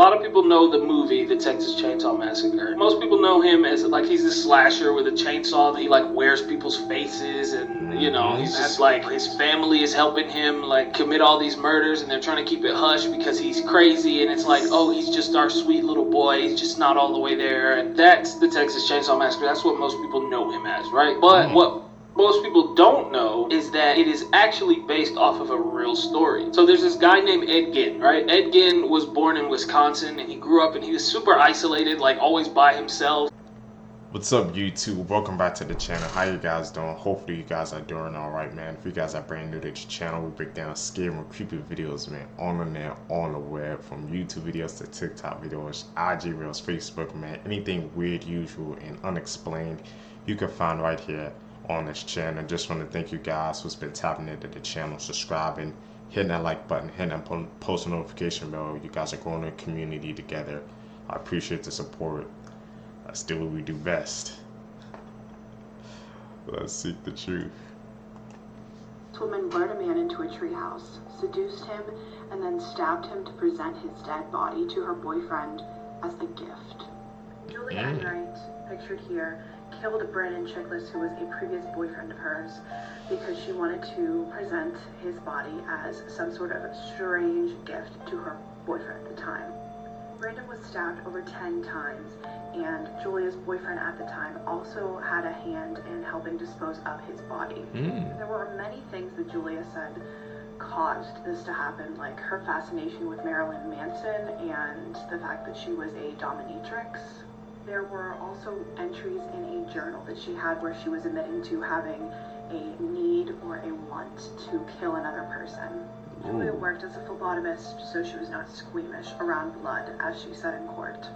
lot of people know the movie, The Texas Chainsaw Massacre. Most people know him as like he's this slasher with a chainsaw that he like wears people's faces, and you know, he's just like his family is helping him like commit all these murders, and they're trying to keep it hush because he's crazy, and it's like, oh, he's just our sweet little boy, he's just not all the way there. And that's The Texas Chainsaw Massacre. That's what most people know him as, right? But what most people don't know is that it is actually based off of a real story. So there's this guy named Ed Gein, right? Ed Gein was born in Wisconsin, and he grew up and he was super isolated, like always by himself. What's up, YouTube? Welcome back to the channel. How you guys doing? Hopefully you guys are doing alright, man. If you guys are brand new to the channel, we break down scary and creepy videos, man, on the net, on the web, from YouTube videos to TikTok videos, IG Reels, Facebook, man. Anything weird, usual, and unexplained, you can find right here on this channel. Just want to thank you guys who's been tapping into the channel, subscribing, hitting that like button, hitting that post notification bell. You guys are growing a community together. I appreciate the support. Let's do what we do best. Let's seek the truth. This woman lured a man into a treehouse, seduced him, and then stabbed him to present his dead body to her boyfriend as a gift. Julia Enright, pictured here, killed Brandon Chickless, who was a previous boyfriend of hers, because she wanted to present his body as some sort of strange gift to her boyfriend at the time. Brandon was stabbed over 10 times, and Julia's boyfriend at the time also had a hand in helping dispose of his body. There were many things that Julia said caused this to happen, like her fascination with Marilyn Manson and the fact that she was a dominatrix. There were also entries in a journal that she had where she was admitting to having a need or a want to kill another person. Julia worked as a phlebotomist, so she was not squeamish around blood, as she said in court.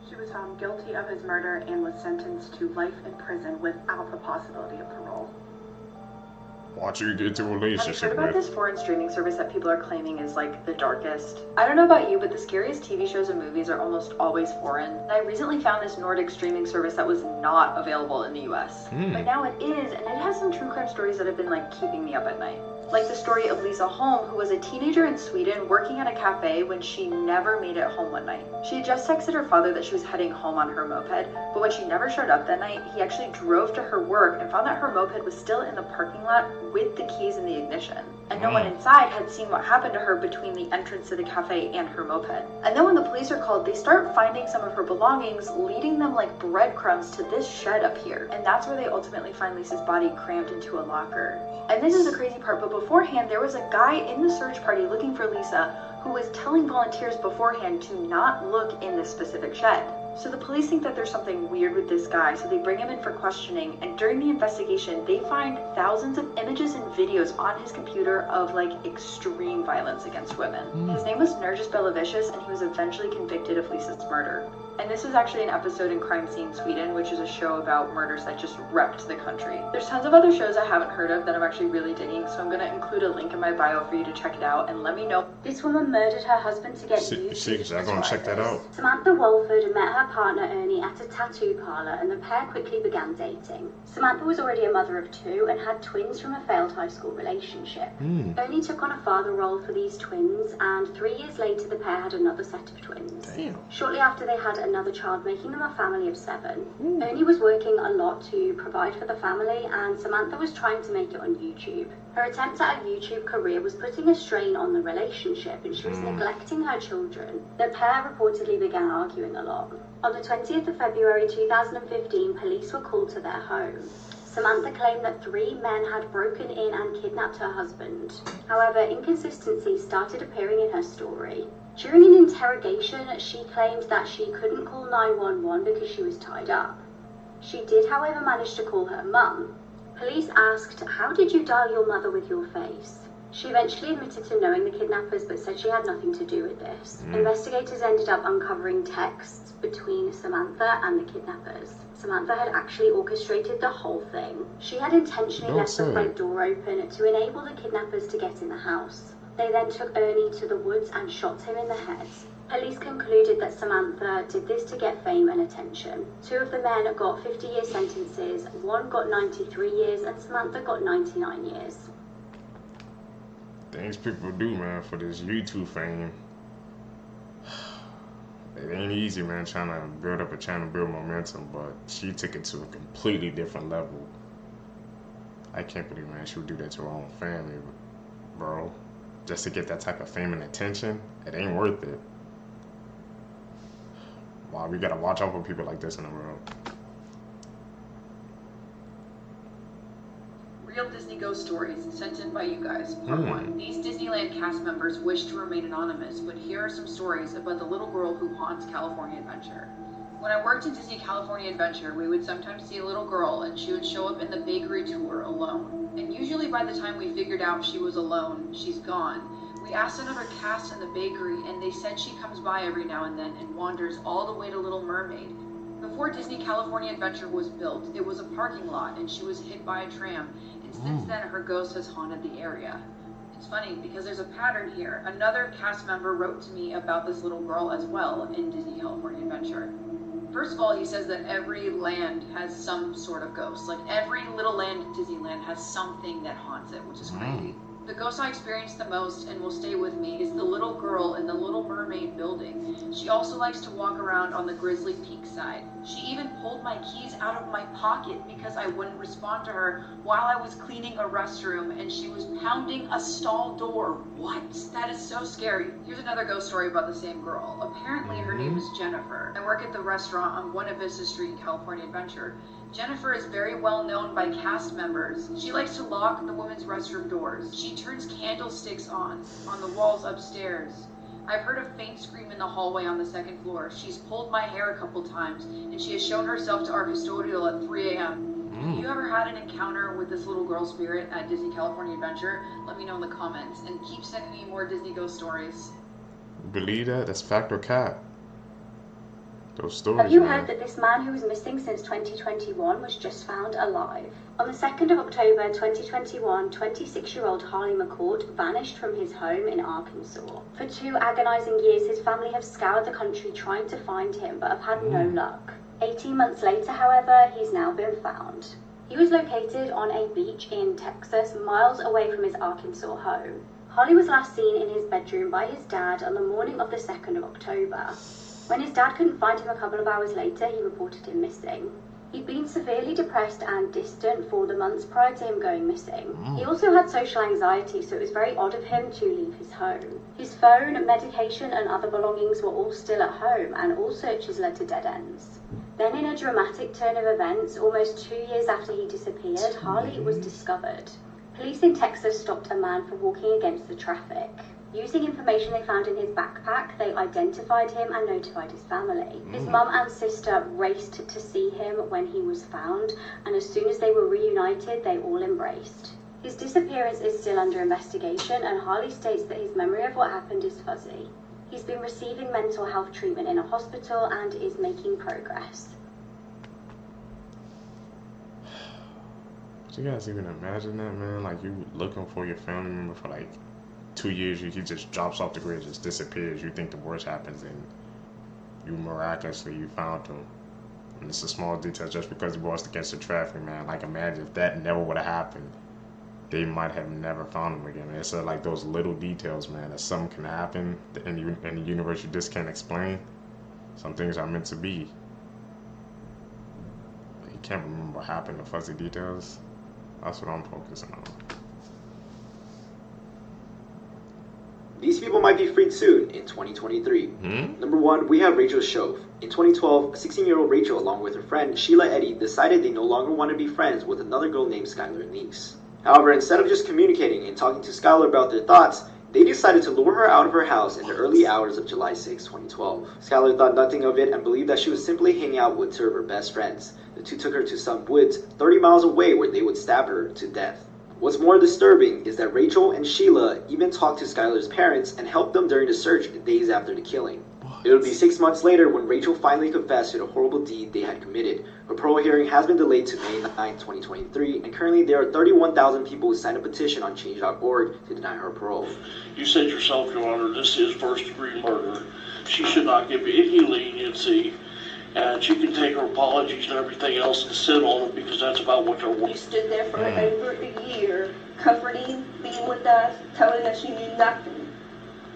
She was found guilty of his murder and was sentenced to life in prison without the possibility of parole. Watch you get to a relationship. Have you heard about this foreign streaming service that people are claiming is like the darkest? I don't know about you, but the scariest TV shows and movies are almost always foreign. And I recently found this Nordic streaming service that was not available in the US. But now it is, and it has some true crime stories that have been like keeping me up at night. Like the story of Lisa Holm, who was a teenager in Sweden working at a cafe when she never made it home one night. She had just texted her father that she was heading home on her moped, but when she never showed up that night, he actually drove to her work and found that her moped was still in the parking lot with the keys in the ignition. And no one inside had seen what happened to her between the entrance to the cafe and her moped. And then when the police are called, they start finding some of her belongings, leading them like breadcrumbs to this shed up here. And that's where they ultimately find Lisa's body crammed into a locker. And this is the crazy part, but beforehand, there was a guy in the search party looking for Lisa who was telling volunteers beforehand to not look in this specific shed. So the police think that there's something weird with this guy, so they bring him in for questioning, and during the investigation, they find thousands of images and videos on his computer of like extreme violence against women. His name was Nergis Belavicius, and he was eventually convicted of Lisa's murder. And this was actually an episode in Crime Scene Sweden, which is a show about murders that just wrecked the country. There's tons of other shows I haven't heard of that I'm actually really digging, so I'm gonna include a link in my bio for you to check it out, and let me know. This woman murdered her husband to get YouTube I'm gonna check that out. Samantha Walford met her partner Ernie at a tattoo parlor, and the pair quickly began dating. Samantha was already a mother of two and had twins from a failed high school relationship. Ernie took on a father role for these twins, and 3 years later the pair had another set of twins. Shortly after they had another child, making them a family of 7. Ernie was working a lot to provide for the family, and Samantha was trying to make it on YouTube. Her attempt at a YouTube career was putting a strain on the relationship, and she was neglecting her children. The pair reportedly began arguing a lot. On the 20th of February 2015, police were called to their home. Samantha claimed that 3 men had broken in and kidnapped her husband. However, inconsistencies started appearing in her story. During an interrogation, she claimed that she couldn't call 911 because she was tied up. She did, however, manage to call her mum. Police asked, "How did you dial your mother with your face?" She eventually admitted to knowing the kidnappers, but said she had nothing to do with this. Investigators ended up uncovering texts between Samantha and the kidnappers. Samantha had actually orchestrated the whole thing. She had intentionally left the front door open to enable the kidnappers to get in the house. They then took Ernie to the woods and shot him in the head. Police concluded that Samantha did this to get fame and attention. 2 of the men got 50-year sentences, 1 got 93 years, and Samantha got 99 years. Things people do, man, for this YouTube fame. it ain't easy, man, trying to build up a channel, build momentum, but she took it to a completely different level. I can't believe, man, she would do that to her own family, bro. Just to get that type of fame and attention, it ain't worth it. Wow, we gotta watch out for people like this in the world. Real Disney ghost stories sent in by you guys. Part 1. These Disneyland cast members wish to remain anonymous, but here are some stories about the little girl who haunts California Adventure. When I worked at Disney California Adventure, we would sometimes see a little girl and she would show up in the bakery tour alone. And usually by the time we figured out she was alone, she's gone. We asked another cast in the bakery and they said she comes by every now and then and wanders all the way to Little Mermaid. Before Disney California Adventure was built, it was a parking lot and she was hit by a tram. And since then, her ghost has haunted the area. It's funny because there's a pattern here. Another cast member wrote to me about this little girl as well in Disney California Adventure. First of all, he says that every land has some sort of ghost. Like every little land in Disneyland has something that haunts it, which is crazy. The ghost I experienced the most and will stay with me is the little girl in the Little Mermaid building. She also likes to walk around on the Grizzly Peak side. She even pulled my keys out of my pocket because I wouldn't respond to her while I was cleaning a restroom and she was pounding a stall door. What? That is so scary. Here's another ghost story about the same girl. Apparently her name is Jennifer. I work at the restaurant on Buena Vista Street in California Adventure. Jennifer is very well known by cast members. She likes to lock the women's restroom doors. She turns candlesticks on the walls upstairs. I've heard a faint scream in the hallway on the second floor. She's pulled my hair a couple times, and she has shown herself to our custodial at 3 a.m. Have you ever had an encounter with this little girl spirit at Disney California Adventure? Let me know in the comments, and keep sending me more Disney ghost stories. Believe that? That's fact or cap? Those stories, Have you man. heard that this man who was missing since 2021 was just found alive? On the 2nd of October 2021, 26-year-old Harley McCourt vanished from his home in Arkansas. For 2 agonizing years, his family have scoured the country trying to find him, but have had no luck. 18 months later, however, he's now been found. He was located on a beach in Texas, miles away from his Arkansas home. Harley was last seen in his bedroom by his dad on the morning of the 2nd of October. When his dad couldn't find him a couple of hours later, he reported him missing. He'd been severely depressed and distant for the months prior to him going missing. He also had social anxiety, so it was very odd of him to leave his home. His phone, medication, and other belongings were all still at home, and all searches led to dead ends. Then, in a dramatic turn of events, almost 2 years after he disappeared, Harley was discovered. Police in Texas stopped a man for walking against the traffic. Using information they found in his backpack, they identified him and notified his family. His mum and sister raced to see him when he was found, and as soon as they were reunited, they all embraced. His disappearance is still under investigation, and Harley states that his memory of what happened is fuzzy. He's been receiving mental health treatment in a hospital and is making progress. Do you guys even imagine that, man? Like, you looking for your family member for like 2 years, he just drops off the grid, just disappears. You think the worst happens, and you miraculously you found him. And it's a small detail just because he was against the traffic, man. Like, imagine if that never would have happened, they might have never found him again. It's like those little details, man, that something can happen in the universe you just can't explain. Some things are meant to be. You can't remember what happened, the fuzzy details. That's what I'm focusing on. These people might be freed soon in 2023. Number 1, we have Rachel Shove. In 2012, a 16-year-old Rachel, along with her friend Sheila Eddy, decided they no longer wanted to be friends with another girl named Skylar Neese. However, instead of just communicating and talking to Skylar about their thoughts, they decided to lure her out of her house in the early hours of July 6, 2012. Skylar thought nothing of it and believed that she was simply hanging out with two of her best friends. The two took her to some woods 30 miles away where they would stab her to death. What's more disturbing is that Rachel and Sheila even talked to Skylar's parents and helped them during the search days after the killing. It would be 6 months later when Rachel finally confessed to the horrible deed they had committed. Her parole hearing has been delayed to May 9, 2023, and currently there are 31,000 people who signed a petition on change.org to deny her parole. You said yourself, Your Honor, this is first-degree murder. She should not give any leniency, and she can take her apologies and everything else and sit on it because that's about what they're worth. You stood there for over a year, comforting, being with us, telling us you knew nothing.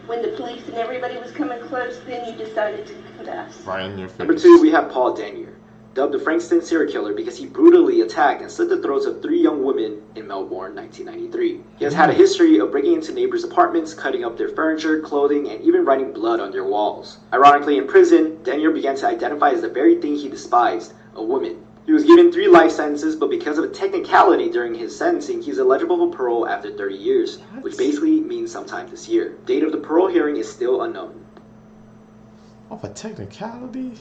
When the police and everybody was coming close, then you decided to put us. Right in your face. Number 2, we have Paul Danier, dubbed the Frankston serial killer because he brutally attacked and slit the throats of 3 young women in Melbourne, 1993. He has had a history of breaking into neighbors' apartments, cutting up their furniture, clothing, and even writing blood on their walls. Ironically, in prison, Danier began to identify as the very thing he despised, a woman. He was given 3 life sentences, but because of a technicality during his sentencing, he's eligible for parole after 30 years, which basically means sometime this year. Date of the parole hearing is still unknown. Off a technicality?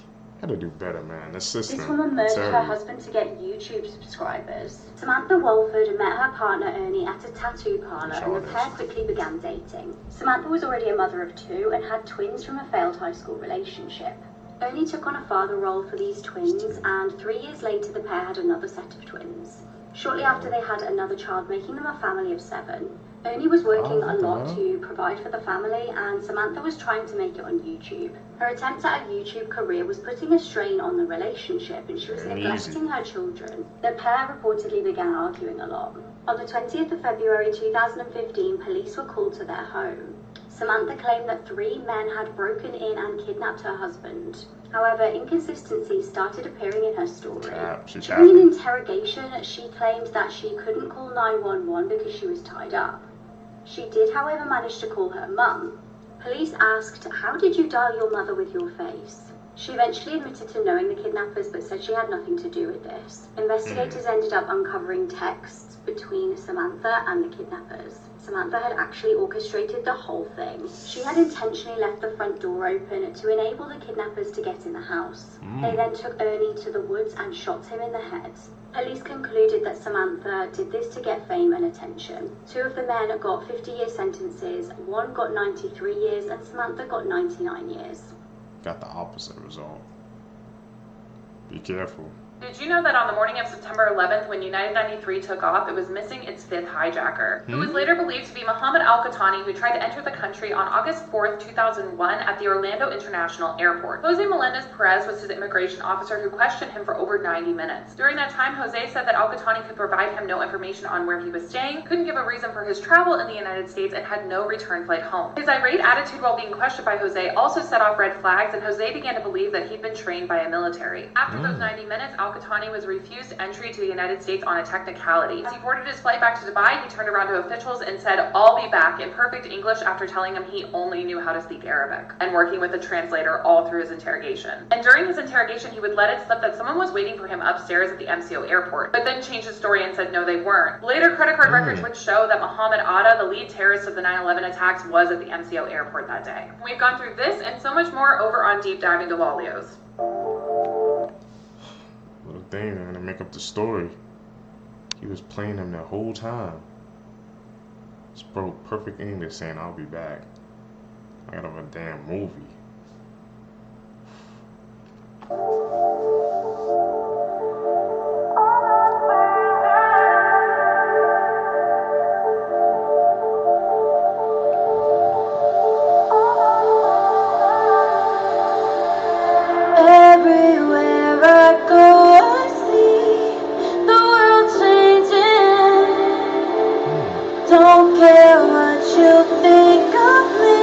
Gotta do better, man. The system. This woman murdered her husband to get YouTube subscribers. Samantha Walford met her partner Ernie at a tattoo parlor and the pair quickly began dating. Samantha was already a mother of 2 and had twins from a failed high school relationship. Ernie took on a father role for these twins, and 3 years later the pair had another set of twins. Shortly after they had another child, making them a family of 7. Ernie was working a lot to provide for the family, and Samantha was trying to make it on YouTube. Her attempt at a YouTube career was putting a strain on the relationship, and she was neglecting her children. The pair reportedly began arguing a lot. On the 20th of February 2015, police were called to their home. Samantha claimed that 3 men had broken in and kidnapped her husband. However, inconsistencies started appearing in her story. During an interrogation, she claimed that she couldn't call 911 because she was tied up. She did, however, manage to call her mum. Police asked, "How did you dial your mother with your face?" She eventually admitted to knowing the kidnappers, but said she had nothing to do with this. Investigators ended up uncovering texts between Samantha and the kidnappers. Samantha had actually orchestrated the whole thing. She had intentionally left the front door open to enable the kidnappers to get in the house. They then took Ernie to the woods and shot him in the head. Police concluded that Samantha did this to get fame and attention. 2 of the men got 50-year sentences, 1 got 93 years, and Samantha got 99 years. Got the opposite result. Be careful. Did you know that on the morning of September 11th, when United 93 took off, it was missing its 5th hijacker, who was later believed to be Mohammed Al-Qahtani, who tried to enter the country on August 4th, 2001 at the Orlando International Airport. Jose Melendez-Perez was his immigration officer who questioned him for over 90 minutes. During that time, Jose said that Al-Qahtani could provide him no information on where he was staying, couldn't give a reason for his travel in the United States, and had no return flight home. His irate attitude while being questioned by Jose also set off red flags, and Jose began to believe that he'd been trained by a military. After those 90 minutes, Al-Qahtani was refused entry to the United States on a technicality. As he boarded his flight back to Dubai, he turned around to officials and said, "I'll be back," in perfect English after telling him he only knew how to speak Arabic, and working with a translator all through his interrogation. And during his interrogation, he would let it slip that someone was waiting for him upstairs at the MCO airport, but then changed his story and said no, they weren't. Later credit card records would show that Mohammed Atta, the lead terrorist of the 9/11 attacks, was at the MCO airport that day. We've gone through this and so much more over on Deep Diving Duvalios. Little thing, they're gonna make up the story. He was playing them the whole time. Spoke perfect English saying, "I'll be back." I got a damn movie. Everywhere I go, I see the world changing. Don't care what you think of me,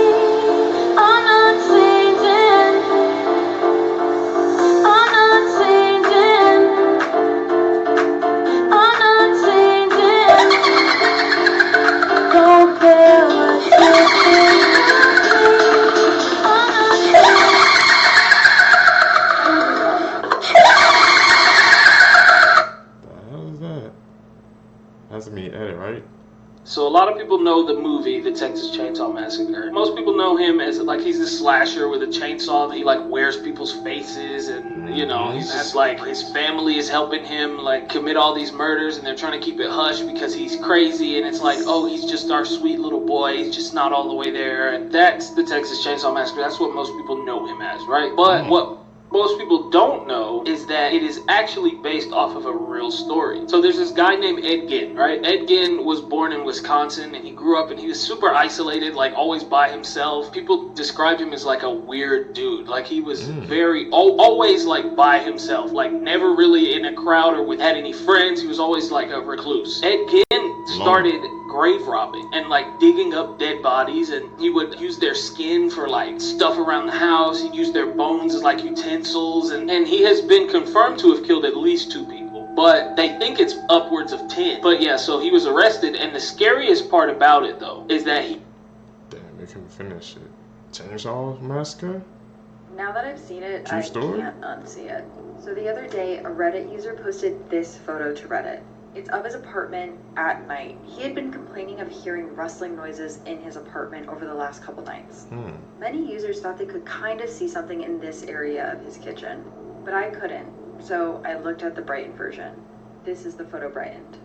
I'm not changing. I'm not changing. I'm not changing. Don't care what you think of me, I'm not changing. That's me edit, right? So a lot of people know the movie, The Texas Chainsaw Massacre. Most people know him as like he's a slasher with a chainsaw that he like wears people's faces, and you know he's just like his family is helping him like commit all these murders, and they're trying to keep it hush because he's crazy, and it's like, oh, he's just our sweet little boy, he's just not all the way there. And that's the Texas Chainsaw Massacre. That's what most people know him as, right? But what most people don't know is that it is actually based off of a real story. So there's this guy named Ed Gein, right? Ed Gein was born in Wisconsin, and he grew up and he was super isolated, like always by himself. People described him as like a weird dude. Like he was very, always like by himself, like never really in a crowd or had any friends. He was always like a recluse. Ed Gein started grave robbing and like digging up dead bodies, and he would use their skin for like stuff around the house. He'd use their bones as like utensils, and he has been confirmed to have killed at least 2 people, but they think it's upwards of 10. But yeah, so he was arrested, and the scariest part about it though is that he... Damn, they couldn't finish it. Chainsaw Massacre? Now that I've seen it, True story? I can't unsee it. So the other day, a Reddit user posted this photo to Reddit. It's of his apartment at night. He had been complaining of hearing rustling noises in his apartment over the last couple nights. Many users thought they could kind of see something in this area of his kitchen, but I couldn't, so I looked at the brightened version. This is the photo brightened.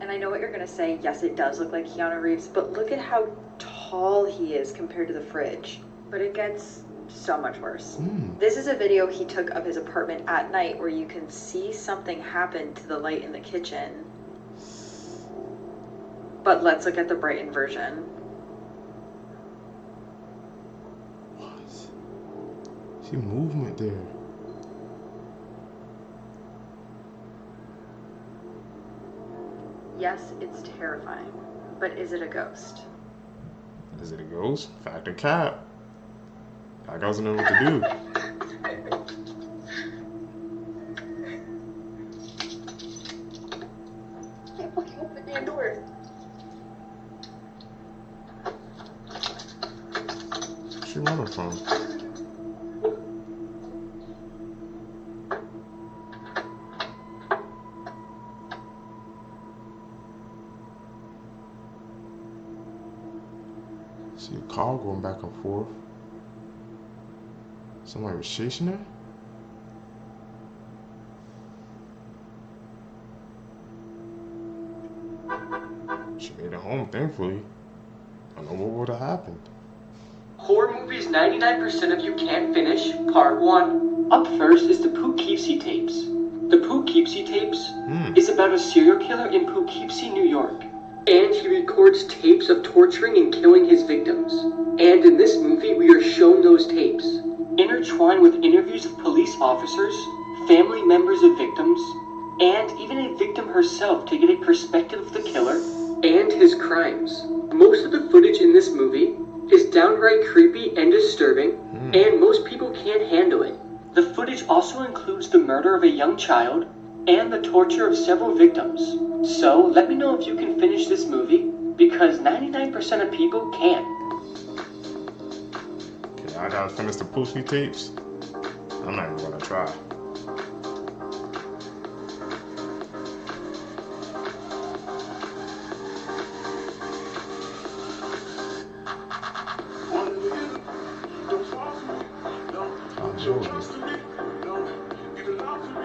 And I know what you're gonna say, yes, it does look like Keanu Reeves, but look at how tall he is compared to the fridge. But it gets so much worse. This is a video he took of his apartment at night where you can see something happen to the light in the kitchen. But let's look at the brightened version. What? See movement there. Yes, it's terrifying, but is it a ghost? Is it a ghost? Fact or cap? That guy doesn't know what to do. Can't fucking open the damn door. Where's she running from? See a car going back and forth. Somebody was chasing her? She made it home, thankfully. I don't know what would have happened. Horror movies 99% of you can't finish, part 1. Up first is the Poughkeepsie tapes. The Poughkeepsie tapes is about a serial killer in Poughkeepsie, New York. And he records tapes of torturing and killing his victims. And in this movie, we are shown those tapes, intertwined with interviews of police officers, family members of victims, and even a victim herself to get a perspective of the killer and his crimes. Most of the footage in this movie is downright creepy and disturbing, and most people can't handle it. The footage also includes the murder of a young child and the torture of several victims. So let me know if you can finish this movie, because 99% of people can't. Okay, I gotta finish the Pussy tapes. I'm not even gonna try.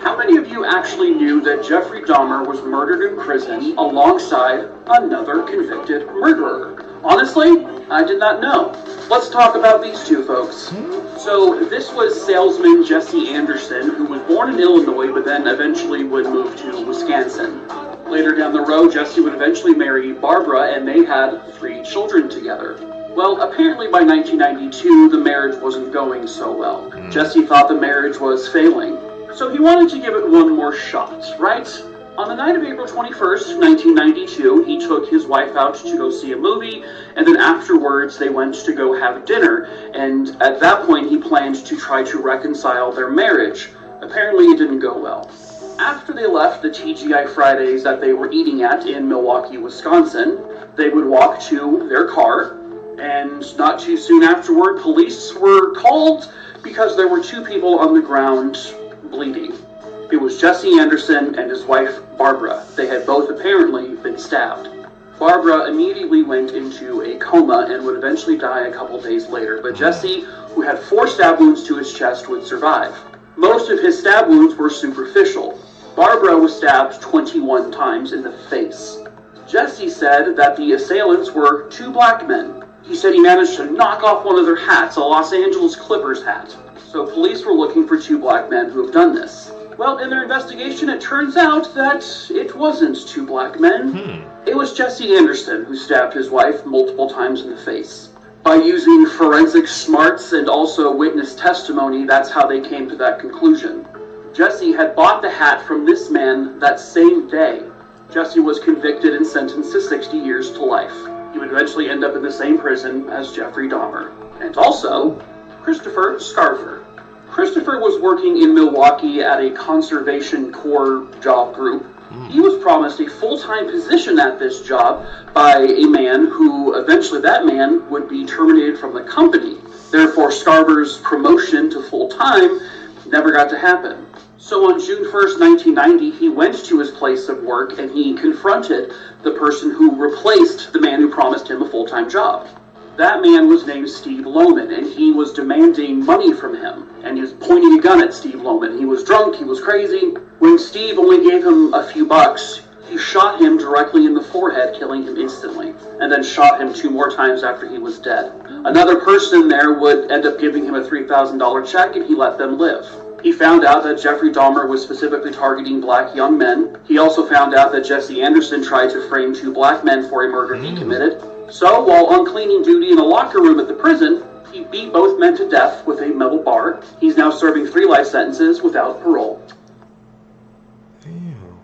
How many of you actually knew that Jeffrey Dahmer was murdered in prison alongside another convicted murderer? Honestly, I did not know. Let's talk about these two folks. So this was salesman Jesse Anderson, who was born in Illinois but then eventually would move to Wisconsin. Later down the road, Jesse would eventually marry Barbara, and they had 3 children together. Well, apparently by 1992, the marriage wasn't going so well. Jesse thought the marriage was failing, so he wanted to give it one more shot, right? On the night of April 21st, 1992, he took his wife out to go see a movie, and then afterwards they went to go have dinner, and at that point he planned to try to reconcile their marriage. Apparently it didn't go well. After they left the TGI Fridays that they were eating at in Milwaukee, Wisconsin, they would walk to their car, and not too soon afterward, police were called because there were 2 people on the ground bleeding. It was Jesse Anderson and his wife, Barbara. They had both apparently been stabbed. Barbara immediately went into a coma and would eventually die a couple days later, but Jesse, who had 4 stab wounds to his chest, would survive. Most of his stab wounds were superficial. Barbara was stabbed 21 times in the face. Jesse said that the assailants were 2 black men. He said he managed to knock off one of their hats, a Los Angeles Clippers hat. So police were looking for 2 black men who have done this. Well, in their investigation, it turns out that it wasn't 2 black men. It was Jesse Anderson who stabbed his wife multiple times in the face. By using forensic smarts and also witness testimony, that's how they came to that conclusion. Jesse had bought the hat from this man that same day. Jesse was convicted and sentenced to 60 years to life. He would eventually end up in the same prison as Jeffrey Dahmer. And also, Christopher Scarver. Christopher was working in Milwaukee at a conservation corps job group. He was promised a full-time position at this job by a man who eventually that man would be terminated from the company. Therefore, Scarver's promotion to full-time never got to happen. So on June 1st, 1990, he went to his place of work and he confronted the person who replaced the man who promised him a full-time job. That man was named Steve Lohman, and he was demanding money from him. And he was pointing a gun at Steve Lohman. He was drunk, he was crazy. When Steve only gave him a few bucks, he shot him directly in the forehead, killing him instantly. And then shot him 2 more times after he was dead. Another person there would end up giving him a $3,000 check, and he let them live. He found out that Jeffrey Dahmer was specifically targeting black young men. He also found out that Jesse Anderson tried to frame 2 black men for a murder he committed. So, while on cleaning duty in a locker room at the prison, he beat both men to death with a metal bar. He's now serving 3 life sentences without parole. Damn.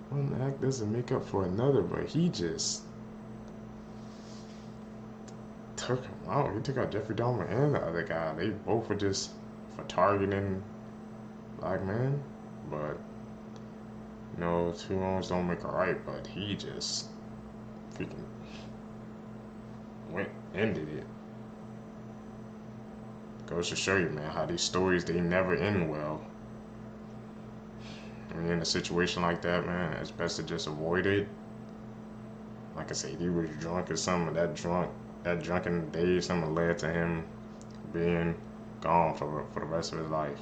One act doesn't make up for another, but he just took him out. He took out Jeffrey Dahmer and the other guy. They both were just for targeting black men. But, you know, 2 wrongs don't make a right, but he just freaking ended it. Goes to show you, man, how these stories, they never end well. When you're in a situation like that, man, it's best to just avoid it. Like I said, he was drunk or something. That drunken days, something led to him being gone for the rest of his life.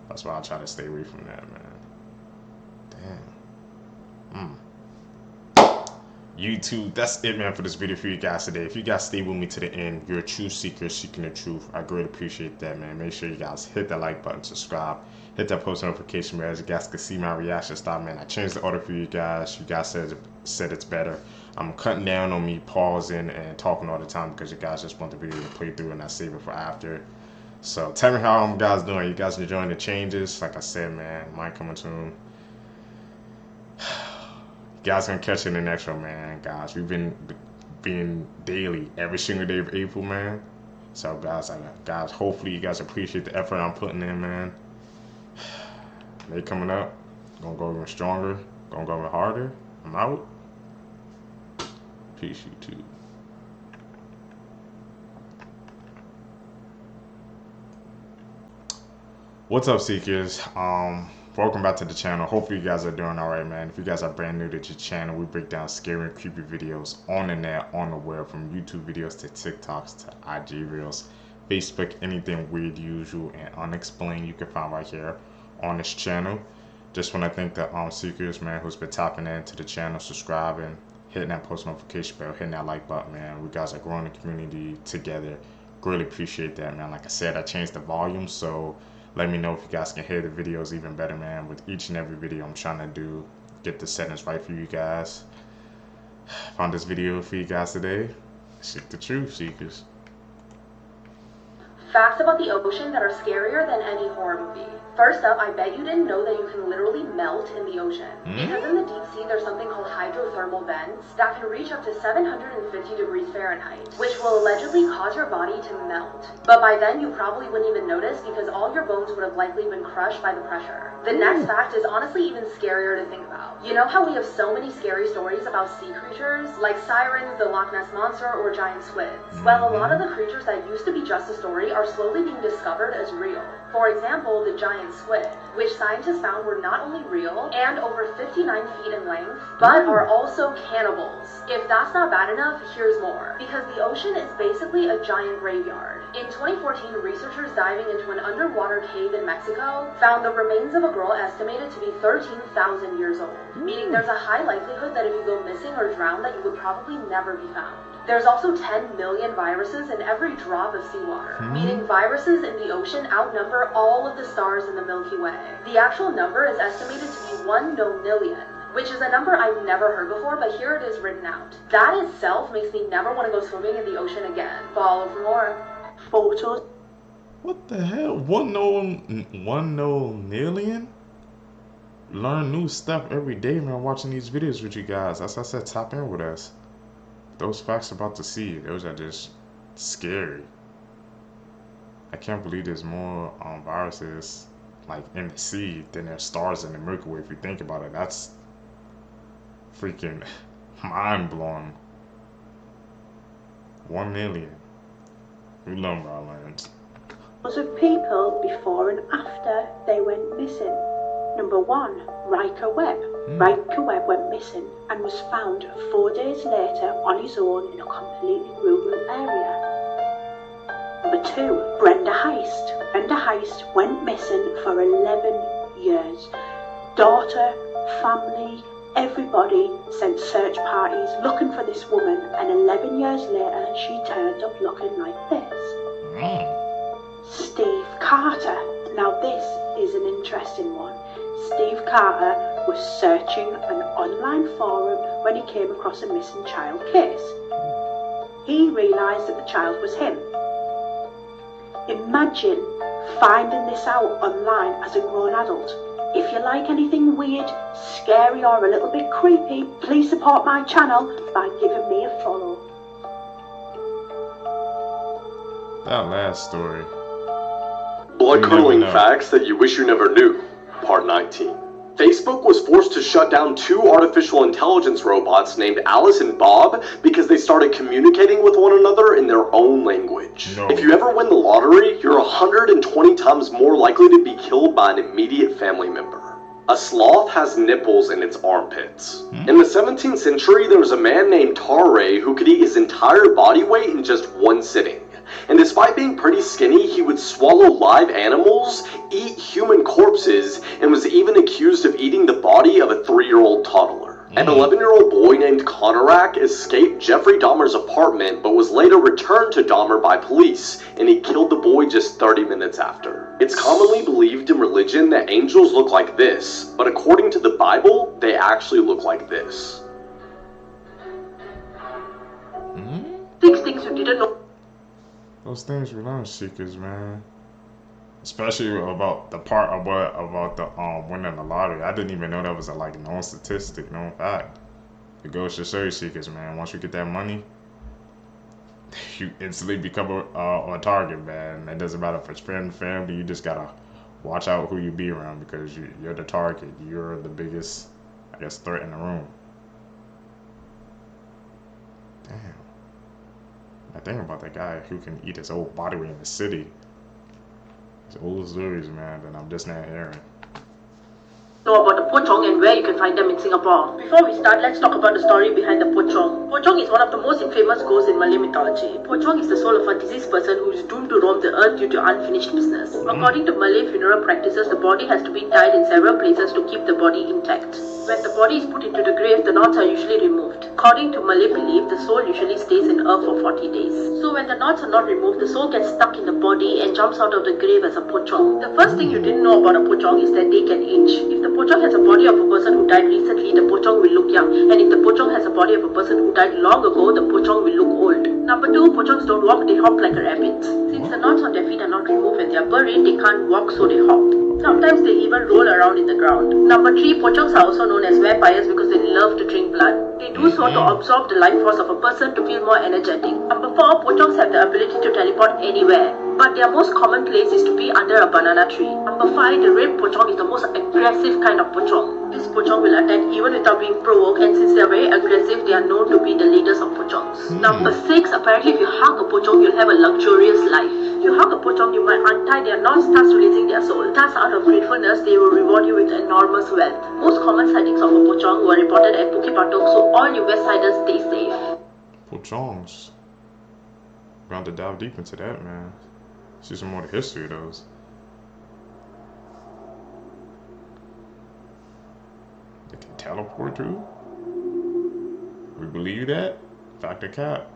That's why I try to stay away from that, man. Damn. YouTube, that's it, man, for this video for you guys today. If you guys stay with me to the end, you're a true seeker seeking the truth. I greatly appreciate that, man. Make sure you guys hit that like button, subscribe, hit that post notification bell, as you guys can see my reaction style, man. I changed the order for you guys. You guys said it's better. I'm cutting down on me pausing and talking all the time because you guys just want the video to play through and I save it for after. So tell me how you guys doing. You guys enjoying the changes? Like I said, man, mine coming soon. You guys gonna catch it in the next one, man. Guys, we've been being daily every single day of April, man. So guys, hopefully you guys appreciate the effort I'm putting in, man. May coming up, gonna go even stronger, gonna go even harder. I'm out. Peace, YouTube. What's up, seekers? Welcome back to the channel. Hopefully you guys are doing alright, man. If you guys are brand new to the channel, we break down scary and creepy videos on the net, on the web, from YouTube videos to Tik Toks to IG Reels, Facebook, anything weird, usual, and unexplained you can find right here on this channel. Just want to thank the seekers, man, who's been tapping into the channel, subscribing, hitting that post notification bell, hitting that like button, man. We guys are growing the community together. Really appreciate that, man. Like I said, I changed the volume, so let me know if you guys can hear the videos even better, man. With each and every video I'm trying to do, get the settings right for you guys. Found this video for you guys today. Seek the truth, seekers. Facts about the ocean that are scarier than any horror movie. First up, I bet you didn't know that you can literally melt in the ocean. Because in the deep sea, there's something called hydrothermal vents that can reach up to 750 degrees Fahrenheit, which will allegedly cause your body to melt. But by then, you probably wouldn't even notice because all your bones would have likely been crushed by the pressure. The next fact is honestly even scarier to think about. You know how we have so many scary stories about sea creatures, like sirens, the Loch Ness Monster, or giant squids? Well, a lot of the creatures that used to be just a story are slowly being discovered as real. For example, the giant squid, which scientists found were not only real and over 59 feet in length, but are also cannibals. If that's not bad enough, here's more. Because the ocean is basically a giant graveyard. In 2014, researchers diving into an underwater cave in Mexico found the remains of a girl estimated to be 13,000 years old, meaning there's a high likelihood that if you go missing or drown that you would probably never be found. There's also 10 million viruses in every drop of seawater, meaning viruses in the ocean outnumber all of the stars in the Milky Way. The actual number is estimated to be 1 nonillion, which is a number I've never heard before, but here it is written out. That itself makes me never want to go swimming in the ocean again. Follow for more. Photos. What the hell? 1 nonillion? learn new stuff every day, man, watching these videos with you guys. As I said, tap in with us. Those facts about to see, those are just scary. I can't believe there's more viruses like in the sea than there's stars in the Milky Way. If you think about it, that's freaking mind-blowing. 1 million. We love our lands. Lots of people before and after they went missing. Number 1, Riker Webb. Riker Webb went missing and was found 4 days later on his own in a completely rural area. Number 2, Brenda Heist. Brenda Heist went missing for 11 years. Daughter, family, everybody sent search parties looking for this woman, and 11 years later she turned up looking like this. Steve Carter. Now this is an interesting one. Steve Carter was searching an online forum when he came across a missing child case. He realised that the child was him. Imagine finding this out online as a grown adult. If you like anything weird, scary or a little bit creepy, please support my channel by giving me a follow. That last story. Blood-curdling facts that you wish you never knew. Part 19. Facebook was forced to shut down 2 artificial intelligence robots named Alice and Bob because they started communicating with one another in their own language. No. If you ever win the lottery, you're 120 times more likely to be killed by an immediate family member. A sloth has nipples in its armpits. In the 17th century, there was a man named Tare who could eat his entire body weight in just 1 sitting. And despite being pretty skinny, he would swallow live animals, eat human corpses, and was even accused of eating the body of a 3-year-old toddler. An 11-year-old boy named Konorak escaped Jeffrey Dahmer's apartment, but was later returned to Dahmer by police, and he killed the boy just 30 minutes after. It's commonly believed in religion that angels look like this, but according to the Bible, they actually look like this. 6 things you didn't know. Those things we learn, seekers, man. Especially about the part about the winning the lottery. I didn't even know that was a known statistic, known fact. It goes to show you, seekers, man. Once you get that money, you instantly become a target, man. It doesn't matter if it's friend, family. You just gotta watch out who you be around because you're the target. You're the biggest, I guess, threat in the room. Damn. I think about that guy who can eat his whole body weight in the city. It's old stories, man, that I'm just not hearing. Know about the pocong and where you can find them in Singapore. Before we start, let's talk about the story behind the pocong. Pocong is one of the most infamous ghosts in Malay mythology. Pocong is the soul of a deceased person who is doomed to roam the earth due to unfinished business. According to Malay funeral practices, the body has to be tied in several places to keep the body intact. When the body is put into the grave, the knots are usually removed. According to Malay belief, the soul usually stays in earth for 40 days. So when the knots are not removed, the soul gets stuck in the body and jumps out of the grave as a pocong. The first thing you didn't know about a pocong is that they can age. If the pocong has a body of a person who died recently, the pocong will look young. And if the pocong has a body of a person who died long ago, the pocong will look old. Number 2, pochongs don't walk, they hop like a rabbit. Since the knots on their feet are not removed when they are buried, they can't walk, so they hop. Sometimes they even roll around in the ground. Number 3, pochongs are also known as vampires because they love to drink blood. They do so to absorb the life force of a person to feel more energetic. Number 4, pochongs have the ability to teleport anywhere, but their most common place is to be under a banana tree. Number 5, the red pochong is the most aggressive kind of pochong. This pochong will attack even without being provoked, and since they are very aggressive, they are known to be the leaders of pochongs. Number 6, apparently if you hug a pochong, you'll have a luxurious life. If you hug a pochong, you might untie their knots, thus releasing their soul. Thus, out of gratefulness, they will reward you with enormous wealth. Most common sightings of a pochong were reported at Bukit Batok, so all you Westsiders stay safe. Pochongs. We're going to dive deep into that, man. See some more of the history of those. They can teleport too? We believe that? Fact or cap?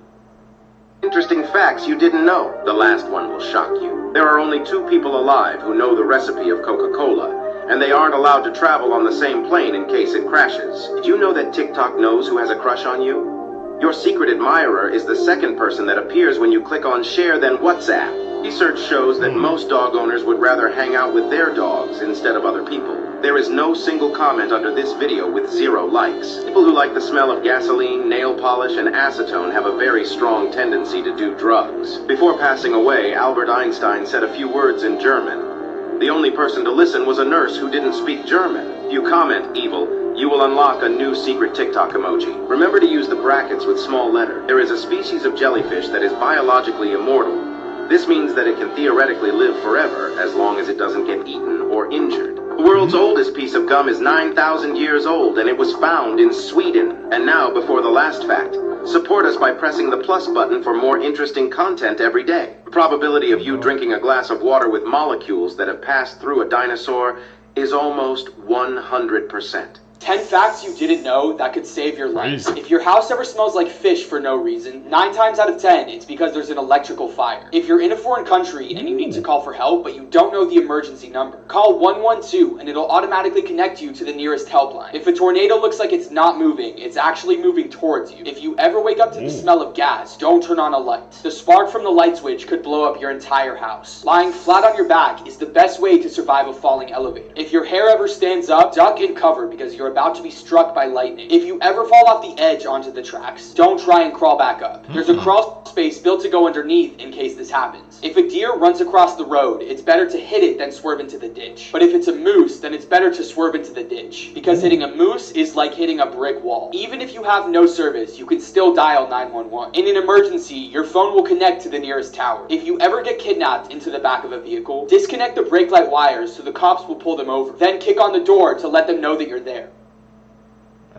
Interesting facts you didn't know. The last one will shock you. There are only 2 people alive who know the recipe of Coca-Cola, and they aren't allowed to travel on the same plane in case it crashes. Did you know that TikTok knows who has a crush on you? Your secret admirer is the second person that appears when you click on share then WhatsApp. Research shows that most dog owners would rather hang out with their dogs instead of other people. There is no single comment under this video with 0 likes. People who like the smell of gasoline, nail polish, and acetone have a very strong tendency to do drugs. Before passing away, Albert Einstein said a few words in German. The only person to listen was a nurse who didn't speak German. If you comment evil, you will unlock a new secret TikTok emoji. Remember to use the brackets with small letter. There is a species of jellyfish that is biologically immortal. This means that it can theoretically live forever as long as it doesn't get eaten or injured. The world's oldest piece of gum is 9,000 years old, and it was found in Sweden. And now, before the last fact, support us by pressing the plus button for more interesting content every day. The probability of you drinking a glass of water with molecules that have passed through a dinosaur is almost 100%. 10 facts you didn't know that could save your life. If your house ever smells like fish for no reason, 9 times out of 10, it's because there's an electrical fire. If you're in a foreign country and you need to call for help, but you don't know the emergency number, call 112 and it'll automatically connect you to the nearest helpline. If a tornado looks like it's not moving, it's actually moving towards you. If you ever wake up to the smell of gas, don't turn on a light. The spark from the light switch could blow up your entire house. Lying flat on your back is the best way to survive a falling elevator. If your hair ever stands up, duck and cover because you're about to be struck by lightning. If you ever fall off the edge onto the tracks, don't try and crawl back up. There's a crawl space built to go underneath in case this happens. If a deer runs across the road, it's better to hit it than swerve into the ditch. But if it's a moose, then it's better to swerve into the ditch, because hitting a moose is like hitting a brick wall. Even if you have no service, you can still dial 911. In an emergency, your phone will connect to the nearest tower. If you ever get kidnapped into the back of a vehicle, disconnect the brake light wires so the cops will pull them over. Then kick on the door to let them know that you're there.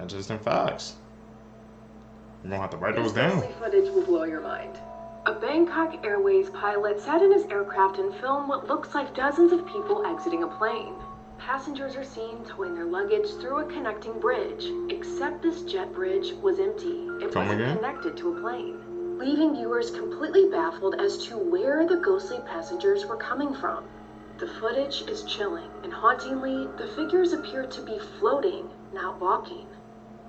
Interesting facts. You're gonna have to write those down. Footage will blow your mind. A Bangkok Airways pilot sat in his aircraft and filmed what looks like dozens of people exiting a plane. Passengers are seen towing their luggage through a connecting bridge, except this jet bridge was empty. It wasn't connected to a plane, leaving viewers completely baffled as to where the ghostly passengers were coming from. The footage is chilling, and hauntingly, the figures appear to be floating, not walking.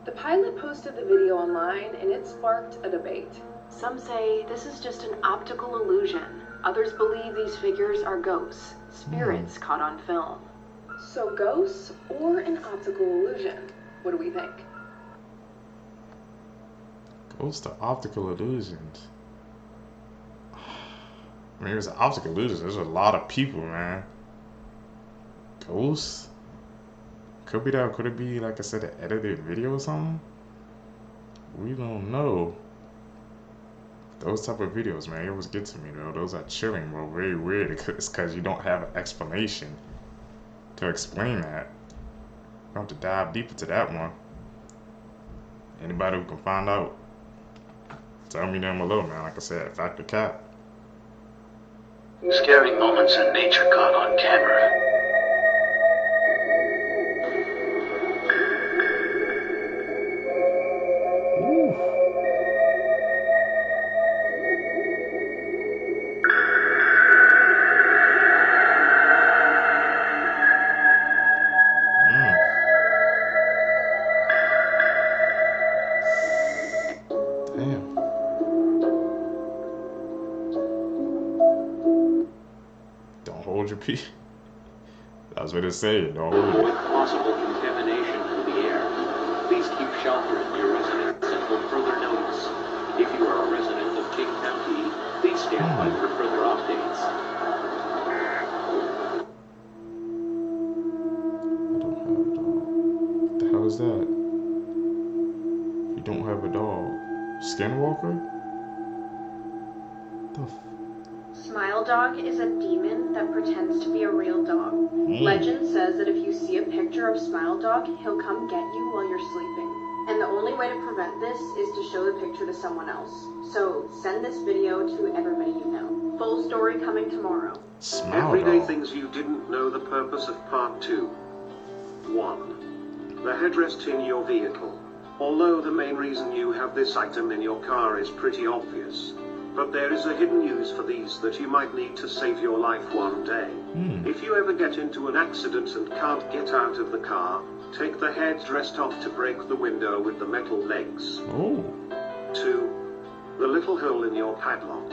The pilot posted the video online, and it sparked a debate. Some say this is just an optical illusion. Others believe these figures are ghosts, spirits caught on film. So ghosts or an optical illusion? What do we think? Ghosts or optical illusions? I mean, it's an optical illusion. There's a lot of people, man. Ghosts? Could be that. Could it be, like I said, an edited video or something? We don't know. Those type of videos, man, it always get to me, though. Those are chilling, bro. Very weird. It's because you don't have an explanation to explain that. You have to dive deeper to that one. Anybody who can find out, tell me them below, man. Like I said, Factor Cap. Scary moments in nature caught on camera. Hold your pee. That's what it said. Don't hold it. With possible contamination in the air, please keep shelter in your residence until further notice. If you are a resident of King County, please stand by for further updates. What the hell is that? You don't have a dog. Skinwalker? Smile Dog is a demon that pretends to be a real dog. Legend says that if you see a picture of Smile Dog, he'll come get you while you're sleeping. And the only way to prevent this is to show the picture to someone else. So send this video to everybody you know. Full story coming tomorrow. Everyday things you didn't know. The purpose of part 2. 1. The headrest in your vehicle. Although the main reason you have this item in your car is pretty obvious, but there is a hidden use for these that you might need to save your life one day. If you ever get into an accident and can't get out of the car, take the headrest off to break the window with the metal legs. 2. The little hole in your padlock.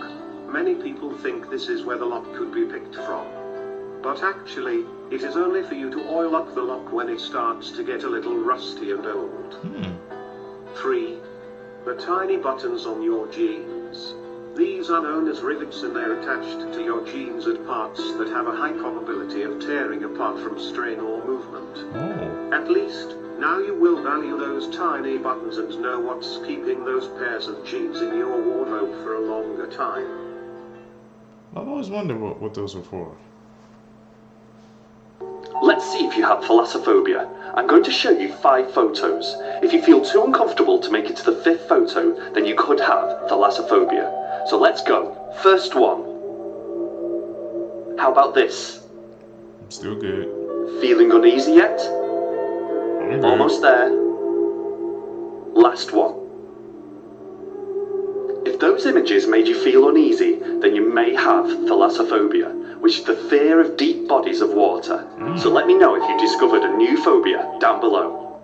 Many people think this is where the lock could be picked from. But actually, it is only for you to oil up the lock when it starts to get a little rusty and old. 3. The tiny buttons on your jeans. These are known as rivets, and they're attached to your jeans at parts that have a high probability of tearing apart from strain or movement. At least, now you will value those tiny buttons and know what's keeping those pairs of jeans in your wardrobe for a longer time. I've always wondered what those were for. Let's see if you have thalassophobia. I'm going to show you 5 photos. If you feel too uncomfortable to make it to the 5th photo, then you could have thalassophobia. So let's go. First one. How about this? I'm still good. Feeling uneasy yet? Almost there. Last one. If those images made you feel uneasy, then you may have thalassophobia, which is the fear of deep bodies of water. So let me know if you discovered a new phobia down below.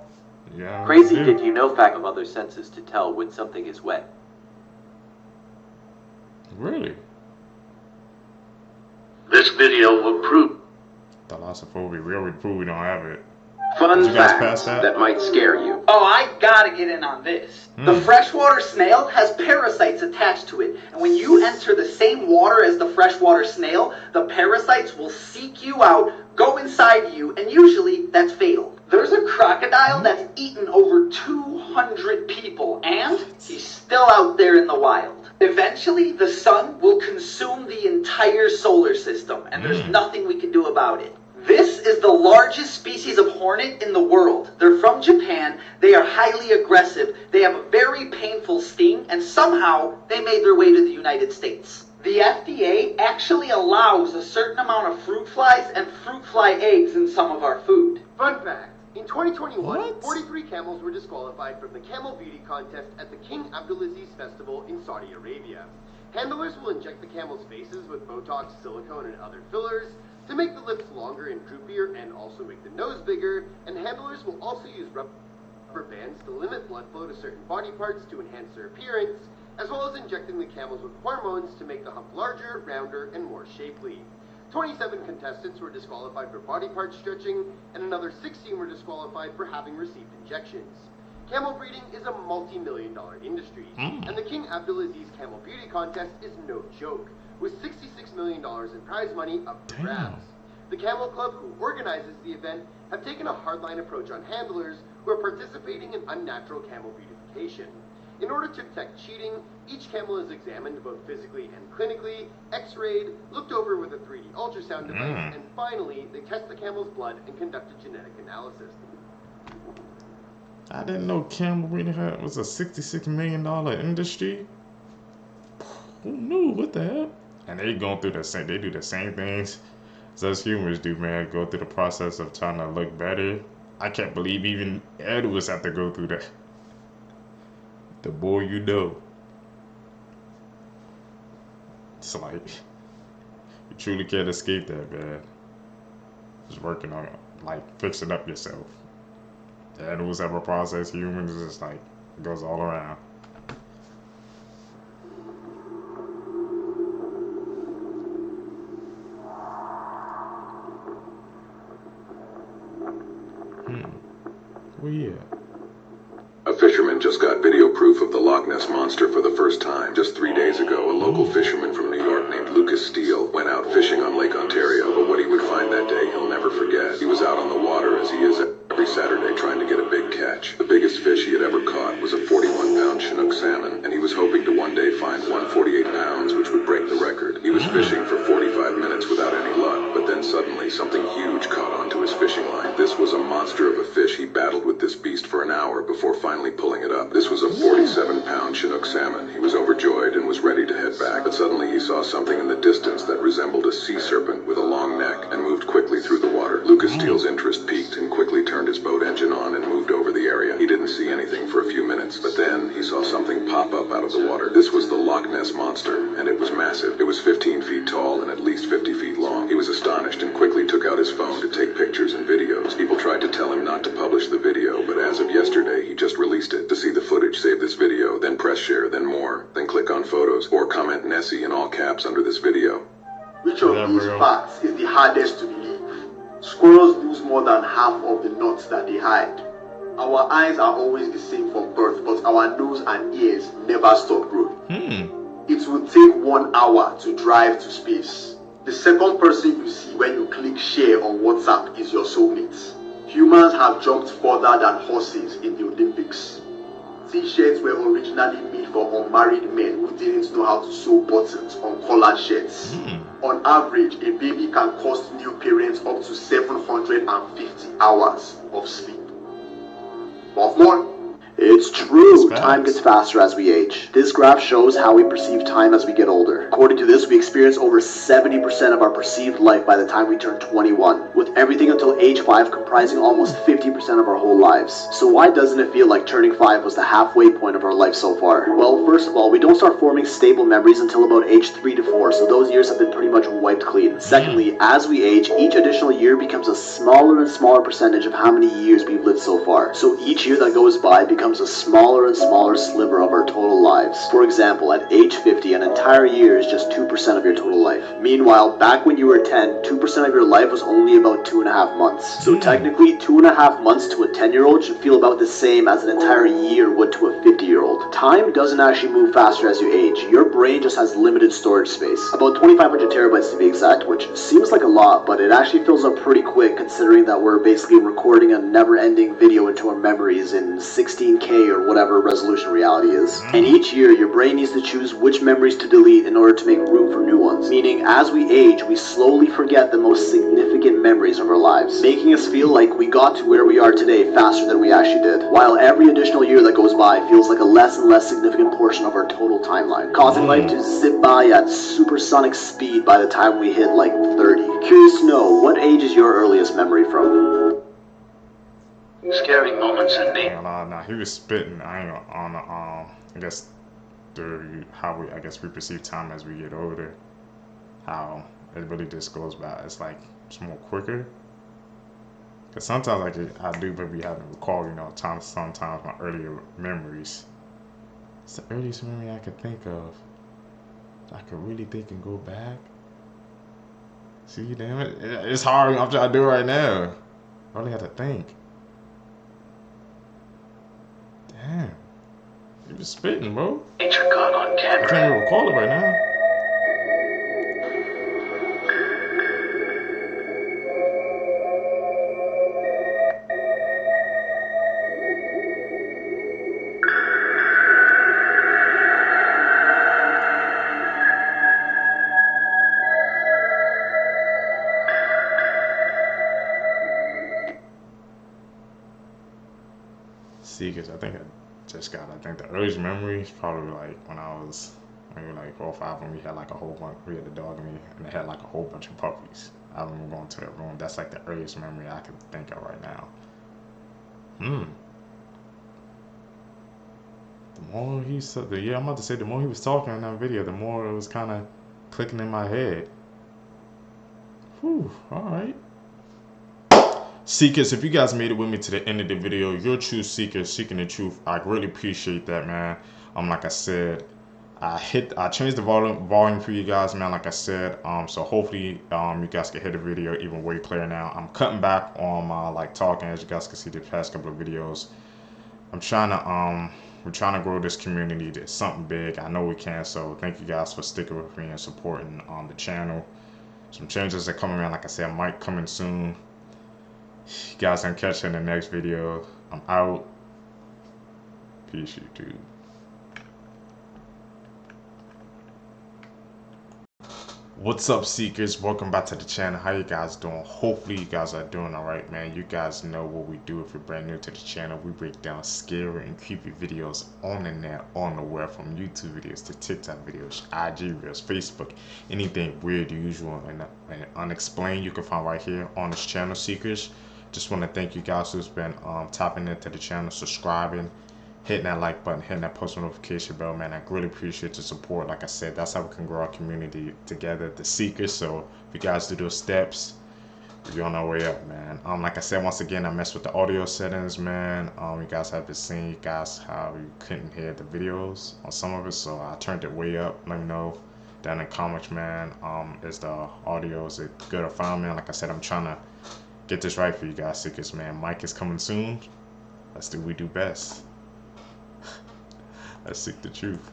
Yeah. Crazy did you know fact of other senses to tell when something is wet. Really? This video will prove Thalassophobia. We already proved we don't have it. fun Did you guys pass facts that? that might scare you. Oh, I gotta get in on this. The freshwater snail has parasites attached to it, and when you enter the same water as the freshwater snail, the parasites will seek you out, go inside you, and usually that's fatal. There's a crocodile that's eaten over 200 people, and he's still out there in the wild. Eventually, the sun will consume the entire solar system, and there's nothing we can do about it. This is the largest species of hornet in the world. They're from Japan, they are highly aggressive, they have a very painful sting, and somehow they made their way to the United States. The FDA actually allows a certain amount of fruit flies and fruit fly eggs in some of our food. Fun fact, in 2021, 43 camels were disqualified from the camel beauty contest at the King Abdulaziz Festival in Saudi Arabia. Handlers will inject the camels' faces with Botox, silicone, and other fillers to make the lips longer and droopier and also make the nose bigger, and handlers will also use rubber bands to limit blood flow to certain body parts to enhance their appearance, as well as injecting the camels with hormones to make the hump larger, rounder, and more shapely. 27 contestants were disqualified for body part stretching, and another 16 were disqualified for having received injections. Camel breeding is a multi-million-dollar industry, and the King Abdulaziz Camel Beauty Contest is no joke, with $66 million in prize money up for grabs. The Camel Club, who organizes the event, have taken a hardline approach on handlers who are participating in unnatural camel beautification. In order to detect cheating, each camel is examined both physically and clinically, x-rayed, looked over with a 3D ultrasound device, and finally, they test the camel's blood and conduct a genetic analysis. I didn't know camel breeding was a $66 million industry. Who knew? What the hell? And they going through the same. They do the same things as us humans do, man. Go through the process of trying to look better. I can't believe even animals have to go through that. The more you know. It's like you truly can't escape that, man. Just working on like fixing up yourself. The animals have a process. Humans is just like it goes all around. Where you at? A fisherman just got video proof of the Loch Ness Monster for the first time. Just 3 days ago, a local fisherman from New York named Lucas Steele went out fishing on Lake Ontario, but what he would find that day he'll never forget. He was out on the water as he is every Saturday trying to get a big catch. The biggest fish he had ever caught was a 41-pound Chinook salmon, and he was hoping to one day find 148 pounds, which would break the record. He was fishing for 45 minutes without any luck, but then suddenly something huge caught onto his fishing line. This was a monster of a fish. He battled with this beast for an hour before finally pulling it up. This was a 47-pound Chinook salmon. He was overjoyed and was ready to head back, but suddenly he saw something in the distance that resembled a sea serpent with a long neck and moved quickly through the water. Lucas Steele's interest peaked and quickly turned his boat engine on and moved over the area. He didn't see anything for a few minutes, but then he saw something pop up out of the water. This was the Loch Ness Monster, and it was massive. It was 15 feet tall and at least 50 feet long. He was astonished and quickly took out his phone to take pictures and videos. People tried to tell him not to publish the video, but as of yesterday, he just released it. To see the footage, save this video, then press share, then more, then click on found photos or comment Nessie in all caps under this video. Which of these facts is the hardest to believe? Squirrels lose more than half of the nuts that they hide. Our eyes are always the same from birth, but our nose and ears never stop growing. It will take 1 hour to drive to space. The second person you see when you click share on WhatsApp is your soulmate. Humans have jumped further than horses in the Olympics. T-shirts were originally made for unmarried men who didn't know how to sew buttons on collared shirts. On average, a baby can cost new parents up to 750 hours of sleep. What's more? It's true. Time gets faster as we age. This graph shows how we perceive time as we get older. According to this, we experience over 70% of our perceived life by the time we turn 21, with everything until age 5 comprising almost 50% of our whole lives. So why doesn't it feel like turning 5 was the halfway point of our life so far? Well, first of all, we don't start forming stable memories until about age 3 to 4, so those years have been pretty much wiped clean. Secondly, as we age, each additional year becomes a smaller and smaller percentage of how many years we've lived so far. So each year that goes by becomes a smaller and smaller sliver of our total lives. For example, at age 50, an entire year is just 2% of your total life. Meanwhile, back when you were 10, 2% of your life was only about 2.5 months. So technically, 2.5 months to a 10-year-old should feel about the same as an entire year would to a 50-year-old. Time doesn't actually move faster as you age. Your brain just has limited storage space. About 2,500 terabytes to be exact, which seems like a lot, but it actually fills up pretty quick considering that we're basically recording a never-ending video into our memories in 16K or whatever resolution reality is. And each year, your brain needs to choose which memories to delete in order to make room for new ones. Meaning, as we age, we slowly forget the most significant memories of our lives, making us feel like we got to where we are today faster than we actually did, while every additional year that goes by feels like a less and less significant portion of our total timeline, causing life to zip by at supersonic speed by the time we hit like 30. Curious to know, what age is your earliest memory from? Scary moments in me. Nah, he was spitting. I ain't on I guess how we perceive time as we get older. How it really just goes by. It's like it's more quicker. Cause sometimes I do maybe having to recall, sometimes my earlier memories. It's the earliest memory I could think of. I could really think and go back. See, damn it, it's hard. I'm trying to do it right now. I only have to think. Damn. You was spitting, bro. Nature caught on camera. I can't even recall it right now. See, because I think I think the earliest memory is probably like when I was maybe like 4 or 5 when we had like a whole bunch, we had a dog and they had like a whole bunch of puppies. I remember going to that room. That's like the earliest memory I can think of right now. The more he said, I'm about to say, the more he was talking in that video, the more it was kind of clicking in my head. Whew, alright. Seekers, if you guys made it with me to the end of the video, you're true seekers seeking the truth. I really appreciate that, man. Like I said, I changed the volume for you guys, man. Like I said, so hopefully you guys can hear the video even way clearer now. I'm cutting back on my talking, as you guys can see the past couple of videos. I'm trying to we're trying to grow this community to something big. I know we can, so thank you guys for sticking with me and supporting the channel. Some changes are coming, man. Like I said, I might come in soon. You guys can catch you in the next video. I'm out. Peace, YouTube. What's up, seekers? Welcome back to the channel. How you guys doing? Hopefully you guys are doing alright, man. You guys know what we do. If you're brand new to the channel, we break down scary and creepy videos on the net, on the web, from YouTube videos to TikTok videos, IG videos, Facebook, anything weird, usual, and unexplained you can find right here on this channel, seekers. Just want to thank you guys who's been tapping into the channel, subscribing, hitting that like button, hitting that post notification bell, man. I really appreciate the support. Like I said, that's how we can grow our community together, the seekers. So if you guys do those steps, We're on our way up, man. Like I said, once again, I messed with the audio settings, man. You guys haven't seen, you guys, how you couldn't hear the videos on some of it, so I turned it way up. Let me know down in the comments, man. Is the audio, is it good or fine, man? Like I said, I'm trying to get this right for you guys, because, man, Mike is coming soon. Let's do what we do best. Let's seek the truth.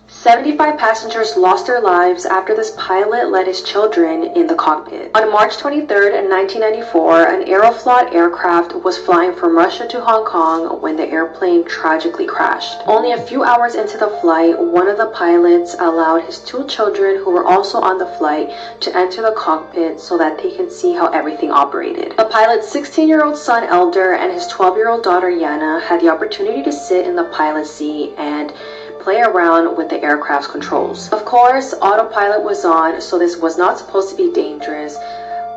75 passengers lost their lives after this pilot let his children in the cockpit. On March 23rd, 1994, an Aeroflot aircraft was flying from Russia to Hong Kong when the airplane tragically crashed. Only a few hours into the flight, one of the pilots allowed his 2 children who were also on the flight to enter the cockpit so that they can see how everything operated. The pilot's 16-year-old son Elder and his 12-year-old daughter Yana had the opportunity to sit in the pilot's seat and play around with the aircraft's controls. Of course, autopilot was on, so this was not supposed to be dangerous.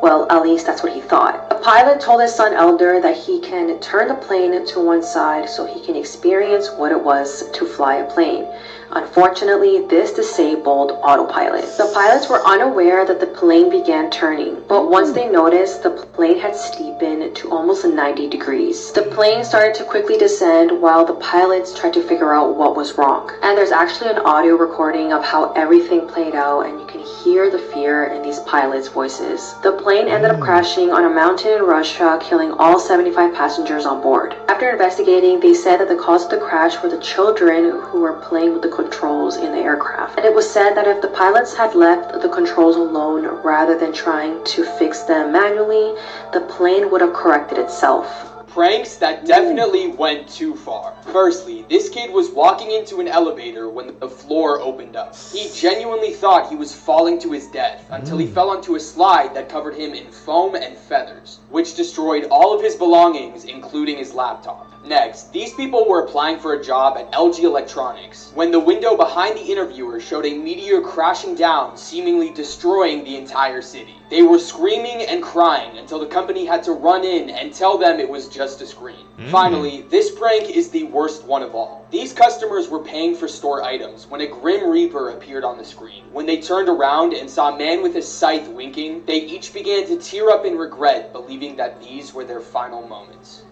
Well, at least that's what he thought. The pilot told his son Elder that he can turn the plane to one side so he can experience what it was to fly a plane. Unfortunately, this disabled autopilot. The pilots were unaware that the plane began turning, but once they noticed, the plane had steepened to almost 90 degrees. The plane started to quickly descend while the pilots tried to figure out what was wrong. And there's actually an audio recording of how everything played out, and you can hear the fear in these pilots' voices. The plane ended up crashing on a mountain in Russia, killing all 75 passengers on board. After investigating, they said that the cause of the crash were the children who were playing with the controls in the aircraft. And it was said that if the pilots had left the controls alone rather than trying to fix them manually, the plane would have corrected itself. Pranks that definitely went too far. Firstly, this kid was walking into an elevator when the floor opened up. He genuinely thought he was falling to his death until he fell onto a slide that covered him in foam and feathers, which destroyed all of his belongings, including his laptop. Next, these people were applying for a job at LG Electronics when the window behind the interviewer showed a meteor crashing down, seemingly destroying the entire city. They were screaming and crying until the company had to run in and tell them it was just a screen. Finally, this prank is the worst one of all. These customers were paying for store items when a Grim Reaper appeared on the screen. When they turned around and saw a man with a scythe winking, they each began to tear up in regret, believing that these were their final moments.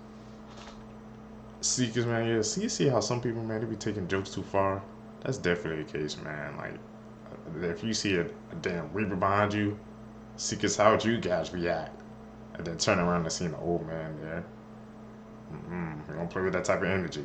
See, cause man, yeah, see how some people, man, they be taking jokes too far. That's definitely the case, man. Like, if you see a damn Reaper behind you, see, cause how would you guys react? And then turn around and see an old man there. We don't play with that type of energy.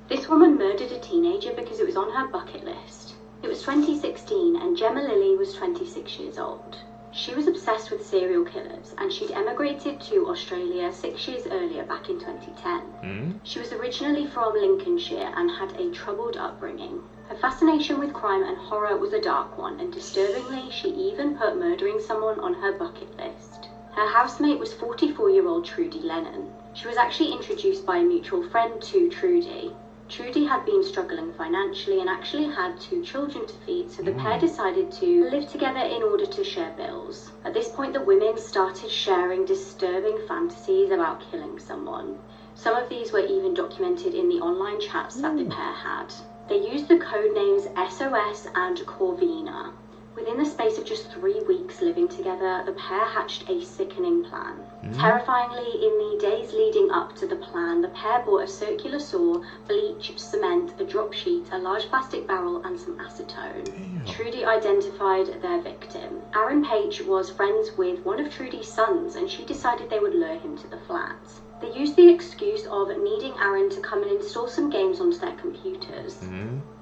This woman murdered a teenager because it was on her bucket list. It was 2016 and Gemma Lilly was 26 years old. She was obsessed with serial killers and she'd emigrated to Australia 6 years earlier back in 2010. She was originally from Lincolnshire and had a troubled upbringing. Her fascination with crime and horror was a dark one, and disturbingly, she even put murdering someone on her bucket list. Her housemate was 44-year-old Trudy Lennon. She was actually introduced by a mutual friend to Trudy. Trudy had been struggling financially and actually had 2 children to feed, so the pair decided to live together in order to share bills. At this point, the women started sharing disturbing fantasies about killing someone. Some of these were even documented in the online chats that the pair had. They used the code names SOS and Corvina. Within the space of just 3 weeks living together, the pair hatched a sickening plan. Terrifyingly, in the days leading up to the plan, the pair bought a circular saw, bleach, cement, a drop sheet, a large plastic barrel, and some acetone. Trudy identified their victim. Aaron Page was friends with one of Trudy's sons, and she decided they would lure him to the flat. They used the excuse of needing Aaron to come and install some games onto their computers.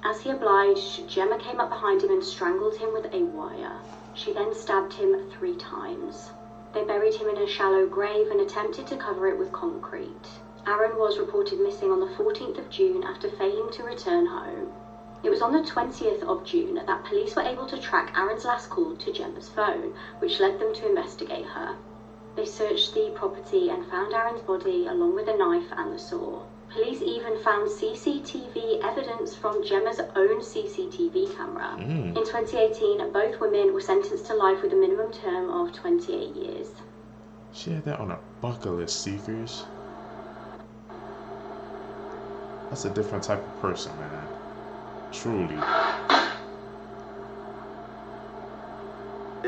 As he obliged, Gemma came up behind him and strangled him with a wire. She then stabbed him 3 times. They buried him in a shallow grave and attempted to cover it with concrete. Aaron was reported missing on the 14th of June after failing to return home. It was on the 20th of June that police were able to track Aaron's last call to Gemma's phone, which led them to investigate her. They searched the property and found Aaron's body along with a knife and the saw. Police even found CCTV evidence from Gemma's own CCTV camera. In 2018, both women were sentenced to life with a minimum term of 28 years. She had that on a bucket list, Seekers. That's a different type of person, man. Truly.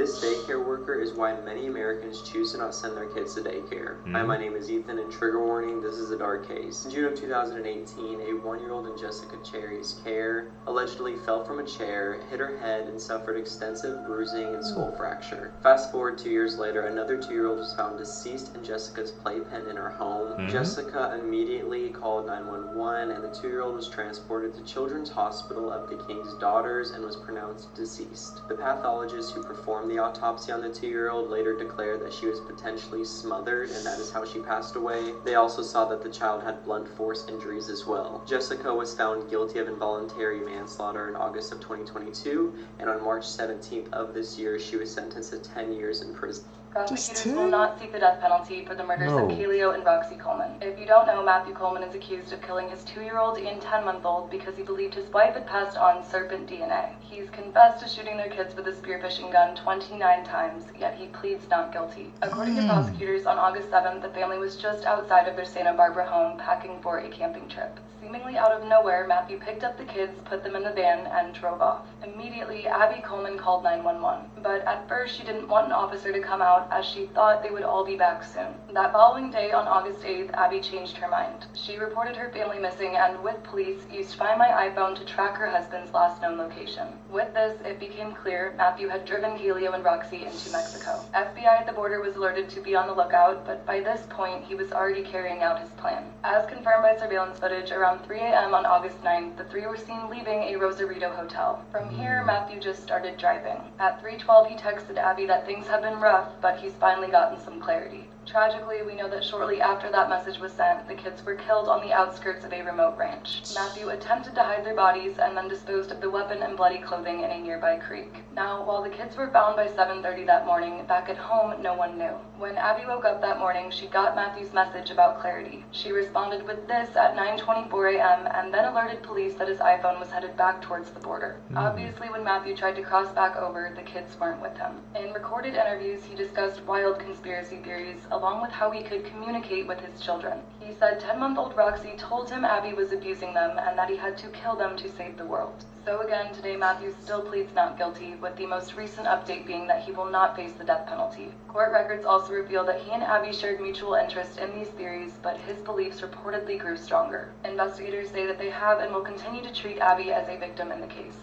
This daycare worker is why many Americans choose to not send their kids to daycare. Hi, my name is Ethan, and trigger warning, this is a dark case. In June of 2018, a 1-year-old in Jessica Cherry's care allegedly fell from a chair, hit her head, and suffered extensive bruising and skull fracture. Fast forward 2 years later, another 2-year-old was found deceased in Jessica's playpen in her home. Jessica immediately called 911, and the 2-year-old was transported to Children's Hospital of the King's Daughters and was pronounced deceased. The pathologist who performed the autopsy on the 2-year-old later declared that she was potentially smothered, and that is how she passed away. They also saw that the child had blunt force injuries as well. Jessica was found guilty of involuntary manslaughter in August of 2022, and on March 17th of this year, she was sentenced to 10 years in prison. Prosecutors will not seek the death penalty for the murders of Keilio and Roxy Coleman. If you don't know, Matthew Coleman is accused of killing his 2-year-old and 10-month-old because he believed his wife had passed on serpent DNA. He's confessed to shooting their kids with a spearfishing gun 29 times, yet he pleads not guilty. According to prosecutors, on August 7th, the family was just outside of their Santa Barbara home packing for a camping trip. Seemingly out of nowhere, Matthew picked up the kids, put them in the van, and drove off. Immediately, Abby Coleman called 911, but at first she didn't want an officer to come out as she thought they would all be back soon. That following day, on August 8th, Abby changed her mind. She reported her family missing and, with police, used Find My iPhone to track her husband's last known location. With this, it became clear Matthew had driven Keilio and Roxy into Mexico. FBI at the border was alerted to be on the lookout, but by this point, he was already carrying out his plan. As confirmed by surveillance footage, around 3 a.m. on August 9th, the three were seen leaving a Rosarito hotel. From here, Matthew just started driving. At 3:12, he texted Abby that things have been rough, but he's finally gotten some clarity. Tragically, we know that shortly after that message was sent, the kids were killed on the outskirts of a remote ranch. Matthew attempted to hide their bodies and then disposed of the weapon and bloody clothing in a nearby creek. Now, while the kids were found by 7:30 that morning, back at home, no one knew. When Abby woke up that morning, she got Matthew's message about clarity. She responded with this at 9:24 a.m. and then alerted police that his iPhone was headed back towards the border. Obviously, when Matthew tried to cross back over, the kids weren't with him. In recorded interviews, he discussed wild conspiracy theories, along with how he could communicate with his children. He said 10-month-old Roxy told him Abby was abusing them and that he had to kill them to save the world. So again, today Matthew still pleads not guilty, with the most recent update being that he will not face the death penalty. Court records also reveal that he and Abby shared mutual interest in these theories, but his beliefs reportedly grew stronger. Investigators say that they have and will continue to treat Abby as a victim in the case.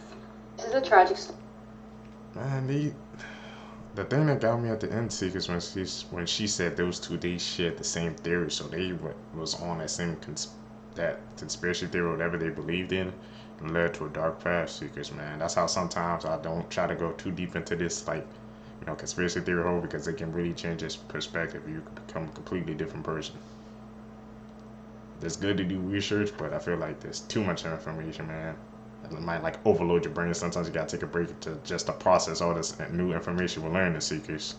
This is a tragic story. Man, the thing that got me at the end, is when she said those two, they shared the same theory, so they was on that same that conspiracy theory, whatever they believed in, and led to a dark path. Seekers, man, that's how sometimes I don't try to go too deep into this, like, you know, conspiracy theory hole, because they can really change this perspective. You can become a completely different person. It's good to do research, but I feel like there's too much information, man. It might like overload your brain. Sometimes you gotta take a break to just to process all this new information we're learning, Seekers.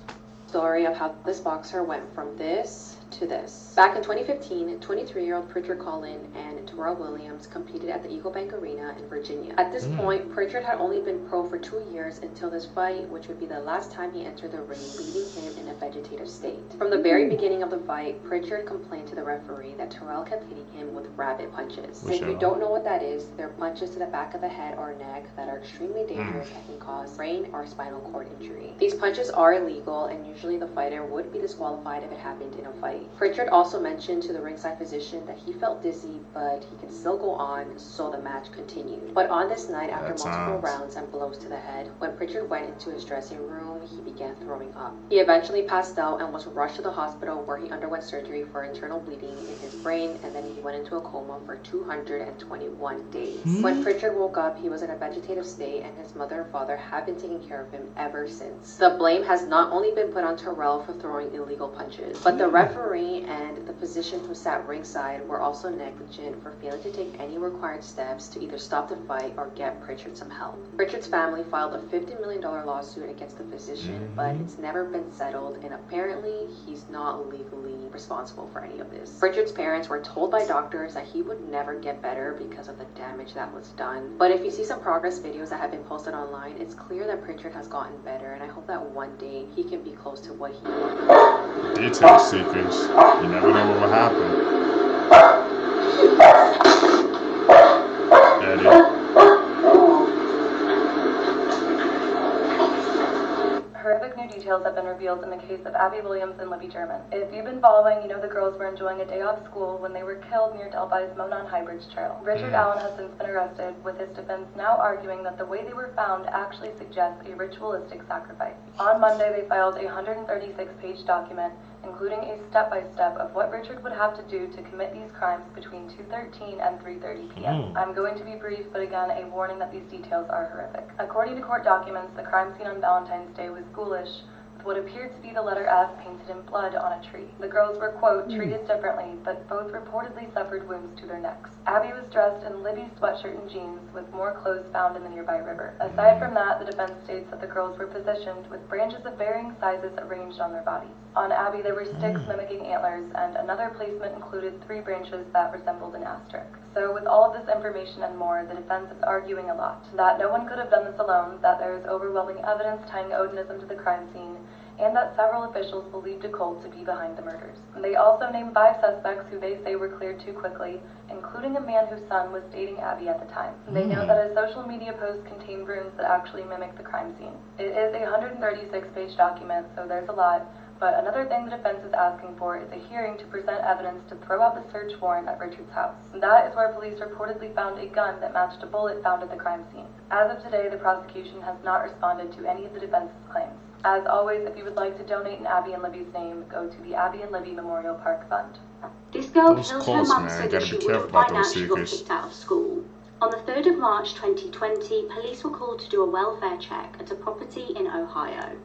Story of how this boxer went from this to this. Back in 2015, 23-year-old Pritchard Collin and Terrell Williams competed at the Eagle Bank Arena in Virginia. At this point, Pritchard had only been pro for 2 years until this fight, which would be the last time he entered the ring, leaving him in a vegetative state. From the very beginning of the fight, Pritchard complained to the referee that Terrell kept hitting him with rabbit punches. If you don't know what that is, they're punches to the back of the head or neck that are extremely dangerous and can cause brain or spinal cord injury. These punches are illegal, and usually the fighter would be disqualified if it happened in a fight. Pritchard also mentioned to the ringside physician that he felt dizzy, but he could still go on, so the match continued. But on this night, after multiple rounds and blows to the head, when Pritchard went into his dressing room, he began throwing up. He eventually passed out and was rushed to the hospital, where he underwent surgery for internal bleeding in his brain, and then he went into a coma for 221 days. When Pritchard woke up, he was in a vegetative state, and his mother and father have been taking care of him ever since. The blame has not only been put on Terrell for throwing illegal punches, but the referee and the physician who sat ringside were also negligent for failing to take any required steps to either stop the fight or get Pritchard some help. Pritchard's family filed a $50 million lawsuit against the physician, but it's never been settled, and apparently he's not legally responsible for any of this. Pritchard's parents were told by doctors that he would never get better because of the damage that was done. But if you see some progress videos that have been posted online, it's clear that Pritchard has gotten better, and I hope that one day he can be close to what he was. Detail seekers. You never know what will happen. Horrific details have been revealed in the case of Abby Williams and Libby German. If you've been following, you know the girls were enjoying a day off school when they were killed near Delphi's Monon Highbridge Trail. Richard Allen has since been arrested, with his defense now arguing that the way they were found actually suggests a ritualistic sacrifice. On Monday, they filed a 136-page document including a step-by-step of what Richard would have to do to commit these crimes between 2:13 and 3:30 p.m. I'm going to be brief, but again, a warning that these details are horrific. According to court documents, the crime scene on Valentine's Day was ghoulish, with what appeared to be the letter F painted in blood on a tree. The girls were, quote, treated differently, but both reportedly suffered wounds to their necks. Abby was dressed in Libby's sweatshirt and jeans, with more clothes found in the nearby river. Aside from that, the defense states that the girls were positioned with branches of varying sizes arranged on their bodies. On Abby, there were sticks mimicking antlers, and another placement included 3 branches that resembled an asterisk. So with all of this information and more, the defense is arguing a lot. That no one could have done this alone, that there is overwhelming evidence tying Odinism to the crime scene, and that several officials believed a cult to be behind the murders. They also named 5 suspects who they say were cleared too quickly, including a man whose son was dating Abby at the time. They know that a social media post contained runes that actually mimic the crime scene. It is a 136-page document, so there's a lot. But another thing the defense is asking for is a hearing to present evidence to throw out the search warrant at Richard's house. That is where police reportedly found a gun that matched a bullet found at the crime scene. As of today, the prosecution has not responded to any of the defense's claims. As always, if you would like to donate in Abby and Libby's name, go to the Abby and Libby Memorial Park Fund. This girl Those killed calls, her mum man. so Gotta that she be careful wouldn't about find out those she got secrets. kicked out of school. On the 3rd of March 2020, police were called to do a welfare check at a property in Ohio.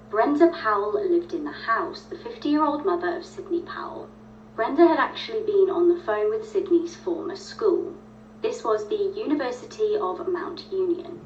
Brenda Powell lived in the house, the 50-year-old mother of Sydney Powell. Brenda had actually been on the phone with Sydney's former school. This was the University of Mount Union.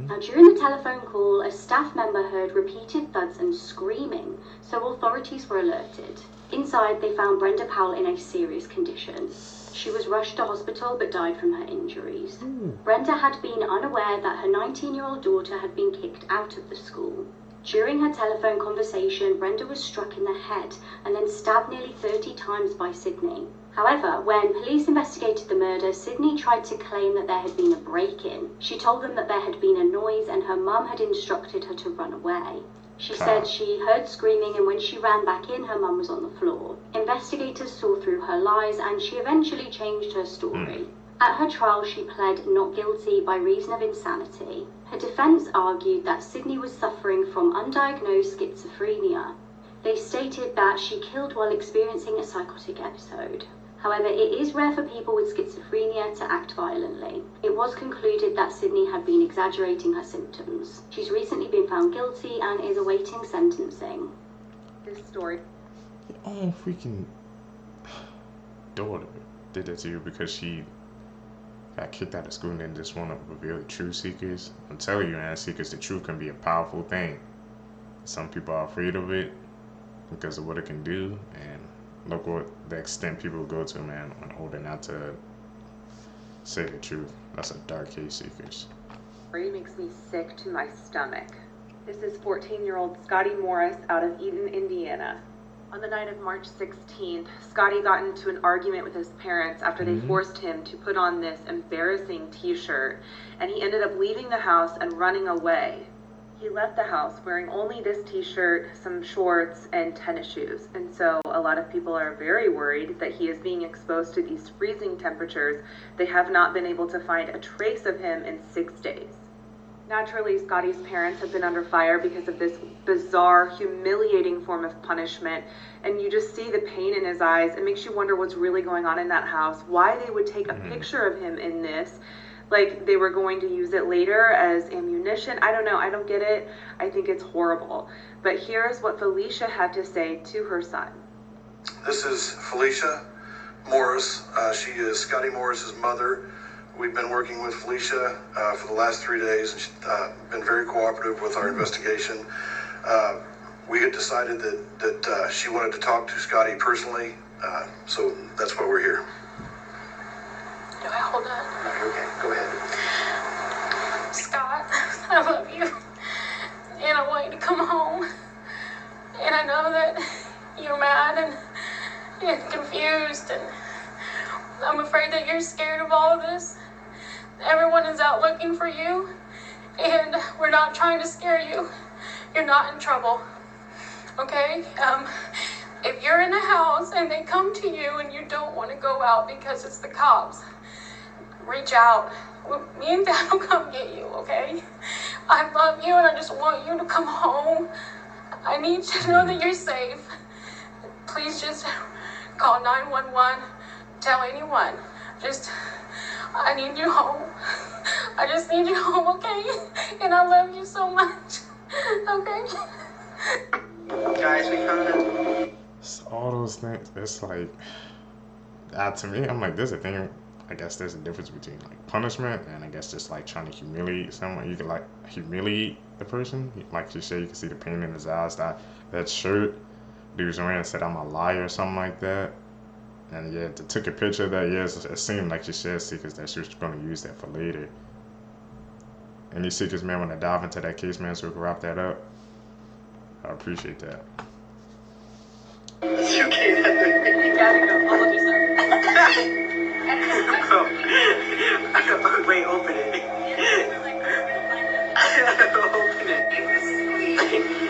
Now, during the telephone call, a staff member heard repeated thuds and screaming, so authorities were alerted. Inside, they found Brenda Powell in a serious condition. She was rushed to hospital but died from her injuries. Brenda had been unaware that her 19-year-old daughter had been kicked out of the school. During her telephone conversation, Brenda was struck in the head and then stabbed nearly 30 times by Sydney. However, when police investigated the murder, Sydney tried to claim that there had been a break-in. She told them that there had been a noise and her mum had instructed her to run away. She said she heard screaming, and when she ran back in, her mum was on the floor. Investigators saw through her lies and she eventually changed her story. At her trial, she pled not guilty by reason of insanity. Her defense argued that Sydney was suffering from undiagnosed schizophrenia. They stated that she killed while experiencing a psychotic episode. However, it is rare for people with schizophrenia to act violently. It was concluded that Sydney had been exaggerating her symptoms. She's recently been found guilty and is awaiting sentencing. This story. Oh, freaking daughter did that to you because she got kicked out of school and then just want to reveal the truth seekers. I'm telling you, man, seekers, the truth can be a powerful thing. Some people are afraid of it because of what it can do, and look what the extent people will go to, man, in order not to say the truth. That's a dark case, seekers. It makes me sick to my stomach. This is 14-year-old Scotty Morris out of Eaton, Indiana. On the night of March 16th, Scotty got into an argument with his parents after they forced him to put on this embarrassing t-shirt, and he ended up leaving the house and running away. He left the house wearing only this t-shirt, some shorts, and tennis shoes, and so a lot of people are very worried that he is being exposed to these freezing temperatures. They have not been able to find a trace of him in 6 days. Naturally, Scotty's parents have been under fire because of this bizarre, humiliating form of punishment, and you just see the pain in his eyes. It makes you wonder what's really going on in that house, why they would take a picture of him in this, like they were going to use it later as ammunition. I don't know, I don't get it. I think it's horrible. But here's what Felicia had to say to her son. This is Felicia Morris. She is Scotty Morris's mother. We've been working with Felicia for the last 3 days, and she's been very cooperative with our investigation. We had decided that she wanted to talk to Scotty personally, so that's why we're here. Do I hold on? No, you're okay. Go ahead. Scott, I love you. And I want you to come home. And I know that you're mad and confused, and I'm afraid that you're scared of all of this. Everyone is out looking for you, and we're not trying to scare you. You're not in trouble. okay? If you're in a house and they come to you and you don't want to go out because it's the cops, reach out. Me and Dad will come get you, okay? I love you and I just want you to come home. I need to know that you're safe. Please just call 911. Tell anyone. I need you home. I just need you home, okay? And I love you so much, okay? Guys, we found it. It's all those things. It's like, to me, I'm like, there's a thing. I guess there's a difference between like punishment and I guess just like trying to humiliate someone. You can like humiliate the person. Like you say, you can see the pain in his eyes. That shirt dude was wearing said I'm a liar or something like that. And yeah, they took a picture of that. Yeah, it seemed like she said Seekers that she was going to use that for later. Any Seekers, man, want to dive into that case, man, so we can wrap that up? I appreciate that. It's okay, that you gotta go. I'll look you some. Wait, open it. Open it.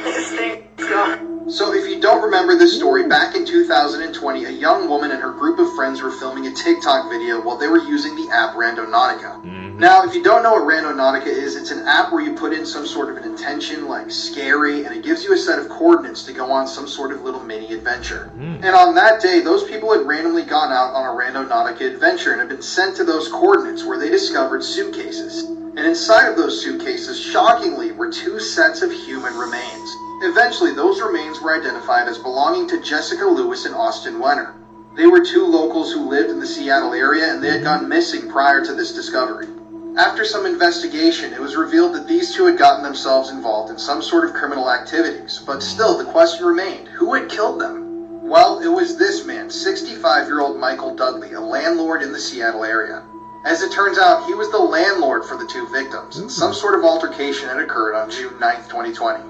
This thing. So if you don't remember this story, back in 2020, a young woman and her group of friends were filming a TikTok video while they were using the app Randonautica. Now, if you don't know what Randonautica is, it's an app where you put in some sort of an intention, like scary, and it gives you a set of coordinates to go on some sort of little mini adventure. And on that day, those people had randomly gone out on a Randonautica adventure and had been sent to those coordinates where they discovered suitcases. And inside of those suitcases, shockingly, were 2 sets of human remains. Eventually, those remains were identified as belonging to Jessica Lewis and Austin Wenner. They were 2 locals who lived in the Seattle area and they had gone missing prior to this discovery. After some investigation, it was revealed that these 2 had gotten themselves involved in some sort of criminal activities, but still the question remained, who had killed them? Well, it was this man, 65-year-old Michael Dudley, a landlord in the Seattle area. As it turns out, he was the landlord for the 2 victims, and some sort of altercation had occurred on June 9th, 2020.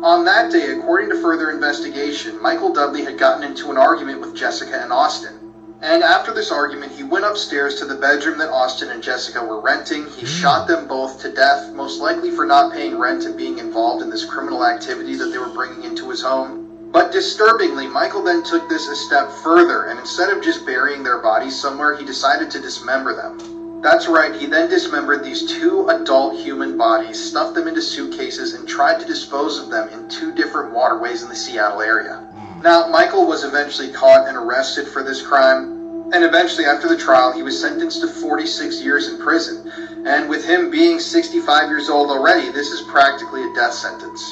On that day, according to further investigation, Michael Dudley had gotten into an argument with Jessica and Austin. And after this argument, he went upstairs to the bedroom that Austin and Jessica were renting. He shot them both to death, most likely for not paying rent and being involved in this criminal activity that they were bringing into his home. But disturbingly, Michael then took this a step further, and instead of just burying their bodies somewhere, he decided to dismember them. That's right, he then dismembered these 2 adult human bodies, stuffed them into suitcases, and tried to dispose of them in 2 different waterways in the Seattle area. Now, Michael was eventually caught and arrested for this crime, and eventually after the trial, he was sentenced to 46 years in prison. And with him being 65 years old already, this is practically a death sentence.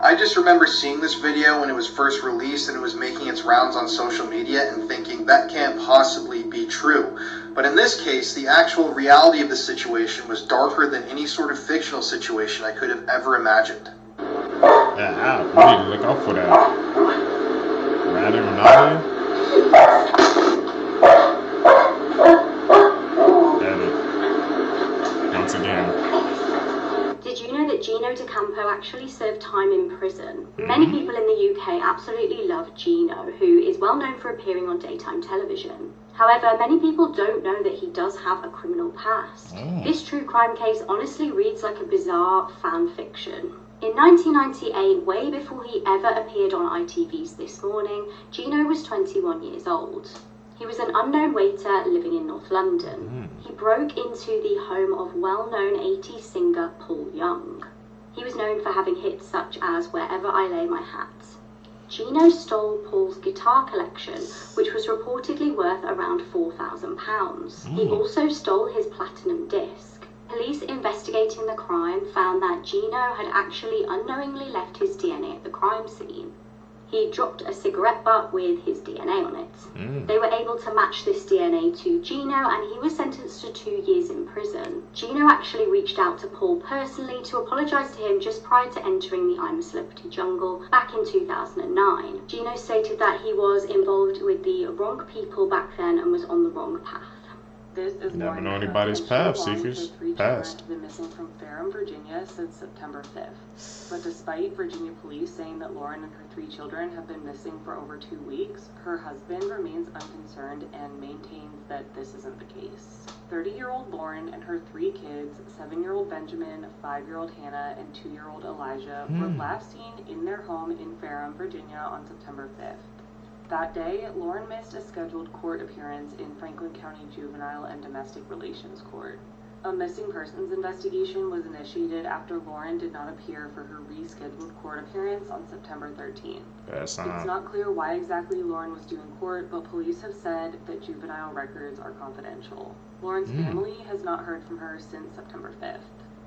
I just remember seeing this video when it was first released and it was making its rounds on social media and thinking that can't possibly be true. But in this case, the actual reality of the situation was darker than any sort of fictional situation I could have ever imagined. Yeah, we need to look out for that. Randonautica? Once again. Did you know that Gino D'Acampo actually served time in prison? Many people in the UK absolutely love Gino, who is well known for appearing on daytime television. However, many people don't know that he does have a criminal past. This true crime case honestly reads like a bizarre fan fiction. In 1998, way before he ever appeared on ITV's This Morning, Gino was 21 years old. He was an unknown waiter living in North London. He broke into the home of well-known 80s singer Paul Young. He was known for having hits such as Wherever I Lay My Hat. Gino stole Paul's guitar collection, which was reportedly worth around £4,000. He also stole his platinum disc. Police investigating the crime found that Gino had actually unknowingly left his DNA at the crime scene. He dropped a cigarette butt with his DNA on it. They were able to match this DNA to Gino and he was sentenced to 2 years in prison. Gino actually reached out to Paul personally to apologise to him just prior to entering the I'm a Celebrity jungle back in 2009. Gino stated that he was involved with the wrong people back then and was on the wrong path. This is Never Lauren know Cook, anybody's and she, path, along with her seekers. 3 children, Past. have been missing from Ferrum, Virginia since September 5th. But despite Virginia police saying that Lauren and her 3 children have been missing for over 2 weeks, her husband remains unconcerned and maintains that this isn't the case. 30-year-old Lauren and her 3 kids, 7-year-old Benjamin, 5-year-old Hannah, and 2-year-old Elijah, were last seen in their home in Ferrum, Virginia on September 5th. That day, Lauren missed a scheduled court appearance in Franklin County Juvenile and Domestic Relations Court. A missing persons investigation was initiated after Lauren did not appear for her rescheduled court appearance on September 13th. It's not clear why exactly Lauren was due in court, but police have said that juvenile records are confidential. Lauren's family has not heard from her since September 5th.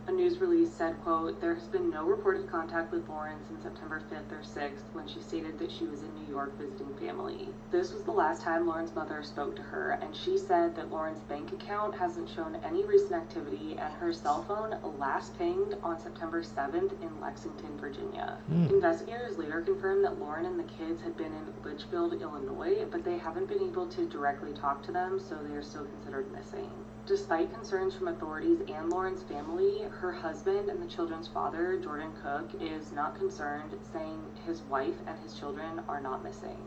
A news release said, quote, "There has been no reported contact with Lauren since September 5th or 6th when she stated that she was in New York visiting family. This was the last time Lauren's mother spoke to her, and she said that Lauren's bank account hasn't shown any recent activity, and her cell phone last pinged on September 7th in Lexington, Virginia." Investigators later confirmed that Lauren and the kids had been in Litchfield, Illinois, but they haven't been able to directly talk to them, so they are still considered missing. Despite concerns from authorities and Lauren's family, her husband and the children's father, Jordan Cook, is not concerned, saying his wife and his children are not missing.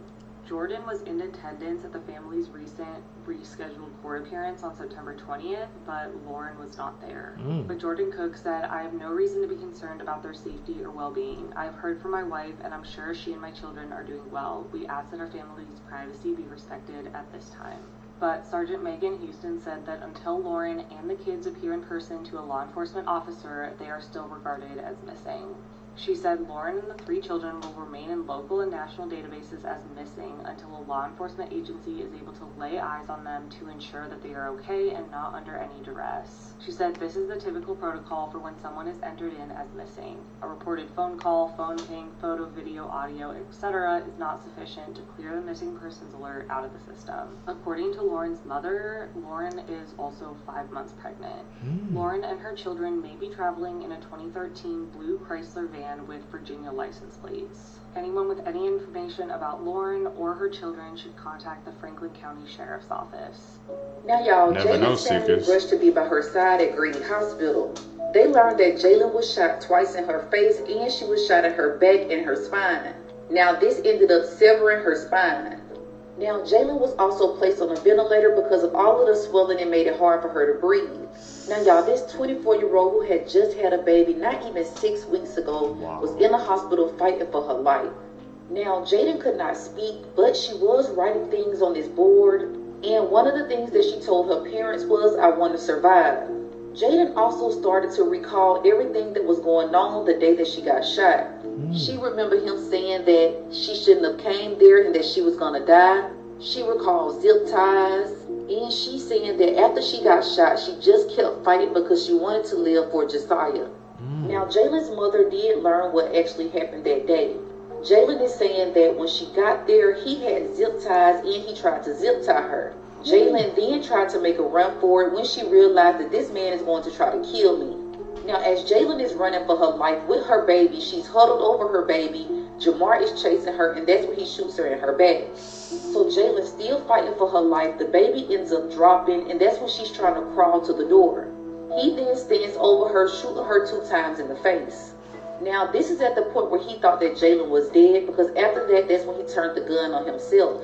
Jordan was in attendance at the family's recent rescheduled court appearance on September 20th, but Lauren was not there. But Jordan Cook said, "I have no reason to be concerned about their safety or well-being. I have heard from my wife, and I'm sure she and my children are doing well. We ask that our family's privacy be respected at this time." But Sergeant Megan Houston said that until Lauren and the kids appear in person to a law enforcement officer, they are still regarded as missing. She said Lauren and the 3 children will remain in local and national databases as missing until a law enforcement agency is able to lay eyes on them to ensure that they are okay and not under any duress. She said this is the typical protocol for when someone is entered in as missing. A reported phone call, phone ping, photo, video, audio, etc. is not sufficient to clear the missing persons alert out of the system. According to Lauren's mother, Lauren is also 5 months pregnant. Lauren and her children may be traveling in a 2013 blue Chrysler van with Virginia license plates. Anyone with any information about Lauren or her children should contact the Franklin County Sheriff's Office. Now y'all, Never know, Jalen's family seekers. rushed to be by her side at Green Hospital. They learned that Jalen was shot twice in her face and she was shot in her back and her spine. Now this ended up severing her spine. Now Jalen was also placed on a ventilator because of all of the swelling and made it hard for her to breathe. Now y'all, this 24-year-old who had just had a baby not even 6 weeks ago was in the hospital fighting for her life. Now Jaden could not speak, but she was writing things on this board, and one of the things that she told her parents was, "I want to survive." Jaden also started to recall everything that was going on the day that she got shot. She remembered him saying that she shouldn't have came there and that she was gonna die. She recalled zip ties, and she saying that after she got shot, she just kept fighting because she wanted to live for Josiah. Now Jalen's mother did learn what actually happened that day. Jalen is saying that when she got there, he had zip ties and he tried to zip tie her. Jalen then tried to make a run for it when she realized that this man is going to try to kill me. Now, as Jalen is running for her life with her baby, she's huddled over her baby. Jamar is chasing her, and that's when he shoots her in her back. So Jalen's still fighting for her life. The baby ends up dropping, and that's when she's trying to crawl to the door. He then stands over her, shooting her 2 times in the face. Now, this is at the point where he thought that Jalen was dead, because after that, that's when he turned the gun on himself.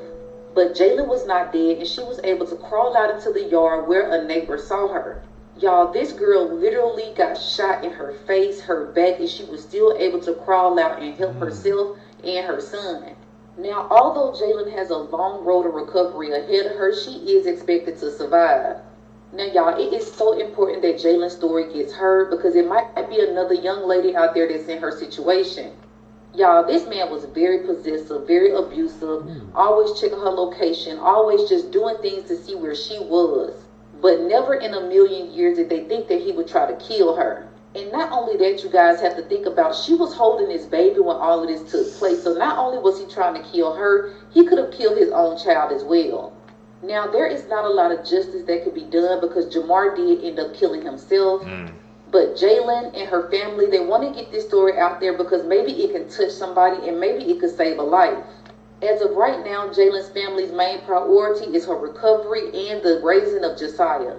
But Jalen was not dead, and she was able to crawl out into the yard where a neighbor saw her. Y'all, this girl literally got shot in her face, her back, and she was still able to crawl out and help herself and her son. Now, although Jalen has a long road to recovery ahead of her, she is expected to survive. Now, y'all, it is so important that Jalen's story gets heard because it might be another young lady out there that's in her situation. Y'all, this man was very possessive, very abusive, always checking her location, always just doing things to see where she was. But never in a million years did they think that he would try to kill her. And not only that, you guys have to think about, she was holding his baby when all of this took place. So not only was he trying to kill her, he could have killed his own child as well. Now, there is not a lot of justice that could be done because Jamar did end up killing himself. But Jalen and her family, they want to get this story out there because maybe it can touch somebody and maybe it could save a life. As of right now, Jalen's family's main priority is her recovery and the raising of Josiah.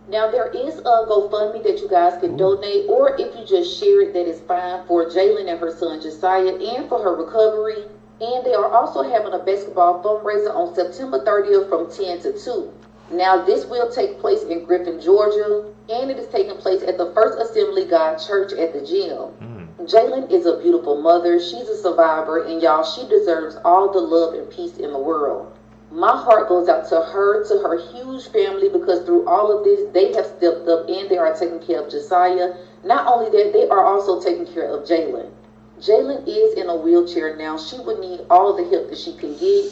Now, there is a GoFundMe that you guys can donate, or if you just share it, that is fine, for Jalen and her son Josiah and for her recovery. And they are also having a basketball fundraiser on September 30th from 10 to 2. Now, this will take place in Griffin, Georgia, and it is taking place at the First Assembly God Church at the gym. Jalen is a beautiful mother. She's a survivor, and y'all, she deserves all the love and peace in the world. My heart goes out to her huge family, because through all of this, they have stepped up and they are taking care of Josiah. Not only that, they are also taking care of Jalen. Jalen is in a wheelchair now. She would need all the help that she can get.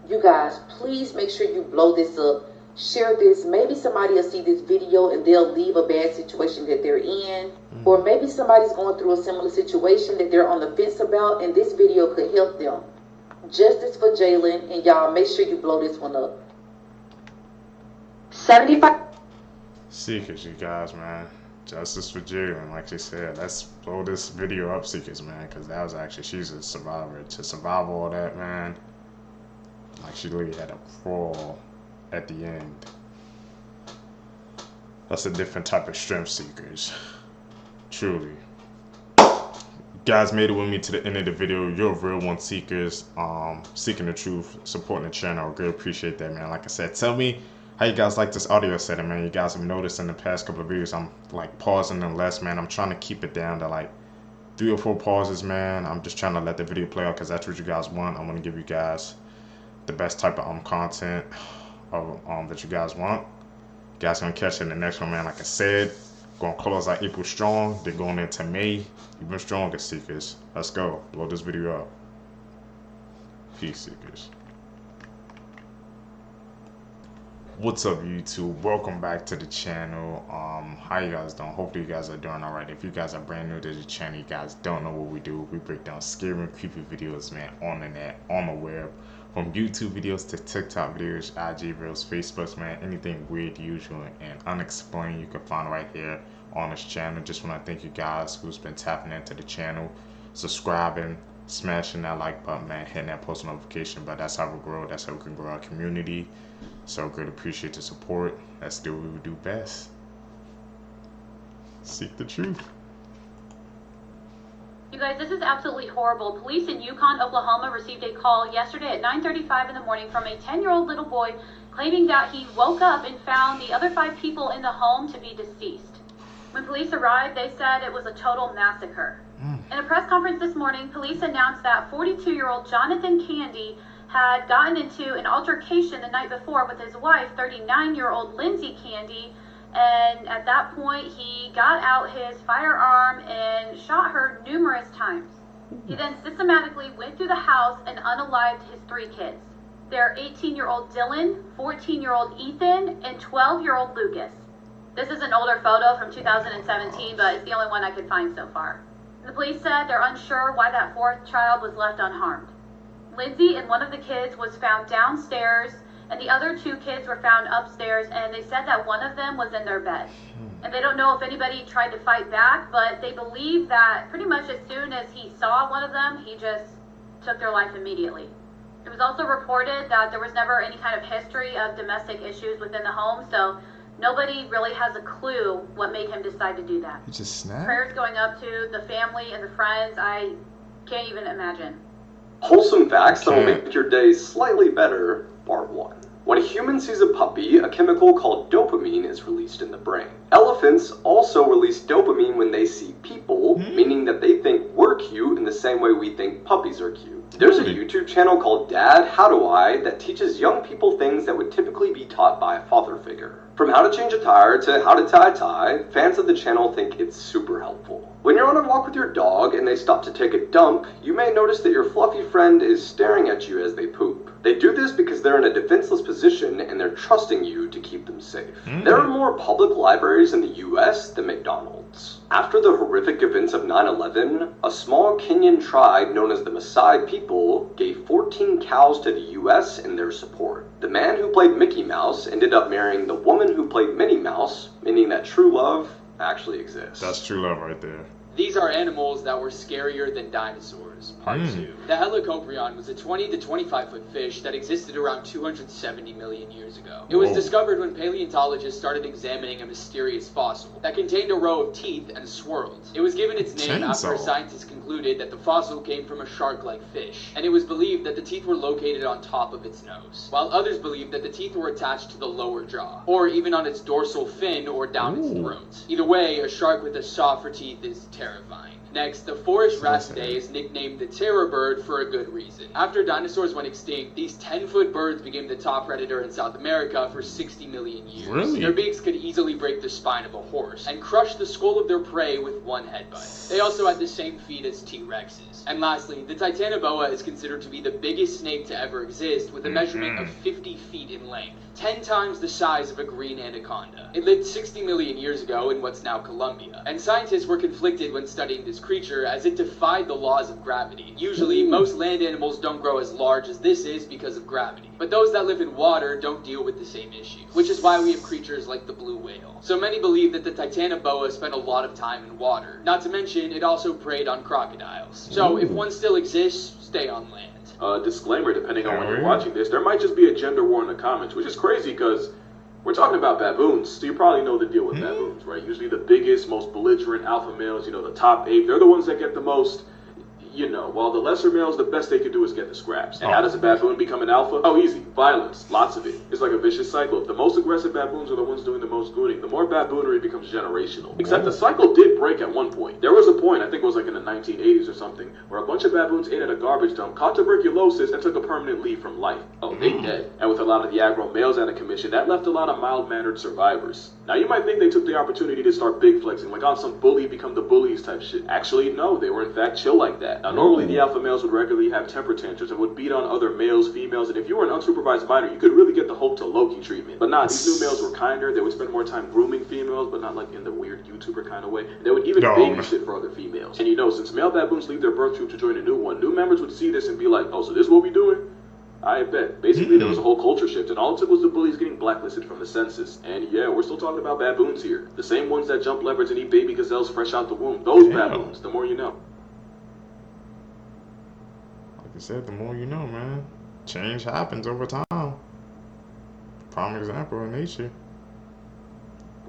You guys, please make sure you blow this up. Share this. Maybe somebody will see this video and they'll leave a bad situation that they're in. Or maybe somebody's going through a similar situation that they're on the fence about, and this video could help them. Justice for Jalen, and y'all make sure you blow this one up. 75 Seekers, you guys, man. Justice for Jalen, like they said. Let's blow this video up, Seekers, man, because that was actually, she's a survivor. To survive all that, man, like she literally had a crawl at the end. That's a different type of strength, Seekers. Truly. You guys made it with me to the end of the video. You're a real one, Seekers. Seeking the truth, supporting the channel. I really appreciate that, man. Like I said, tell me how you guys like this audio setting, man. You guys have noticed in the past couple of videos, I'm like pausing them less, man. I'm trying to keep it down to like 3 or 4 pauses, man. I'm just trying to let the video play out because that's what you guys want. I want to give you guys the best type of content that you guys want. You guys gonna catch it in the next one, man. Like I said, gonna close out April strong. Then going into May even stronger, Seekers. Let's go. Blow this video up. Peace, Seekers. What's up, YouTube? Welcome back to the channel. How you guys doing? Hopefully you guys are doing alright. If you guys are brand new to the channel, you guys don't know what we do. We break down scary and creepy videos, man, on the net, on the web. From YouTube videos to TikTok videos, IG reels, Facebooks, man, anything weird, usual, and unexplained you can find right here on this channel. Just want to thank you guys who's been tapping into the channel, subscribing, smashing that like button, man, hitting that post notification. But that's how we grow. That's how we can grow our community. So great, appreciate the support. Let's do what we do best. Seek the truth. You guys, this is absolutely horrible. Police in Yukon, Oklahoma received a call yesterday at 9:35 in the morning from a 10-year-old little boy claiming that he woke up and found the other 5 people in the home to be deceased. When police arrived, they said it was a total massacre. In a press conference this morning, police announced that 42-year-old Jonathan Candy had gotten into an altercation the night before with his wife, 39-year-old Lindsay Candy, and at that point he got out his firearm and shot her numerous times. He then systematically went through the house and unalived his 3 kids. They're 18-year-old Dylan, 14-year-old Ethan, and 12-year-old Lucas. This is an older photo from 2017, but it's the only one I could find so far. The police said they're unsure why that 4th child was left unharmed. Lindsay and one of the kids was found downstairs, and the other 2 kids were found upstairs, and they said that one of them was in their bed. And they don't know if anybody tried to fight back, but they believe that pretty much as soon as he saw one of them, he just took their life immediately. It was also reported that there was never any kind of history of domestic issues within the home, so nobody really has a clue what made him decide to do that. He just snapped? Prayers going up to the family and the friends. I can't even imagine. Wholesome facts that will make your day slightly better, part 1. When a human sees a puppy, a chemical called dopamine is released in the brain. Elephants also release dopamine when they see people, meaning that they think we're cute in the same way we think puppies are cute. There's a YouTube channel called Dad, How Do I that teaches young people things that would typically be taught by a father figure. From how to change a tire to how to tie a tie, fans of the channel think it's super helpful. When you're on a walk with your dog and they stop to take a dump, you may notice that your fluffy friend is staring at you as they poop. They do this because they're in a defenseless position and they're trusting you to keep them safe. There are more public libraries in the US than McDonald's. After the horrific events of 9/11, a small Kenyan tribe known as the Maasai people gave 14 cows to the US in their support. The man who played Mickey Mouse ended up marrying the woman who played Minnie Mouse, meaning that true love actually exists. That's true love right there. These are animals that were scarier than dinosaurs. dinosaurs, part 2. The Helicoprion was a 20 to 25 foot fish that existed around 270 million years ago. It was discovered when paleontologists started examining a mysterious fossil that contained a row of teeth and swirls. It was given its name after scientists concluded that the fossil came from a shark-like fish, and it was believed that the teeth were located on top of its nose, while others believed that the teeth were attached to the lower jaw, or even on its dorsal fin or down its throat. Either way, a shark with a saw for teeth is terrifying. Next, the forest Racidae is nicknamed the terror bird for a good reason. After dinosaurs went extinct, these 10-foot birds became the top predator in South America for 60 million years. Really? Their beaks could easily break the spine of a horse and crush the skull of their prey with one headbutt. They also had the same feet as T-Rexes. And lastly, the Titanoboa is considered to be the biggest snake to ever exist, with a measurement of 50 feet in length, 10 times the size of a green anaconda. It lived 60 million years ago in what's now Colombia, and scientists were conflicted when studying this creature as it defied the laws of gravity. Usually, most land animals don't grow as large as this is because of gravity, but those that live in water don't deal with the same issue, which is why we have creatures like the blue whale. So many believe that the Titanoboa spent a lot of time in water. Not to mention, it also preyed on crocodiles. So if one still exists, stay on land. Disclaimer, depending on when you're watching this, there might just be a gender war in the comments, which is crazy because we're talking about baboons, so you probably know the deal with baboons, right? Usually the biggest, most belligerent alpha males, you know, the top ape, they're the ones that get the most, you know, while the lesser males, the best they can do is get the scraps. And how does a baboon become an alpha? Oh, easy. Violence. Lots of it. It's like a vicious cycle. The most aggressive baboons are the ones doing the most gooning. The more baboonery becomes generational. Except the cycle did break at one point. There was a point, I think it was like in the 1980s or something, where a bunch of baboons ate at a garbage dump, caught tuberculosis, and took a permanent leave from life. Oh, they dead. And with a lot of the aggro males out of commission, that left a lot of mild-mannered survivors. Now, you might think they took the opportunity to start big flexing, like on some bully become the bullies type shit. Actually, no, they were in fact chill like that. Now, normally the alpha males would regularly have temper tantrums and would beat on other males, females, and if you were an unsupervised minor, you could really get the Hulk to Loki treatment. But nah, these new males were kinder. They would spend more time grooming females, but not like in the weird YouTuber kind of way. They would even babysit for other females. And you know, since male baboons leave their birth troop to join a new one, new members would see this and be like, oh, so this is what we doing? I bet. Basically, there was a whole culture shift, and all it took was the bullies getting blacklisted from the census. And yeah, we're still talking about baboons here. The same ones that jump leopards and eat baby gazelles fresh out the womb. Those baboons, the more you know. Like I said, the more you know, man. Change happens over time. Prime example in nature.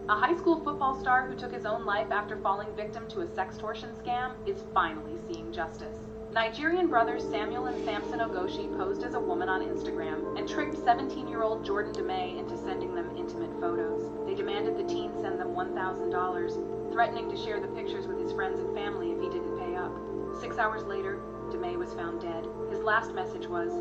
A high school football star who took his own life after falling victim to a sextortion scam is finally seeing justice. Nigerian brothers Samuel and Samson Ogoshi posed as a woman on Instagram and tricked 17-year-old Jordan DeMay into sending them intimate photos. They demanded the teen send them $1,000, threatening to share the pictures with his friends and family if he didn't pay up. 6 hours later, DeMay was found dead. His last message was,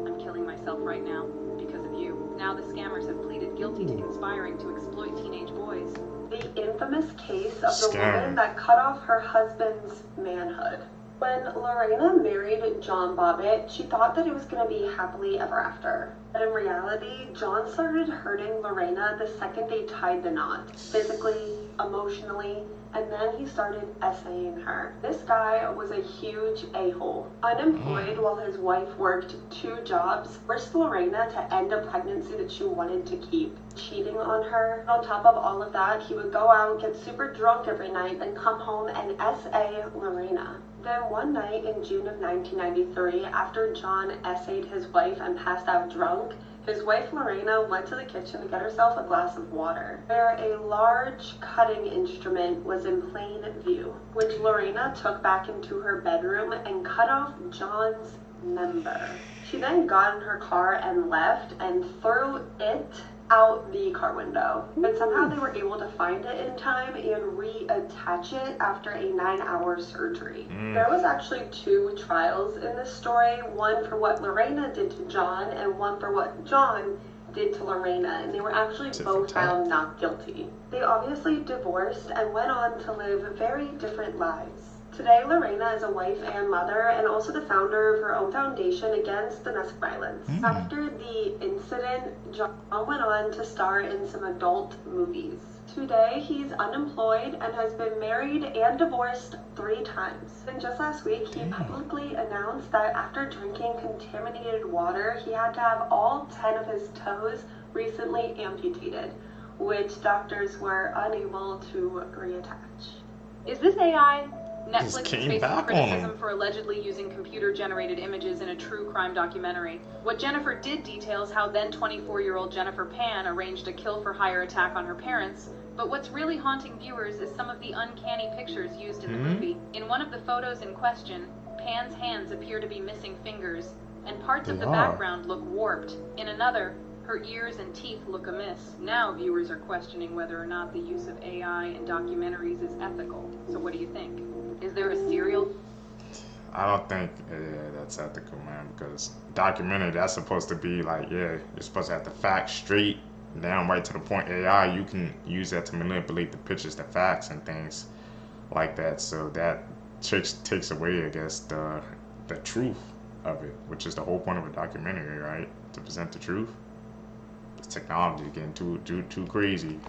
"I'm killing myself right now because of you." Now the scammers have pleaded guilty to conspiring to exploit teenage boys. The infamous case of the woman that cut off her husband's manhood. When Lorena married John Bobbitt, she thought that it was going to be happily ever after. But in reality, John started hurting Lorena the second they tied the knot. Physically, emotionally, and then he started essaying her. This guy was a huge a-hole. Unemployed while his wife worked 2 jobs, forced Lorena to end a pregnancy that she wanted to keep. Cheating on her. On top of all of that, he would go out, get super drunk every night, then come home and essay Lorena. Then one night in June of 1993, after John essayed his wife and passed out drunk, his wife Lorena went to the kitchen to get herself a glass of water, where a large cutting instrument was in plain view, which Lorena took back into her bedroom and cut off John's member. She then got in her car and left and threw it out the car window. But somehow they were able to find it in time and reattach it after a 9-hour surgery. There was actually 2 trials in this story, one for what Lorena did to John and one for what John did to Lorena, and they were actually both found not guilty. They obviously divorced and went on to live very different lives. Today, Lorena is a wife and mother, and also the founder of her own foundation against domestic violence. After the incident, John went on to star in some adult movies. Today, he's unemployed and has been married and divorced 3 times. And just last week, he publicly announced that after drinking contaminated water, he had to have all 10 of his toes recently amputated, which doctors were unable to reattach. Is this AI? Netflix is facing criticism for allegedly using computer-generated images in a true crime documentary. What Jennifer did details how then 24-year-old Jennifer Pan arranged a kill-for-hire attack on her parents, but what's really haunting viewers is some of the uncanny pictures used in the movie. In one of the photos in question, Pan's hands appear to be missing fingers, and parts of the background look warped. In another, her ears and teeth look amiss. Now viewers are questioning whether or not the use of AI in documentaries is ethical. So what do you think? Is there a serial? I don't think that's ethical, man, because documentary, that's supposed to be like, you're supposed to have the facts straight down right to the point. AI, you can use that to manipulate the pictures, the facts, and things like that. So that takes away, I guess, the truth of it, which is the whole point of a documentary, right? To present the truth. This technology is getting too crazy.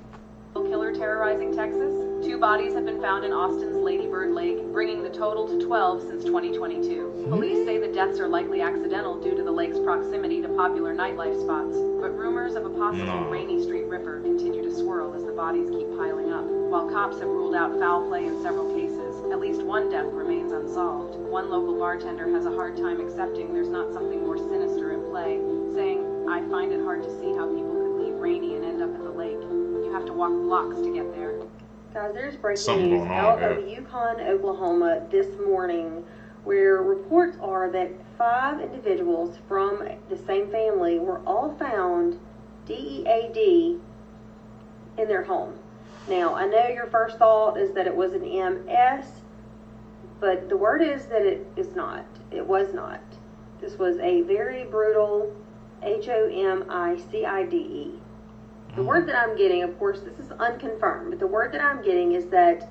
Killer terrorizing Texas. 2 bodies have been found in Austin's Lady Bird Lake, bringing the total to 12 since 2022. Police say the deaths are likely accidental due to the lake's proximity to popular nightlife spots, but rumors of a possible Rainy Street Ripper continue to swirl as the bodies keep piling up. While cops have ruled out foul play in several cases, at least one death remains unsolved. One local bartender has a hard time accepting there's not something more sinister at play, saying, "I find it hard to see how people could leave Rainy and end up at the lake. You have to walk blocks to get there." Guys, there's breaking news out of Yukon, Oklahoma this morning, where reports are that 5 individuals from the same family were all found DEAD in their home. Now, I know your first thought is that it was an MS, but the word is that it is not. It was not. This was a very brutal homicide. The word that I'm getting, of course, this is unconfirmed, but the word that I'm getting is that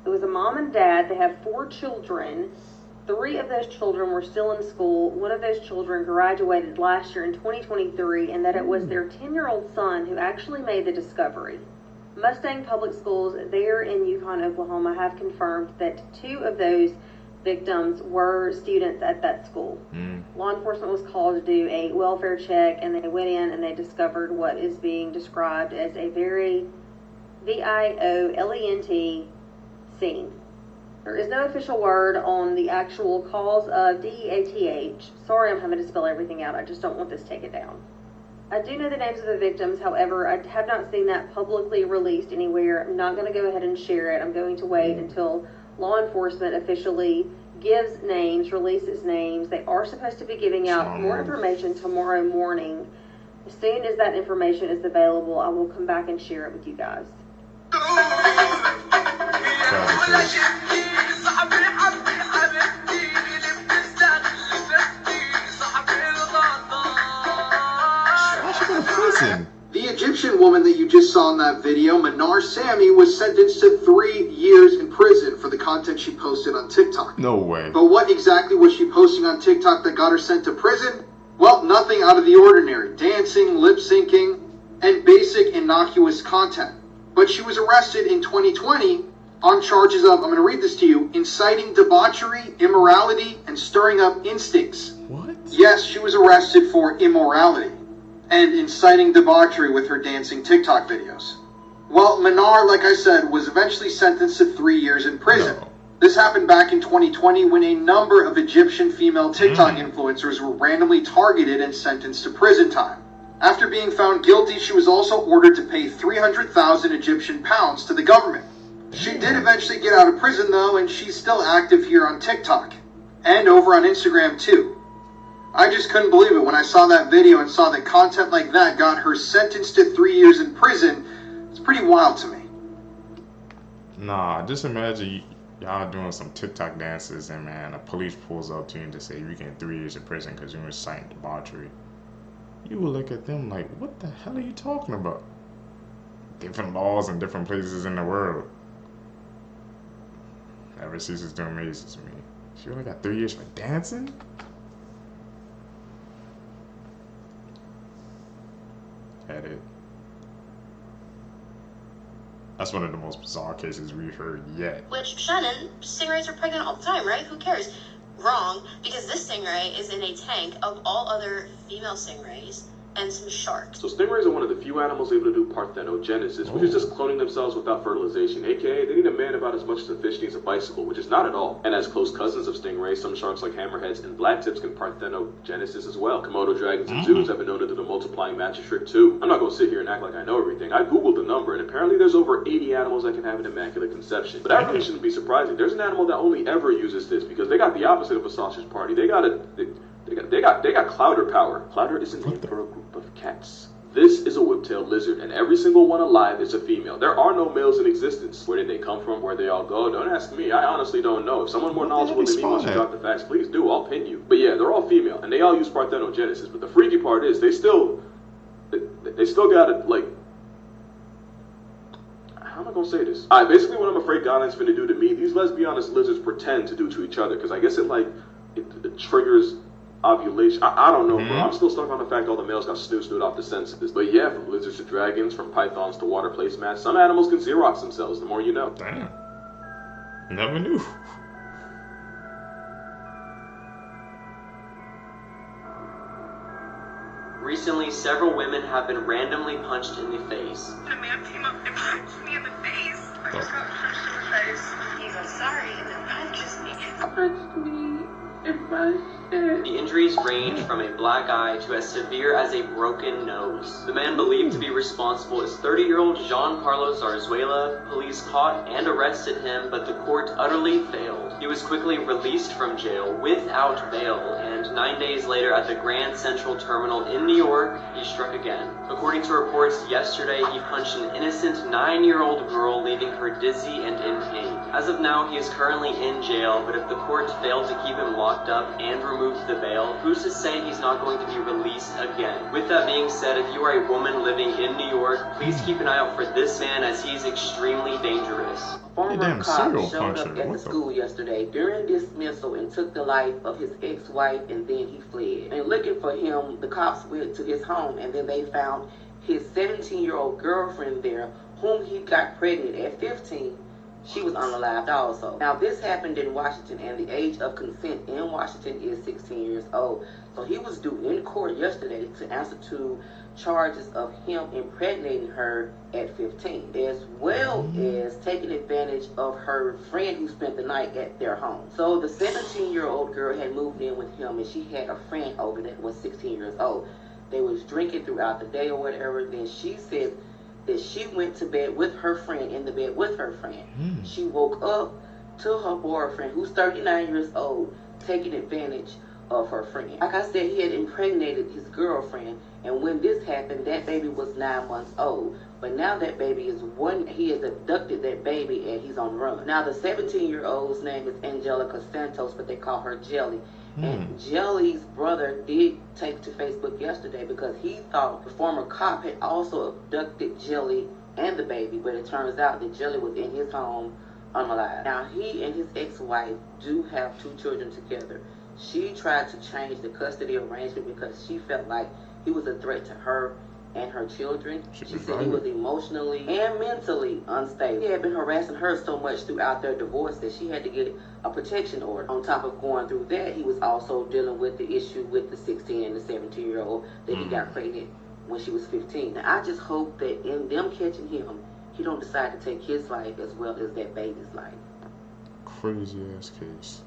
it was a mom and dad. They have 4 children. 3 of those children were still in school. One of those children graduated last year in 2023, and that it was their 10-year-old son who actually made the discovery. Mustang Public Schools there in Yukon, Oklahoma have confirmed that 2 of those victims were students at that school. Law enforcement was called to do a welfare check, and they went in and they discovered what is being described as a very violent scene. There is no official word on the actual cause of DEATH. Sorry, I'm having to spell everything out. I just don't want this taken down. I do know the names of the victims. However, I have not seen that publicly released anywhere. I'm not going to go ahead and share it. I'm going to wait until law enforcement officially gives names, releases names. They are supposed to be giving out more information tomorrow morning. As soon as that information is available, I will come back and share it with you guys. The Egyptian woman that you just saw in that video, Manar Sami, was sentenced to 3 years in prison for the content she posted on TikTok. No way. But what exactly was she posting on TikTok that got her sent to prison? Well, nothing out of the ordinary. Dancing, lip syncing, and basic innocuous content. But she was arrested in 2020 on charges of, I'm going to read this to you, inciting debauchery, immorality, and stirring up instincts. What? Yes, she was arrested for immorality and inciting debauchery with her dancing TikTok videos. Well, Manar, like I said, was eventually sentenced to 3 years in prison. No. This happened back in 2020 when a number of Egyptian female TikTok influencers were randomly targeted and sentenced to prison time. After being found guilty, she was also ordered to pay 300,000 Egyptian pounds to the government. She did eventually get out of prison though, and she's still active here on TikTok and over on Instagram too. I just couldn't believe it when I saw that video and saw that content like that got her sentenced to 3 years in prison. It's pretty wild to me. Nah, just imagine y'all doing some TikTok dances and man, a police pulls up to you and just say you're getting 3 years in prison because you were inciting debauchery. You would look at them like, what the hell are you talking about? Different laws in different places in the world. Never ceases to amaze me. She only got 3 years for dancing? Edit. That's one of the most bizarre cases we've heard yet. Which, Shannon, stingrays are pregnant all the time, right? Who cares? Wrong, because this stingray is in a tank of all other female stingrays, and some sharks. So stingrays are one of the few animals able to do parthenogenesis, which is just cloning themselves without fertilization, aka they need a man about as much as a fish needs a bicycle, which is not at all. And as close cousins of stingrays, some sharks like hammerheads and blacktips can parthenogenesis as well. Komodo dragons and zoos have been known to do the multiplying magic trick too. I'm not going to sit here and act like I know everything. I googled the number, and apparently there's over 80 animals that can have an immaculate conception. But that really shouldn't be surprising. There's an animal that only ever uses this because they got the opposite of a sausage party. They got clouder power. Clouder is a name for a group of cats. This is a whip-tailed lizard, and every single one alive is a female. There are no males in existence. Where did they come from? Where they all go? Don't ask me. I honestly don't know. If someone more knowledgeable than me wants to drop the facts, please do. I'll pin you. But yeah, they're all female, and they all use parthenogenesis. But the freaky part is they still got it, like, how am I gonna say this? Alright, basically what I'm afraid Godline's finna do to me, these lesbianist lizards pretend to do to each other, because I guess it triggers ovulation. I don't know, bro. I'm still stuck on the fact all the males got snoot off the senses. But yeah, from lizards to dragons, from pythons to water placemats, some animals can Xerox themselves, the more you know. Damn. Never knew. Recently, several women have been randomly punched in the face. A man came up and punched me in the face. I just got punched in the face. He goes, sorry, and then punches me. Punched me in my head. The injuries range from a black eye to as severe as a broken nose. The man believed to be responsible is 30-year-old Jean Carlos Zarzuela. Police caught and arrested him, but the court utterly failed. He was quickly released from jail without bail, and 9 days later at the Grand Central Terminal in New York, he struck again. According to reports yesterday, he punched an innocent 9-year-old girl, leaving her dizzy and in pain. As of now, he is currently in jail, but if the court failed to keep him locked up and removed the bail, who's to say he's not going to be released again? With that being said, if you are a woman living in New York, please keep an eye out for this man as he's extremely dangerous. Former cop showed up at the school yesterday during dismissal and took the life of his ex-wife, and then he fled. And looking for him, the cops went to his home, and then they found his 17-year-old girlfriend there, whom he got pregnant at 15. She was unalived also. Now, this happened in Washington, and the age of consent in Washington is 16 years old. So he was due in court yesterday to answer to charges of him impregnating her at 15, as well as taking advantage of her friend who spent the night at their home. So the 17-year-old girl had moved in with him, and she had a friend over that was 16 years old. They was drinking throughout the day or whatever. Then she said that she went to bed with her friend, in the bed with her friend. She woke up to her boyfriend, who's 39 years old, taking advantage of her friend. Like I said, he had impregnated his girlfriend, and when this happened, that baby was 9 months old. But now that baby is he has abducted that baby, and he's on the run. Now the 17-year-old's name is Angelica Santos, but they call her Jelly. And Jelly's brother did take to Facebook yesterday because he thought the former cop had also abducted Jelly and the baby, but it turns out that Jelly was in his home unalive. Now, he and his ex-wife do have 2 children together. She tried to change the custody arrangement because she felt like he was a threat to her and her children. She said he was emotionally and mentally unstable. He had been harassing her so much throughout their divorce that she had to get a protection order. On top of going through that, he was also dealing with the issue with the 16 and the 17-year-old that he got pregnant when she was 15. Now, I just hope that in them catching him, he don't decide to take his life as well as that baby's life. Crazy ass case.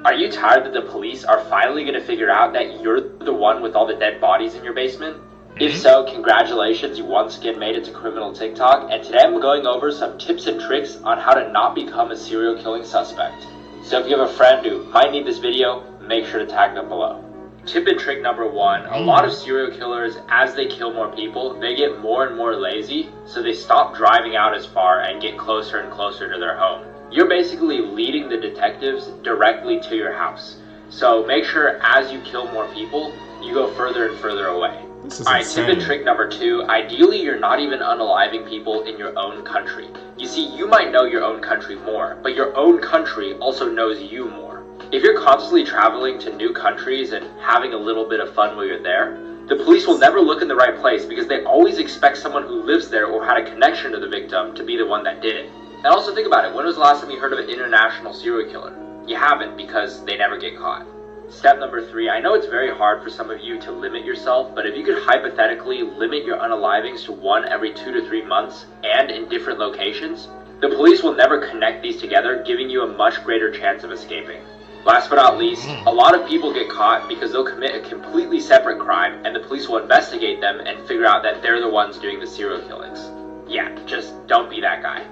Are you tired that the police are finally going to figure out that you're the one with all the dead bodies in your basement? If so, congratulations, you once again made it to Criminal TikTok, and today I'm going over some tips and tricks on how to not become a serial killing suspect. So if you have a friend who might need this video, make sure to tag them below. Tip and trick number 1, a lot of serial killers, as they kill more people, they get more and more lazy, so they stop driving out as far and get closer and closer to their home. You're basically leading the detectives directly to your house. So make sure as you kill more people, you go further and further away. Alright, tip and trick number 2, ideally you're not even unaliving people in your own country. You see, you might know your own country more, but your own country also knows you more. If you're constantly traveling to new countries and having a little bit of fun while you're there, the police will never look in the right place because they always expect someone who lives there or had a connection to the victim to be the one that did it. And also think about it, when was the last time you heard of an international serial killer? You haven't, because they never get caught. Step number 3, I know it's very hard for some of you to limit yourself, but if you could hypothetically limit your unalivings to one every 2 to 3 months, and in different locations, the police will never connect these together, giving you a much greater chance of escaping. Last but not least, a lot of people get caught because they'll commit a completely separate crime, and the police will investigate them and figure out that they're the ones doing the serial killings. Yeah, just don't be that guy.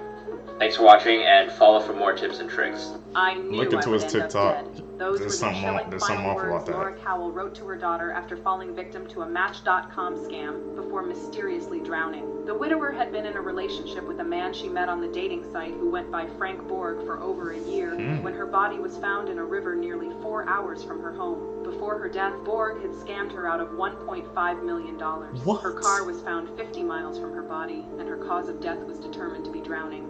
Thanks for watching, and follow for more tips and tricks. I knew Look into I would his end up TikTok. dead. Those There's were something the chilling there's final something awful words about that. Laura Cowell wrote to her daughter after falling victim to a Match.com scam before mysteriously drowning. The widower had been in a relationship with a man she met on the dating site who went by Frank Borg for over a year when her body was found in a river nearly 4 hours from her home. Before her death, Borg had scammed her out of $1.5 million. What? Her car was found 50 miles from her body, and her cause of death was determined to be drowning.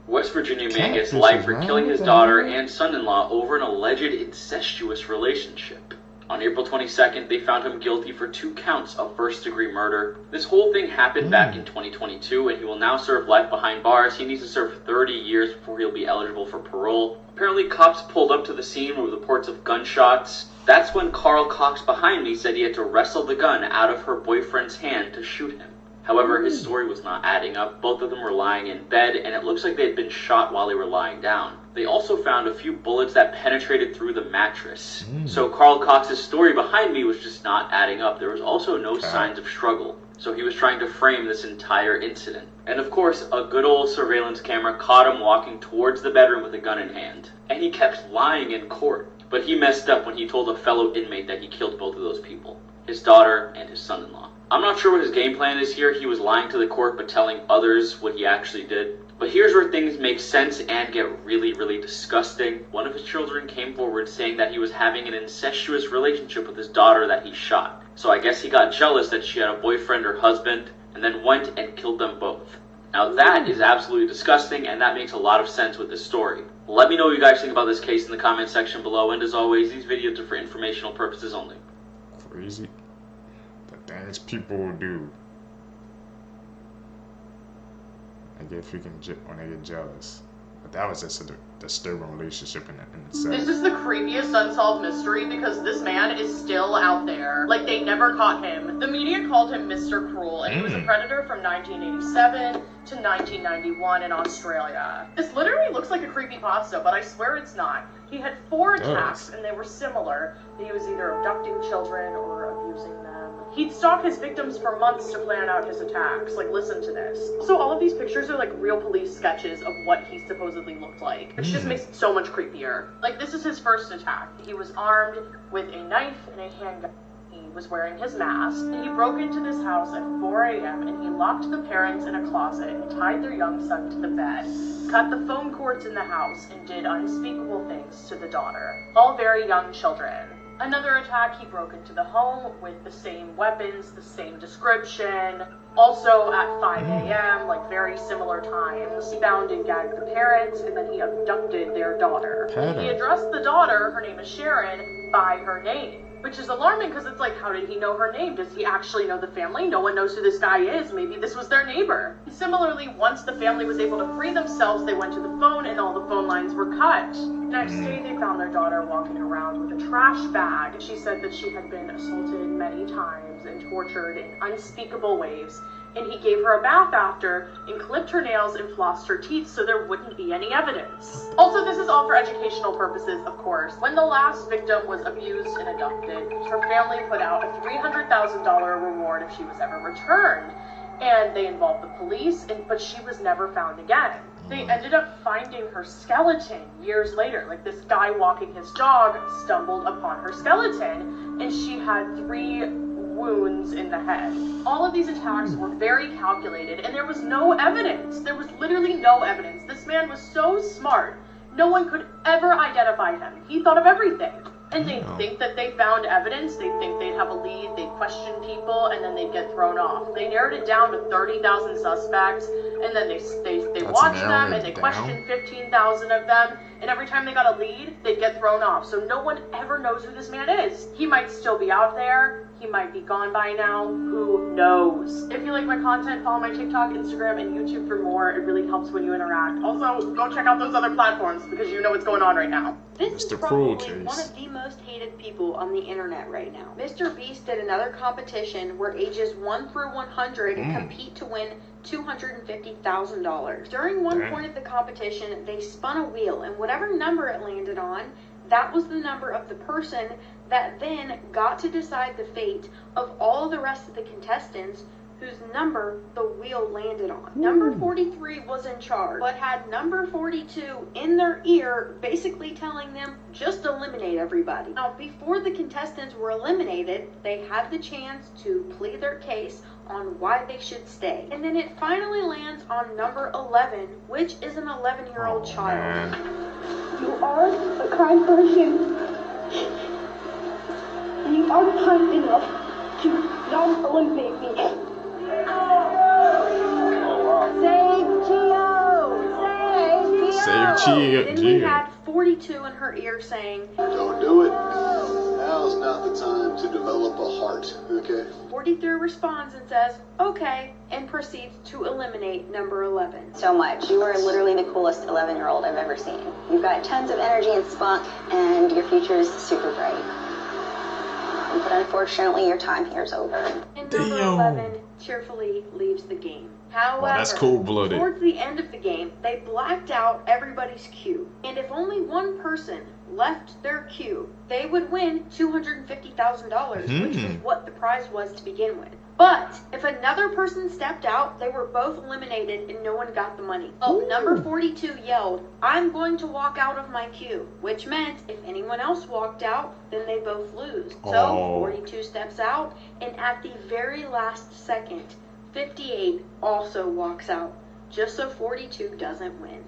West Virginia man gets life for killing his daughter and son-in-law over an alleged incestuous relationship. On April 22nd, they found him guilty for 2 counts of first-degree murder. This whole thing happened back in 2022, and he will now serve life behind bars. He needs to serve 30 years before he'll be eligible for parole. Apparently, cops pulled up to the scene with reports of gunshots. That's when Carl Cox behind me said he had to wrestle the gun out of her boyfriend's hand to shoot him. However, his story was not adding up. Both of them were lying in bed, and it looks like they had been shot while they were lying down. They also found a few bullets that penetrated through the mattress. So Carl Cox's story behind me was just not adding up. There was also no signs of struggle. So he was trying to frame this entire incident. And of course, a good old surveillance camera caught him walking towards the bedroom with a gun in hand. And he kept lying in court. But he messed up when he told a fellow inmate that he killed both of those people, his daughter and his son-in-law. I'm not sure what his game plan is here. He was lying to the court but telling others what he actually did. But here's where things make sense and get really, really disgusting. One of his children came forward saying that he was having an incestuous relationship with his daughter that he shot. So I guess he got jealous that she had a boyfriend or husband and then went and killed them both. Now that is absolutely disgusting, and that makes a lot of sense with this story. Let me know what you guys think about this case in the comment section below, and as always, these videos are for informational purposes only. Crazy. The things people will do. I get freaking when they get jealous. But that was just a disturbing relationship in itself. This is the creepiest unsolved mystery because this man is still out there. Like, they never caught him. The media called him Mr. Cruel, and he was a predator from 1987 to 1991 in Australia. This literally looks like a creepypasta, but I swear it's not. He had 4 attacks, and they were similar. He was either abducting children or abusing them. He'd stalk his victims for months to plan out his attacks. Like, listen to this. So all of these pictures are like real police sketches of what he supposedly looked like. It just makes it so much creepier. Like, this is his first attack. He was armed with a knife and a handgun. He was wearing his mask. He broke into this house at 4 a.m. and he locked the parents in a closet and tied their young son to the bed, cut the phone cords in the house, and did unspeakable things to the daughter. All very young children. Another attack, he broke into the home with the same weapons, the same description. Also at 5 a.m., like very similar times, he bound and gagged the parents, and then he abducted their daughter. He addressed the daughter, her name is Sharon, by her name. Which is alarming because it's like, how did he know her name? Does he actually know the family? No one knows who this guy is. Maybe this was their neighbor. Similarly, once the family was able to free themselves, they went to the phone and all the phone lines were cut. Next day, they found their daughter walking around with a trash bag. She said that she had been assaulted many times and tortured in unspeakable ways. And he gave her a bath after and clipped her nails and flossed her teeth so there wouldn't be any evidence. Also, this is all for educational purposes, of course. When the last victim was abused and abducted, her family put out a $300,000 reward if she was ever returned. And they involved the police, but she was never found again. They ended up finding her skeleton years later. Like, this guy walking his dog stumbled upon her skeleton, and she had 3 wounds in the head. All of these attacks were very calculated, and there was no evidence. There was literally no evidence. This man was so smart, no one could ever identify him. He thought of everything. And they think that they found evidence, they think they'd have a lead, they question people, and then they'd get thrown off. They narrowed it down to 30,000 suspects, and then they watched them, and they questioned 15,000 of them, and every time they got a lead, they'd get thrown off. So no one ever knows who this man is. He might still be out there, He might be gone by now. Who knows? If you like my content, follow my TikTok, Instagram, and YouTube for more. It really helps when you interact. Also, go check out those other platforms because you know what's going on right now. This is probably one of the most hated people on the internet right now. MrBeast did another competition where ages 1 through 100 compete to win $250,000. During one point of the competition, they spun a wheel, and whatever number it landed on, that was the number of the person that then got to decide the fate of all the rest of the contestants whose number the wheel landed on. Number 43 was in charge, but had number 42 in their ear, basically telling them, just eliminate everybody. Now, before the contestants were eliminated, they had the chance to plead their case on why they should stay. And then it finally lands on number 11, which is an 11-year-old child. You are a kind person. And you are kind enough to not eliminate me. Save Gio! Save Gio! Then we had 42 in her ear saying, don't do it. Now's not the time to develop a heart, okay? 43 responds and says, okay, and proceeds to eliminate number 11. So much. You are literally the coolest 11-year-old I've ever seen. You've got tons of energy and spunk, and your future is super bright. But unfortunately, your time here is over. And number 11 cheerfully leaves the game. However, that's cold-blooded. Towards the end of the game, they blacked out everybody's queue. And if only one person left their queue, they would win $250,000, which is what the prize was to begin with. But if another person stepped out, they were both eliminated and no one got the money. Well, number 42 yelled, I'm going to walk out of my queue, which meant if anyone else walked out, then they both lose. So 42 steps out, and at the very last second, 58 also walks out, just so 42 doesn't win.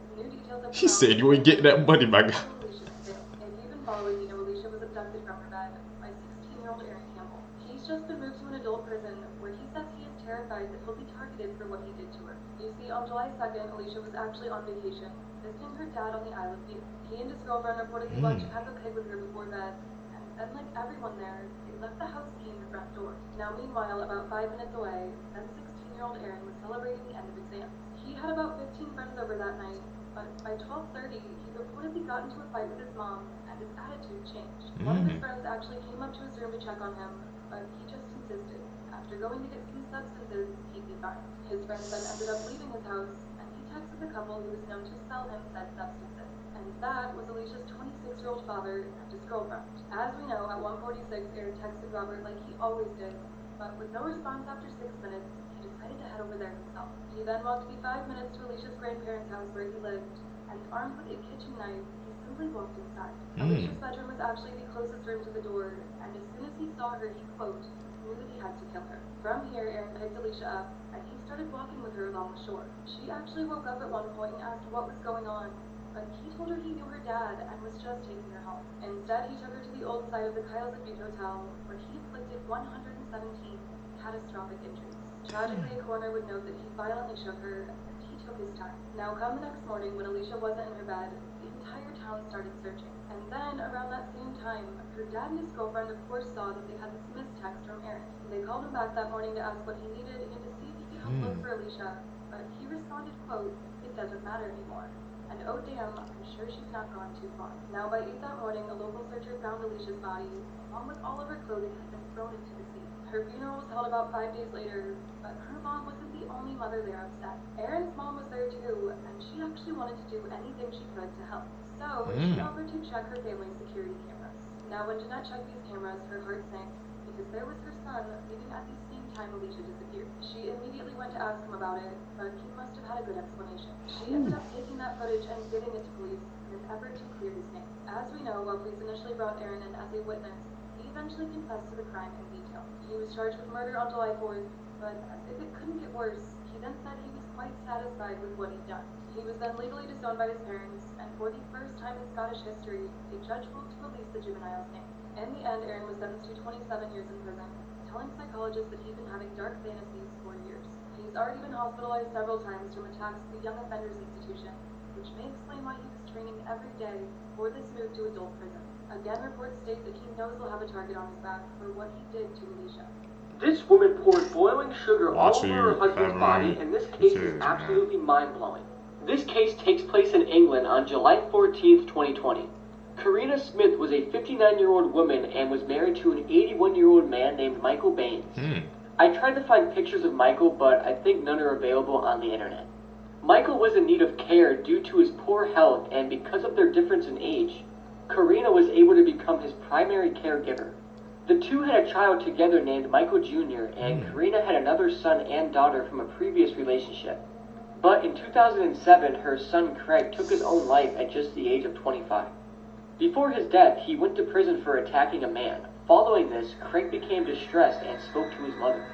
She said you ain't getting that money, my guy. If you've been following, you know Alesha was abducted from her bed by 16-year-old Aaron Campbell. He's just been moved to an adult prison where he says he is terrified that he'll be targeted for what he did to her. You see, on July 2nd, Alesha was actually on vacation, visiting her dad on the Isle of View. He and his girlfriend reportedly watched Peppa Pig with her before bed, and then, like everyone there, they left the house key in the front door. Now, meanwhile, about 5 minutes away, then 16-year-old Aaron was celebrating the end of exams. He had about 15 friends over that night, but by 12:30, he reportedly got into a fight with his mom, and his attitude changed. One of his friends actually came up to his room to check on him, but he just insisted. After going to get some substances, he'd be fine. His friends then ended up leaving his house, and he texted the couple who was known to sell him said substances. And that was Alesha's 26-year-old father and his girlfriend. As we know, at 1:46, Aaron texted Robert like he always did, but with no response after 6 minutes, he decided to head over there himself. He then walked the 5 minutes to Alesha's grandparents' house where he lived, and armed with a kitchen knife, he simply walked inside. Alesha's bedroom was actually the closest room to the door, and as soon as he saw her, he, quote, knew that he had to kill her. From here, Aaron picked Alesha up, and he started walking with her along the shore. She actually woke up at one point and asked what was going on, but he told her he knew her dad and was just taking her home. Instead, he took her to the old site of the Kyles at Butte Hotel, where he inflicted 117 catastrophic injuries. Tragically, a coroner would note that he violently shook her, and he took his time. Now, come the next morning, when Alesha wasn't in her bed, the entire town started searching. And then, around that same time, her dad and his girlfriend, of course, saw that they had this missed text from Aaron. They called him back that morning to ask what he needed and to see if he could help look for Alesha, but he responded, quote, it doesn't matter anymore. And oh damn, I'm sure she's not gone too far. Now, by 8 that morning, a local searcher found Alesha's body, along with all of her clothing had been thrown into the sea. Her funeral was held about 5 days later, but her mom wasn't the only mother there upset. Aaron's mom was there too, and she actually wanted to do anything she could to help. So, she offered to check her family's security cameras. Now, when Jeanette checked these cameras, her heart sank, because there was her son leaving at the same time Alesha disappeared. She immediately went to ask him about it, but he must have had a good explanation. She ended up taking that footage and giving it to police in an effort to clear his name. As we know, while police initially brought Aaron in as a witness, he eventually confessed to the crime in detail. He was charged with murder on July 4th, but as if it couldn't get worse, he then said he was quite satisfied with what he'd done. He was then legally disowned by his parents, and for the first time in Scottish history, a judge ruled to release the juvenile's name. In the end, Aaron was sentenced to 27 years in prison, telling psychologists that he'd been having dark fantasies for years. He's already been hospitalized several times from attacks at the Young Offenders Institution, which may explain why he was training every day for this move to adult prison. Again, reports state that he knows he'll have a target on his back for what he did to Alesha. This woman poured boiling sugar all over her husband's body, and this case is absolutely mind-blowing. This case takes place in England on July 14th, 2020. Karina Smith was a 59-year-old woman and was married to an 81-year-old man named Michael Baines. I tried to find pictures of Michael, but I think none are available on the internet. Michael was in need of care due to his poor health, and because of their difference in age, Karina was able to become his primary caregiver. The two had a child together named Michael Jr., and Karina had another son and daughter from a previous relationship. But in 2007, her son Craig took his own life at just the age of 25. Before his death, he went to prison for attacking a man. Following this, Craig became distressed and spoke to his mother.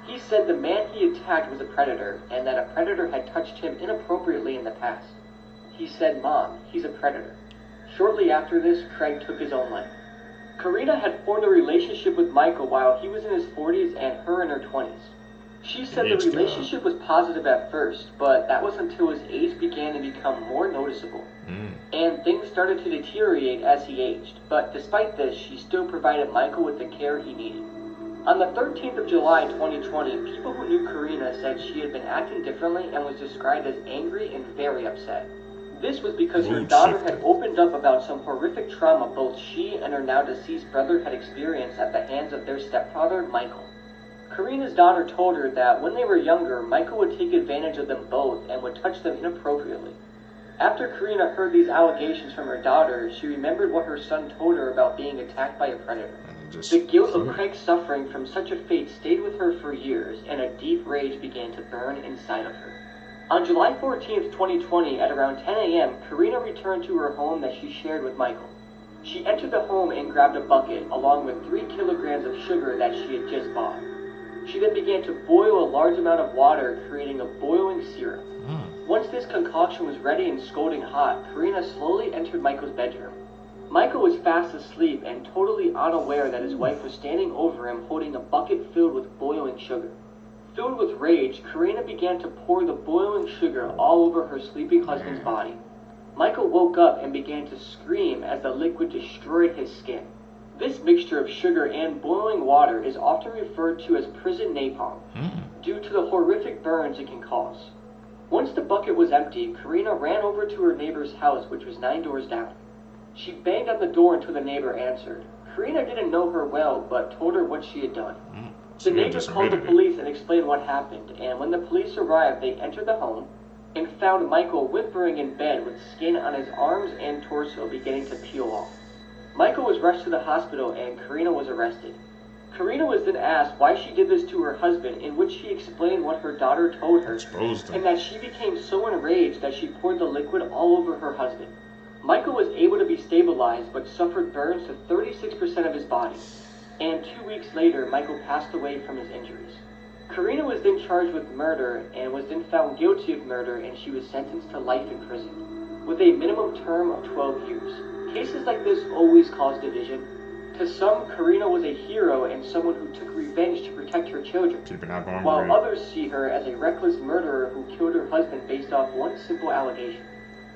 He said the man he attacked was a predator, and that a predator had touched him inappropriately in the past. He said, "Mom, he's a predator." Shortly after this, Craig took his own life. Karina had formed a relationship with Michael while he was in his 40s and her in her 20s. She said the relationship was positive at first, but that was until his age began to become more noticeable. And things started to deteriorate as he aged, but despite this, she still provided Michael with the care he needed. On the 13th of July 2020, people who knew Karina said she had been acting differently and was described as angry and very upset. This was because her daughter had opened up about some horrific trauma both she and her now deceased brother had experienced at the hands of their stepfather, Michael. Karina's daughter told her that when they were younger, Michael would take advantage of them both and would touch them inappropriately. After Karina heard these allegations from her daughter, she remembered what her son told her about being attacked by a predator. The guilt of Craig's suffering from such a fate stayed with her for years, and a deep rage began to burn inside of her. On July 14th, 2020, at around 10 a.m., Karina returned to her home that she shared with Michael. She entered the home and grabbed a bucket, along with 3 kilograms of sugar that she had just bought. She then began to boil a large amount of water, creating a boiling syrup. Once this concoction was ready and scalding hot, Karina slowly entered Michael's bedroom. Michael was fast asleep and totally unaware that his wife was standing over him holding a bucket filled with boiling sugar. Filled with rage, Karina began to pour the boiling sugar all over her sleeping husband's body. Michael woke up and began to scream as the liquid destroyed his skin. This mixture of sugar and boiling water is often referred to as prison napalm, due to the horrific burns it can cause. Once the bucket was empty, Karina ran over to her neighbor's house, which was 9 doors down. She banged on the door until the neighbor answered. Karina didn't know her well, but told her what she had done. The neighbor called the police and explained what happened, and when the police arrived, they entered the home and found Michael whimpering in bed with skin on his arms and torso beginning to peel off. Michael was rushed to the hospital and Karina was arrested. Karina was then asked why she did this to her husband, in which she explained what her daughter told her, and that she became so enraged that she poured the liquid all over her husband. Michael was able to be stabilized but suffered burns to 36% of his body, and 2 weeks later Michael passed away from his injuries. Karina was then charged with murder and was then found guilty of murder, and she was sentenced to life in prison, with a minimum term of 12 years. Cases like this always cause division. To some, Karina was a hero and someone who took revenge to protect her children, while others see her as a reckless murderer who killed her husband based off one simple allegation.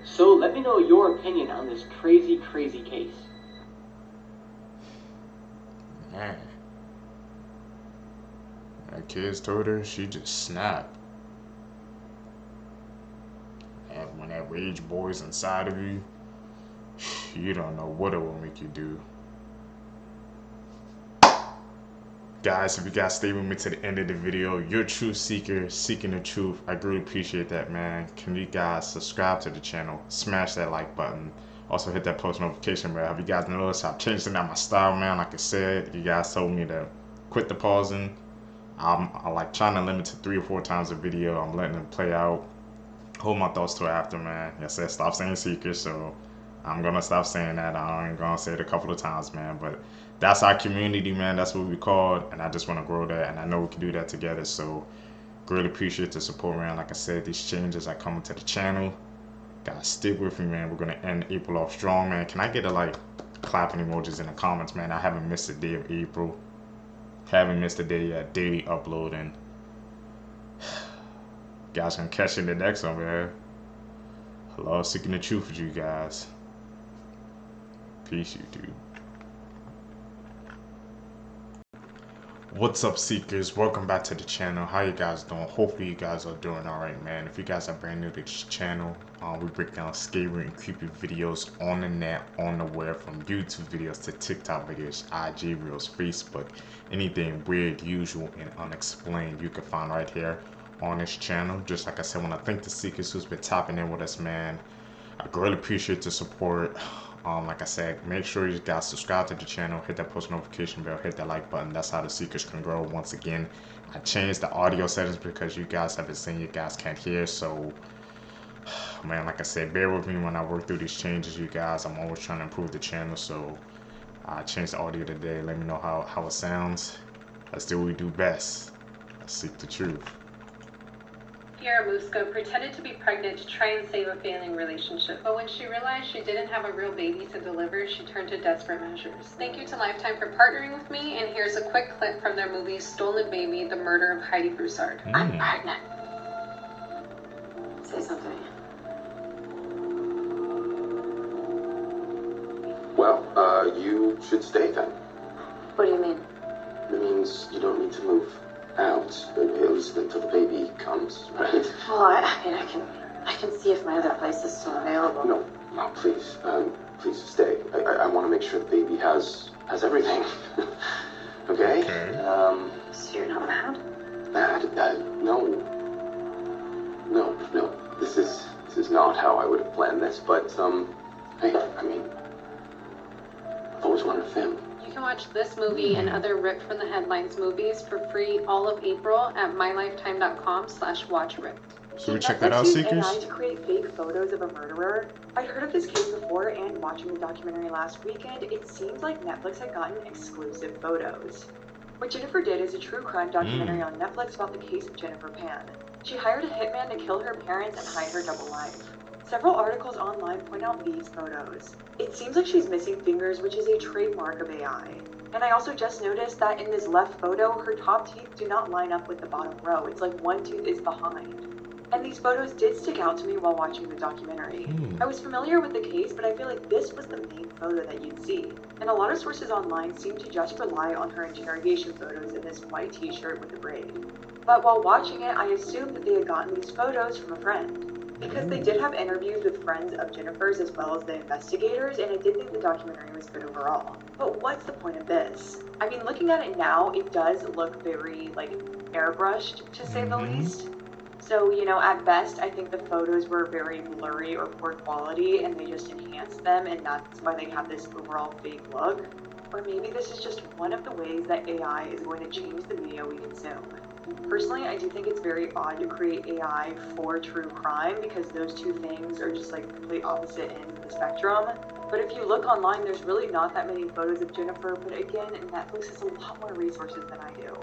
So let me know your opinion on this crazy, crazy case. Man. That kids told her, she just snapped. And when that rage boils inside of you, you don't know what it will make you do. Guys, if you guys stay with me to the end of the video, you're a truth seeker, seeking the truth. I really appreciate that, man. Can you guys subscribe to the channel, smash that like button, also hit that post notification bell. Have you guys noticed I've changed up my style, man? Like I said, you guys told me to quit the pausing. I like trying to limit to 3 or 4 times a video. I'm letting them play out. Hold my thoughts till after, man. I said stop saying seeker, so I'm gonna stop saying that. I'm gonna say it a couple of times, man. But that's our community, man. That's what we called, and I just want to grow that, and I know we can do that together. So greatly appreciate the support, man. Like I said, these changes are coming to the channel. Guys, stick with me, man. We're gonna end April off strong, man. Can I get a like clapping emojis in the comments, man? I haven't missed a day of April. Haven't missed a day yet. Daily uploading. Guys gonna catch you in the next one, man. Love seeking the truth with you guys. Peace, YouTube. What's up, seekers? Welcome back to the channel. How you guys doing? Hopefully you guys are doing alright, man. If you guys are brand new to this channel, we break down scary and creepy videos on the net, on the web, from YouTube videos to TikTok videos, IG reels, Facebook, anything weird, usual, and unexplained you can find right here on this channel. Just like I said, when I thank the seekers who's been tapping in with us, man, I greatly appreciate the support. Like I said, make sure you guys subscribe to the channel, hit that post notification bell, hit that like button. That's how the seekers can grow. Once again, I changed the audio settings because you guys haven't seen, you guys can't hear. So, man, like I said, bear with me when I work through these changes, you guys. I'm always trying to improve the channel. So, I changed the audio today. Let me know how it sounds. Let's do what we do best. Let's seek the truth. Kiara Musco pretended to be pregnant to try and save a failing relationship, but when she realized she didn't have a real baby to deliver, she turned to desperate measures. Thank you to Lifetime for partnering with me, and here's a quick clip from their movie Stolen Baby, The Murder of Heidi Broussard. I'm pregnant. Say something. Well, you should stay then. What do you mean? It means you don't need to move out, at least until the baby comes, right? Well, I can see if my other place is still available. No, please, please stay. I want to make sure the baby has everything. Okay? So you're not mad? Mad? No. This is not how I would have planned this, but, hey, I mean, I've always wanted a family. You can watch this movie and other ripped from the headlines movies for free all of April at mylifetime.com/watchripped. Should we check that out, seekers? AI to create fake photos of a murderer. I'd heard of this case before, and watching the documentary last weekend, it seems like Netflix had gotten exclusive photos. What Jennifer did is a true crime documentary on Netflix about the case of Jennifer Pan. She hired a hitman to kill her parents and hide her double life. Several articles online point out these photos. It seems like she's missing fingers, which is a trademark of AI. And I also just noticed that in this left photo, her top teeth do not line up with the bottom row. It's like one tooth is behind. And these photos did stick out to me while watching the documentary. I was familiar with the case, but I feel like this was the main photo that you'd see. And a lot of sources online seem to just rely on her interrogation photos in this white t-shirt with a braid. But while watching it, I assumed that they had gotten these photos from a friend. Because they did have interviews with friends of Jennifer's as well as the investigators, and I did think the documentary was good overall. But what's the point of this? I mean, looking at it now, it does look very, airbrushed, to say the least. So, at best, I think the photos were very blurry or poor quality, and they just enhanced them, and that's why they have this overall fake look. Or maybe this is just one of the ways that AI is going to change the media we consume. Personally, I do think it's very odd to create AI for true crime because those two things are just complete opposite ends of the spectrum. But if you look online, there's really not that many photos of Jennifer, but again, Netflix has a lot more resources than I do.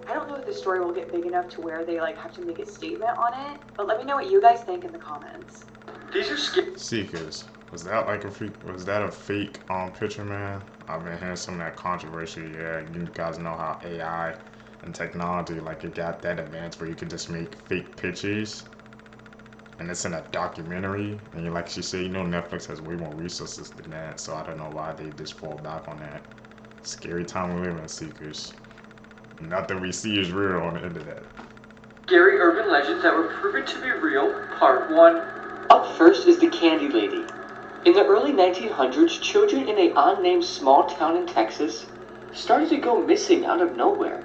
I don't know if the story will get big enough to where they have to make a statement on it, but let me know what you guys think in the comments. These are Seekers, was that a fake picture, man? I've been hearing some of that controversy. Yeah, you guys know how AI and technology, it got that advanced where you can just make fake pictures, and it's in a documentary. And like she said, Netflix has way more resources than that, so I don't know why they just fall back on that. Scary time we live in, seekers. Nothing we see is real on the internet. Scary urban legends that were proven to be real, part 1. Up first is the Candy Lady. In the early 1900s, children in an unnamed small town in Texas started to go missing out of nowhere.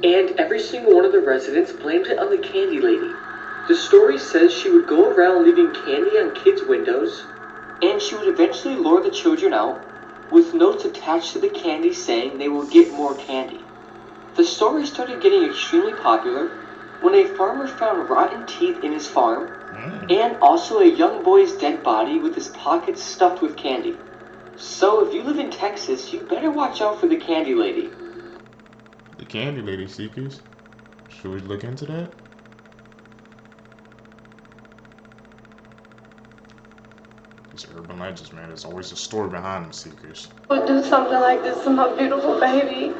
And every single one of the residents blamed it on the Candy Lady. The story says she would go around leaving candy on kids' windows, and she would eventually lure the children out with notes attached to the candy saying they will get more candy. The story started getting extremely popular when a farmer found rotten teeth in his farm, and also a young boy's dead body with his pockets stuffed with candy. So if you live in Texas, you better watch out for the Candy Lady. The Candy Lady, seekers. Should we look into that? These urban legends, man. There's always a story behind them, seekers. Would do something like this to my beautiful baby.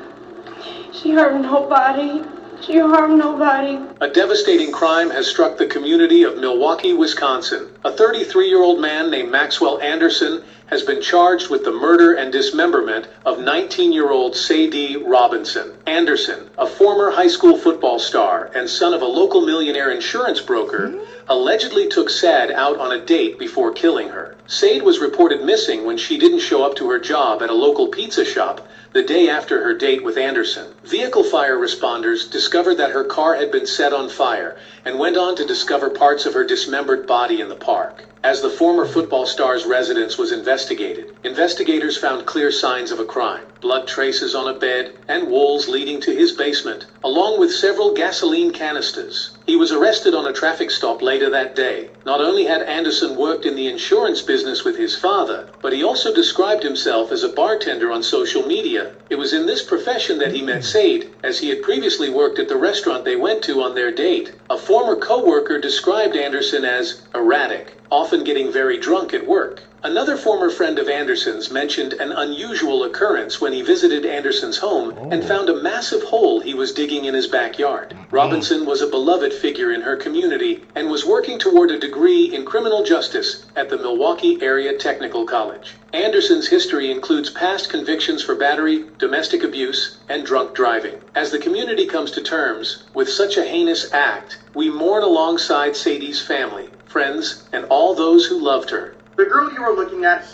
She hurt nobody. She harmed nobody. A devastating crime has struck the community of Milwaukee, Wisconsin. A 33-year-old man named Maxwell Anderson has been charged with the murder and dismemberment of 19-year-old Sadie Robinson. Anderson, a former high school football star and son of a local millionaire insurance broker, allegedly took Sad out on a date before killing her. Sade was reported missing when she didn't show up to her job at a local pizza shop the day after her date with Anderson. Vehicle fire responders discovered that her car had been set on fire and went on to discover parts of her dismembered body in the park. As the former football star's residence was investigated, investigators found clear signs of a crime. Blood traces on a bed and walls leading to his basement, along with several gasoline canisters. He was arrested on a traffic stop later that day. Not only had Anderson worked in the insurance business with his father, but he also described himself as a bartender on social media. It was in this profession that he met Sade, as he had previously worked at the restaurant they went to on their date. A former co-worker described Anderson as erratic, often getting very drunk at work. Another former friend of Anderson's mentioned an unusual occurrence when he visited Anderson's home and found a massive hole he was digging in his backyard. Robinson was a beloved figure in her community and was working toward a degree in criminal justice at the Milwaukee Area Technical College. Anderson's history includes past convictions for battery, domestic abuse, and drunk driving. As the community comes to terms with such a heinous act, we mourn alongside Sadie's family, friends, and all those who loved her. The girl you were looking at...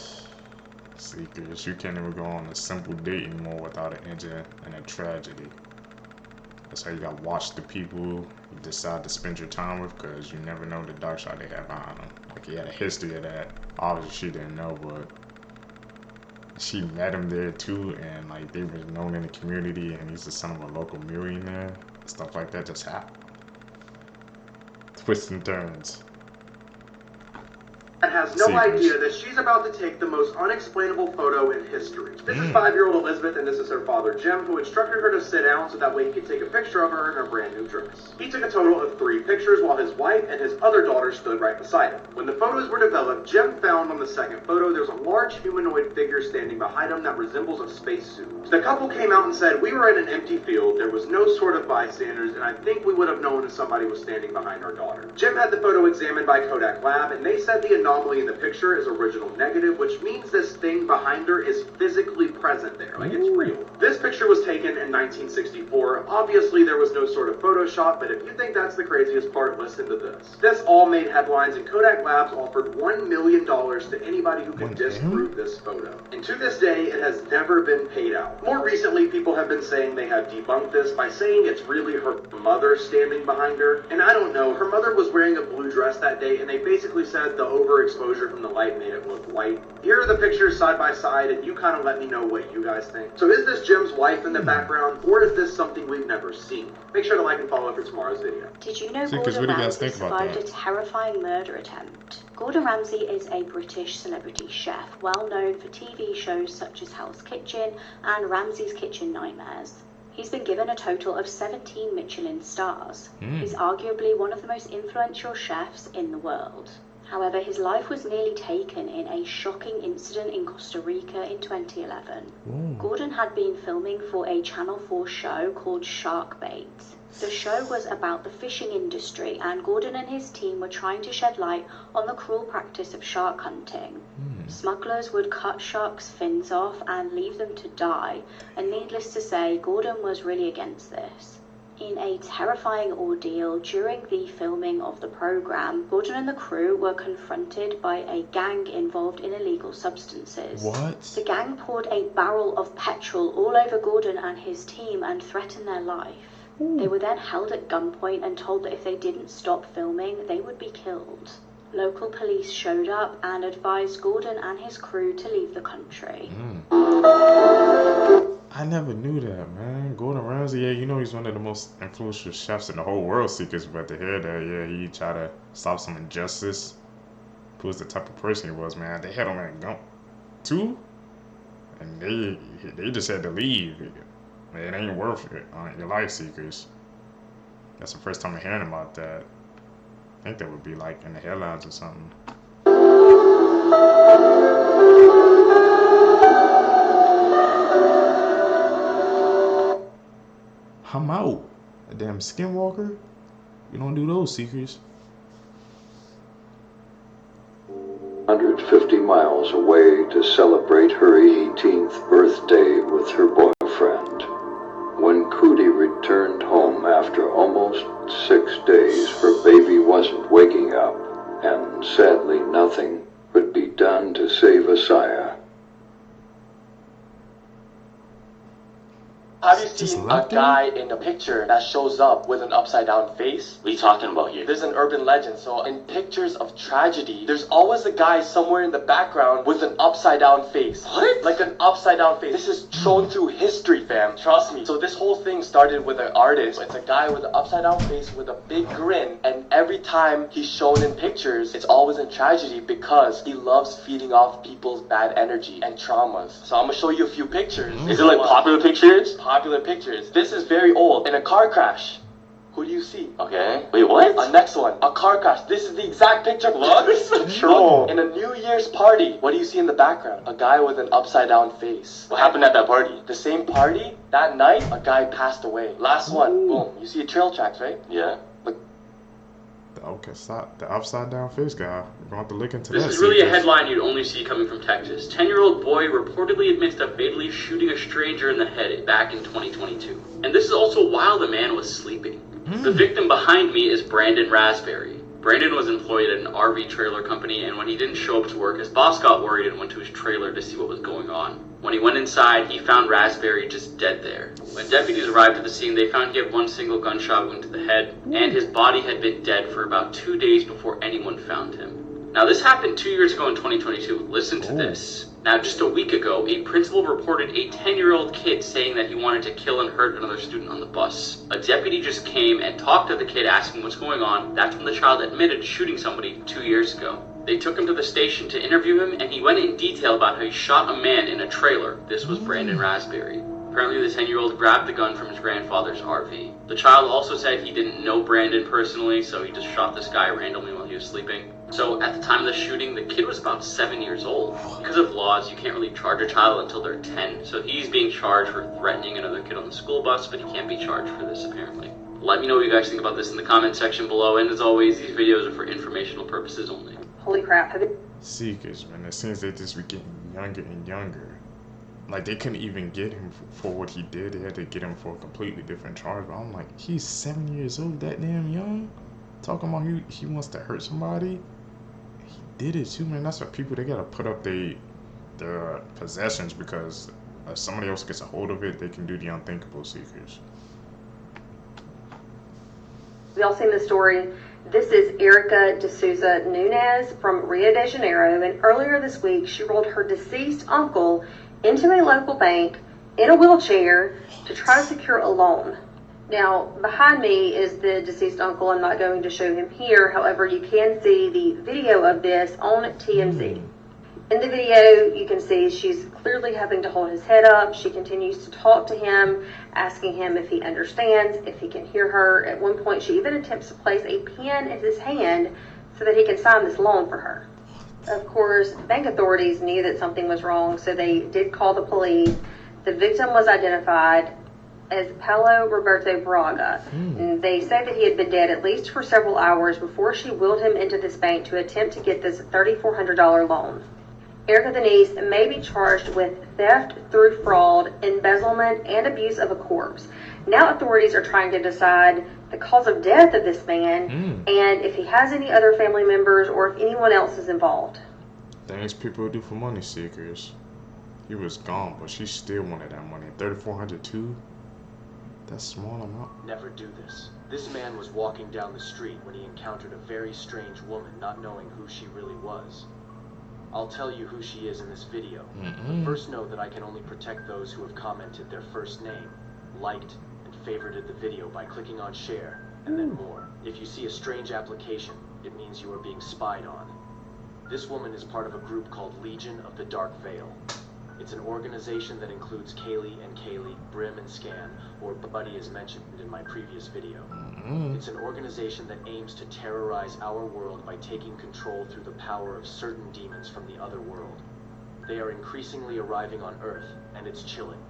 Seekers, you can't even go on a simple date anymore without an incident and a tragedy. That's how you gotta watch the people you decide to spend your time with, because you never know the dark side they have behind them. Like, he had a history of that. Obviously she didn't know, but she met him there too, and like they were known in the community, and he's the son of a local millionaire. Stuff like that just happened. Twists and turns. And has no idea that she's about to take the most unexplainable photo in history. This is 5-year-old Elizabeth, and this is her father Jim, who instructed her to sit down so that way he could take a picture of her in her brand new dress. He took a total of 3 pictures while his wife and his other daughter stood right beside him. When the photos were developed, Jim found on the second photo there's a large humanoid figure standing behind him that resembles a spacesuit. The couple came out and said, "We were in an empty field, there was no sort of bystanders, and I think we would have known if somebody was standing behind our daughter." Jim had the photo examined by Kodak Lab, and they said the anomaly in the picture is original negative, which means this thing behind her is physically present there, like it's real. This picture was taken in 1964. Obviously there was no sort of Photoshop, but if you think that's the craziest part, listen to this. This all made headlines, and Kodak Labs offered $1 million to anybody who could disprove this photo. And to this day, it has never been paid out. More recently, people have been saying they have debunked this by saying it's really her mother standing behind her. And I don't know, her mother was wearing a blue dress that day, and they basically said the overexposure from the light made it look white. Here are the pictures side by side, and you kind of let me know what you guys think. So is this Jim's wife in the background, or is this something we've never seen? Make sure to like and follow for tomorrow's video. Did you know Gordon Ramsay survived a terrifying murder attempt? Gordon Ramsay is a British celebrity chef, well known for TV shows such as Hell's Kitchen and Ramsay's Kitchen Nightmares. He's been given a total of 17 Michelin stars. He's arguably one of the most influential chefs in the world. However, his life was nearly taken in a shocking incident in Costa Rica in 2011. Gordon had been filming for a Channel 4 show called Shark Bait. The show was about the fishing industry, and Gordon and his team were trying to shed light on the cruel practice of shark hunting. Smugglers would cut sharks' fins off and leave them to die, and needless to say, Gordon was really against this. In a terrifying ordeal during the filming of the program, Gordon and the crew were confronted by a gang involved in illegal substances. What? The gang poured a barrel of petrol all over Gordon and his team and threatened their life. They were then held at gunpoint and told that if they didn't stop filming, they would be killed. Local police showed up and advised Gordon and his crew to leave the country. I never knew that, man. Gordon Ramsay, yeah, you know he's one of the most influential chefs in the whole world, Seekers, but to hear that, yeah, he tried to stop some injustice. Proves the type of person he was, man. They had him at gun too, and they just had to leave. It ain't worth it on your life, Seekers. That's the first time I'm hearing about that. I think that would be like in the headlines or something. I'm out. A damn skinwalker? We don't do those, Seekers. 150 miles away to celebrate her 18th birthday with her boyfriend. When Cootie returned home after almost 6 days, her baby wasn't waking up, and sadly nothing could be done to save Asaya. Have you seen a guy in the picture that shows up with an upside down face? What are you talking about here? There's an urban legend, so in pictures of tragedy, there's always a guy somewhere in the background with an upside down face. What? Like an upside down face. This is shown through history, fam. Trust me. So this whole thing started with an artist. It's a guy with an upside down face with a big grin, and every time he's shown in pictures, it's always in tragedy because he loves feeding off people's bad energy and traumas. So I'm gonna show you a few pictures. Is it like popular pictures? Popular pictures. This is very old. In a car crash. Who do you see? Okay. Wait, what? Next one. A car crash. This is the exact picture. Look. This is a troll. In a New Year's party. What do you see in the background? A guy with an upside down face. What happened at that party? The same party, that night, a guy passed away. Last one. Boom. You see trail tracks, right? Yeah. Look. Okay, stop. The upside down face guy. We're going to have to look into that. This is really a headline you'd only see coming from Texas. 10-year-old boy reportedly admits to fatally shooting a stranger in the head back in 2022. And this is also while the man was sleeping. The victim behind me is Brandon Raspberry. Brandon was employed at an RV trailer company, and when he didn't show up to work, his boss got worried and went to his trailer to see what was going on. When he went inside, he found Raspberry just dead there. When deputies arrived at the scene, they found he had one single gunshot wound to the head, and his body had been dead for about 2 days before anyone found him. Now, this happened 2 years ago in 2022. Listen to this. Now, just a week ago, a principal reported a 10-year-old kid saying that he wanted to kill and hurt another student on the bus. A deputy just came and talked to the kid, asking what's going on. That's when the child admitted to shooting somebody 2 years ago. They took him to the station to interview him, and he went in detail about how he shot a man in a trailer. This was Brandon Raspberry. Apparently, the 10-year-old grabbed the gun from his grandfather's RV. The child also said he didn't know Brandon personally, so he just shot this guy randomly while he was sleeping. So at the time of the shooting, the kid was about 7 years old. Because of laws, you can't really charge a child until they're 10, so he's being charged for threatening another kid on the school bus, but he can't be charged for this apparently. Let me know what you guys think about this in the comment section below, and as always, these videos are for informational purposes only. Holy crap. Seekers, man, it seems they just be getting younger and younger. Like, they couldn't even get him for what he did. They had to get him for a completely different charge. But I'm like, he's 7 years old, that damn young? Talking about he wants to hurt somebody? He did it too, man. That's what people, they gotta put up their possessions, because if somebody else gets a hold of it, they can do the unthinkable, Seekers. Y'all seen this story? This is Erica de Souza Nunez from Rio de Janeiro, and earlier this week she rolled her deceased uncle into a local bank in a wheelchair to try to secure a loan. Now, behind me is the deceased uncle. I'm not going to show him here. However, you can see the video of this on TMZ. In the video, you can see she's clearly having to hold his head up. She continues to talk to him, asking him if he understands, if he can hear her. At one point, she even attempts to place a pen in his hand so that he can sign this loan for her. Of course, bank authorities knew that something was wrong, so they did call the police. The victim was identified as Paulo Roberto Braga. And they say that he had been dead at least for several hours before she wheeled him into this bank to attempt to get this $3,400 loan. Erica Denise may be charged with theft through fraud, embezzlement, and abuse of a corpse. Now authorities are trying to decide the cause of death of this man and if he has any other family members or if anyone else is involved. Things people do for money, Seekers. He was gone, but she still wanted that money. $3,400 too? That's a small amount. Never do this. This man was walking down the street when he encountered a very strange woman, not knowing who she really was. I'll tell you who she is in this video. But first know that I can only protect those who have commented their first name, liked, and favorited the video by clicking on share, and then more. If you see a strange application, it means you are being spied on. This woman is part of a group called Legion of the Dark Veil. It's an organization that includes Kaylee and Kaylee, Brim and Scan, or Buddy as mentioned in my previous video. It's an organization that aims to terrorize our world by taking control through the power of certain demons from the other world. They are increasingly arriving on Earth, and it's chilling.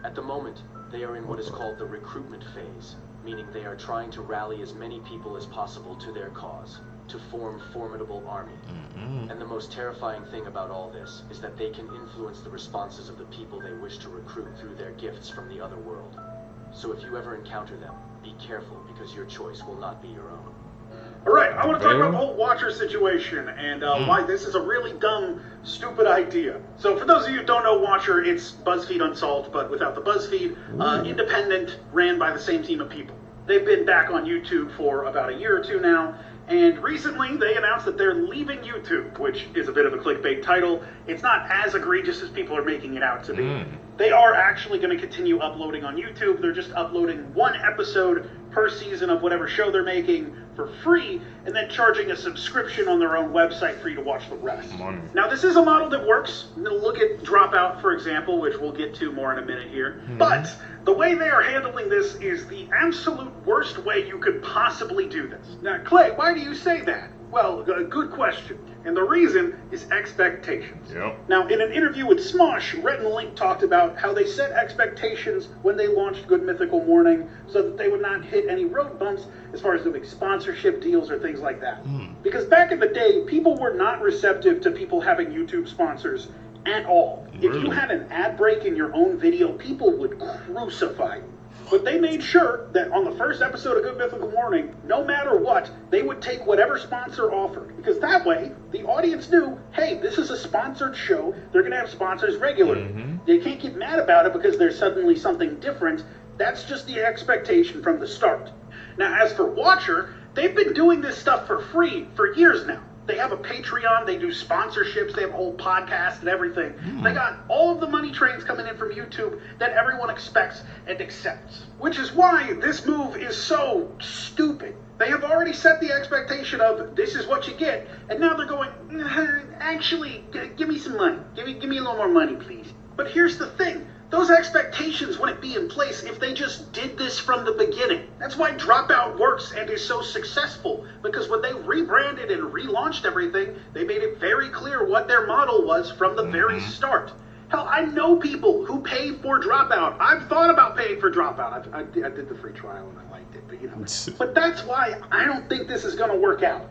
At the moment, they are in what is called the recruitment phase, meaning they are trying to rally as many people as possible to their cause, to form formidable army. And the most terrifying thing about all this is that they can influence the responses of the people they wish to recruit through their gifts from the other world. So if you ever encounter them, be careful, because your choice will not be your own. Alright, I want to talk about the whole Watcher situation and why this is a really dumb, stupid idea. So for those of you who don't know Watcher, it's BuzzFeed Unsolved, but without the BuzzFeed, independent, ran by the same team of people. They've been back on YouTube for about a year or two now, and recently they announced that they're leaving YouTube, which is a bit of a clickbait title. It's not as egregious as people are making it out to be. They are actually going to continue uploading on YouTube. They're just uploading one episode per season of whatever show they're making for free, and then charging a subscription on their own website for you to watch the rest. Now, this is a model that works. Look at Dropout, for example, which we'll get to more in a minute here. But the way they are handling this is the absolute worst way you could possibly do this. Now, Clay, why do you say that? Well, good question. And the reason is expectations. Now, in an interview with Smosh, Rhett and Link talked about how they set expectations when they launched Good Mythical Morning so that they would not hit any road bumps as far as doing sponsorship deals or things like that. Because back in the day, people were not receptive to people having YouTube sponsors at all. If you had an ad break in your own video, people would crucify you. But they made sure that on the first episode of Good Mythical Morning, no matter what, they would take whatever sponsor offered. Because that way, the audience knew, hey, this is a sponsored show. They're going to have sponsors regularly. They can't get mad about it because there's suddenly something different. That's just the expectation from the start. Now, as for Watcher, they've been doing this stuff for free for years now. They have a Patreon, they do sponsorships, they have a whole podcast and everything. They got all of the money trains coming in from YouTube that everyone expects and accepts. Which is why this move is so stupid. They have already set the expectation of this is what you get, and now they're going, actually, give me some money. Give me a little more money, please. But here's the thing. Those expectations wouldn't be in place if they just did this from the beginning. That's why Dropout works and is so successful, because when they rebranded and relaunched everything, they made it very clear what their model was from the very start. Hell, I know people who pay for Dropout. I've thought about paying for Dropout. I did the free trial and I liked it, but you know. But that's why I don't think this is going to work out.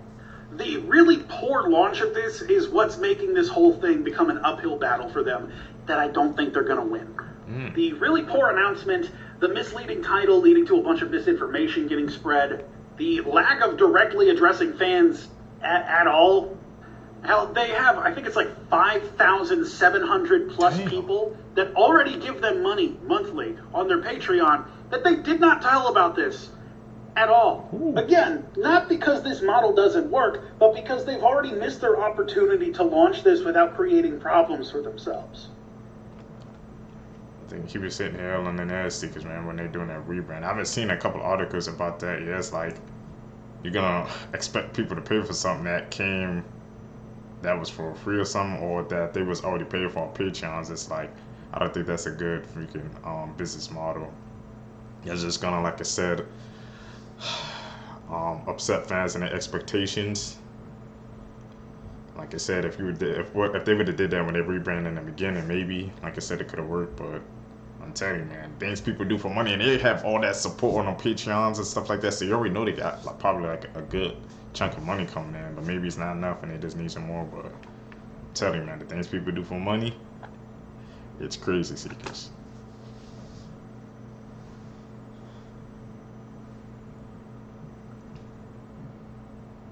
The really poor launch of this is what's making this whole thing become an uphill battle for them that I don't think they're going to win. The really poor announcement, the misleading title leading to a bunch of misinformation getting spread, the lack of directly addressing fans at all. Hell, they have, I think it's like 5,700 plus people that already give them money monthly on their Patreon that they did not tell about this at all. Again, not because this model doesn't work, but because they've already missed their opportunity to launch this without creating problems for themselves. I think he was sitting here on the nasty because, man, when they're doing that rebrand, I haven't seen a couple articles about that. Yeah, it's like you're gonna expect people to pay for something that was for free or something, or that they was already paid for on Patreons. It's like, I don't think that's a good freaking business model. It's just gonna, like I said, upset fans and their expectations. Like I said, if they would have did that when they rebranded in the beginning, maybe, like I said, it could have worked. But I'm telling you, man, things people do for money, and they have all that support on Patreons and stuff like that. So you already know they got probably like a good chunk of money coming in, but maybe it's not enough and they just need some more. But I'm telling you, man, the things people do for money, it's crazy, Seekers.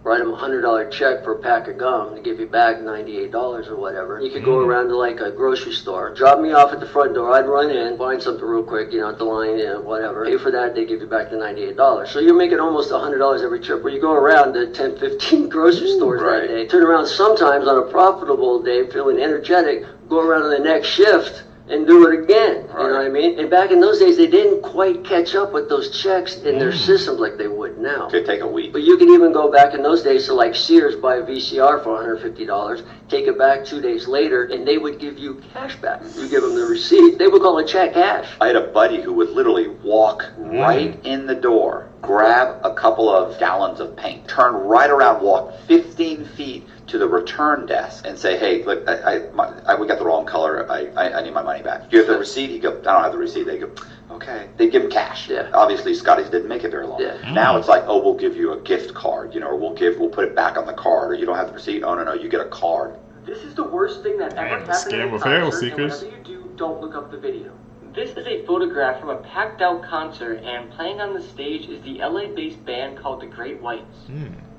Write them a $100 check for a pack of gum to give you back $98 or whatever. You could go around to like a grocery store, drop me off at the front door, I'd run in, find something real quick, at the line, whatever. Pay for that, they give you back the $98. So you're making almost $100 every trip, where you go around to 10, 15 grocery stores that day. Turn around sometimes on a profitable day, feeling energetic, go around to the next shift and do it again, you know what I mean? And back in those days, they didn't quite catch up with those checks in their systems like they would now. Could take a week. But you could even go back in those days to like Sears, buy a VCR for $150, take it back 2 days later, and they would give you cash back. You give them the receipt. They would call it check cash. I had a buddy who would literally walk right in the door, grab a couple of gallons of paint, turn right around, walk 15 feet to the return desk and say, hey, look, we got the wrong color. I need my money back. Do you have the receipt? He go, I don't have the receipt. They go, okay. okay. They give him cash. Yeah. Obviously, Scotty's didn't make it very long. Yeah. Now it's like, oh, we'll give you a gift card, you know, or we'll put it back on the card, or you don't have the receipt. Oh, no, you get a card. This is the worst thing that ever happened scam in with a halo concert, and seekers. whatever you do, don't look up the video. This is a photograph from a packed out concert, and playing on the stage is the LA-based band called the Great Whites.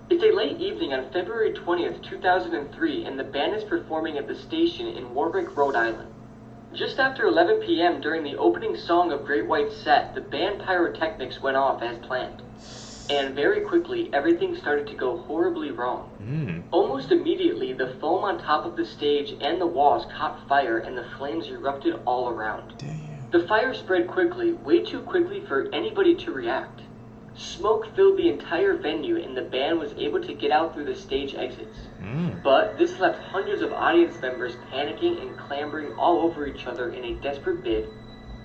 It's a late evening on February 20th, 2003, and the band is performing at the station in Warwick, Rhode Island. Just after 11 p.m. during the opening song of Great White's set, the band pyrotechnics went off as planned. And very quickly, everything started to go horribly wrong. Almost immediately, the foam on top of the stage and the walls caught fire and the flames erupted all around. The fire spread quickly, way too quickly for anybody to react. Smoke filled the entire venue and the band was able to get out through the stage exits. But this left hundreds of audience members panicking and clambering all over each other in a desperate bid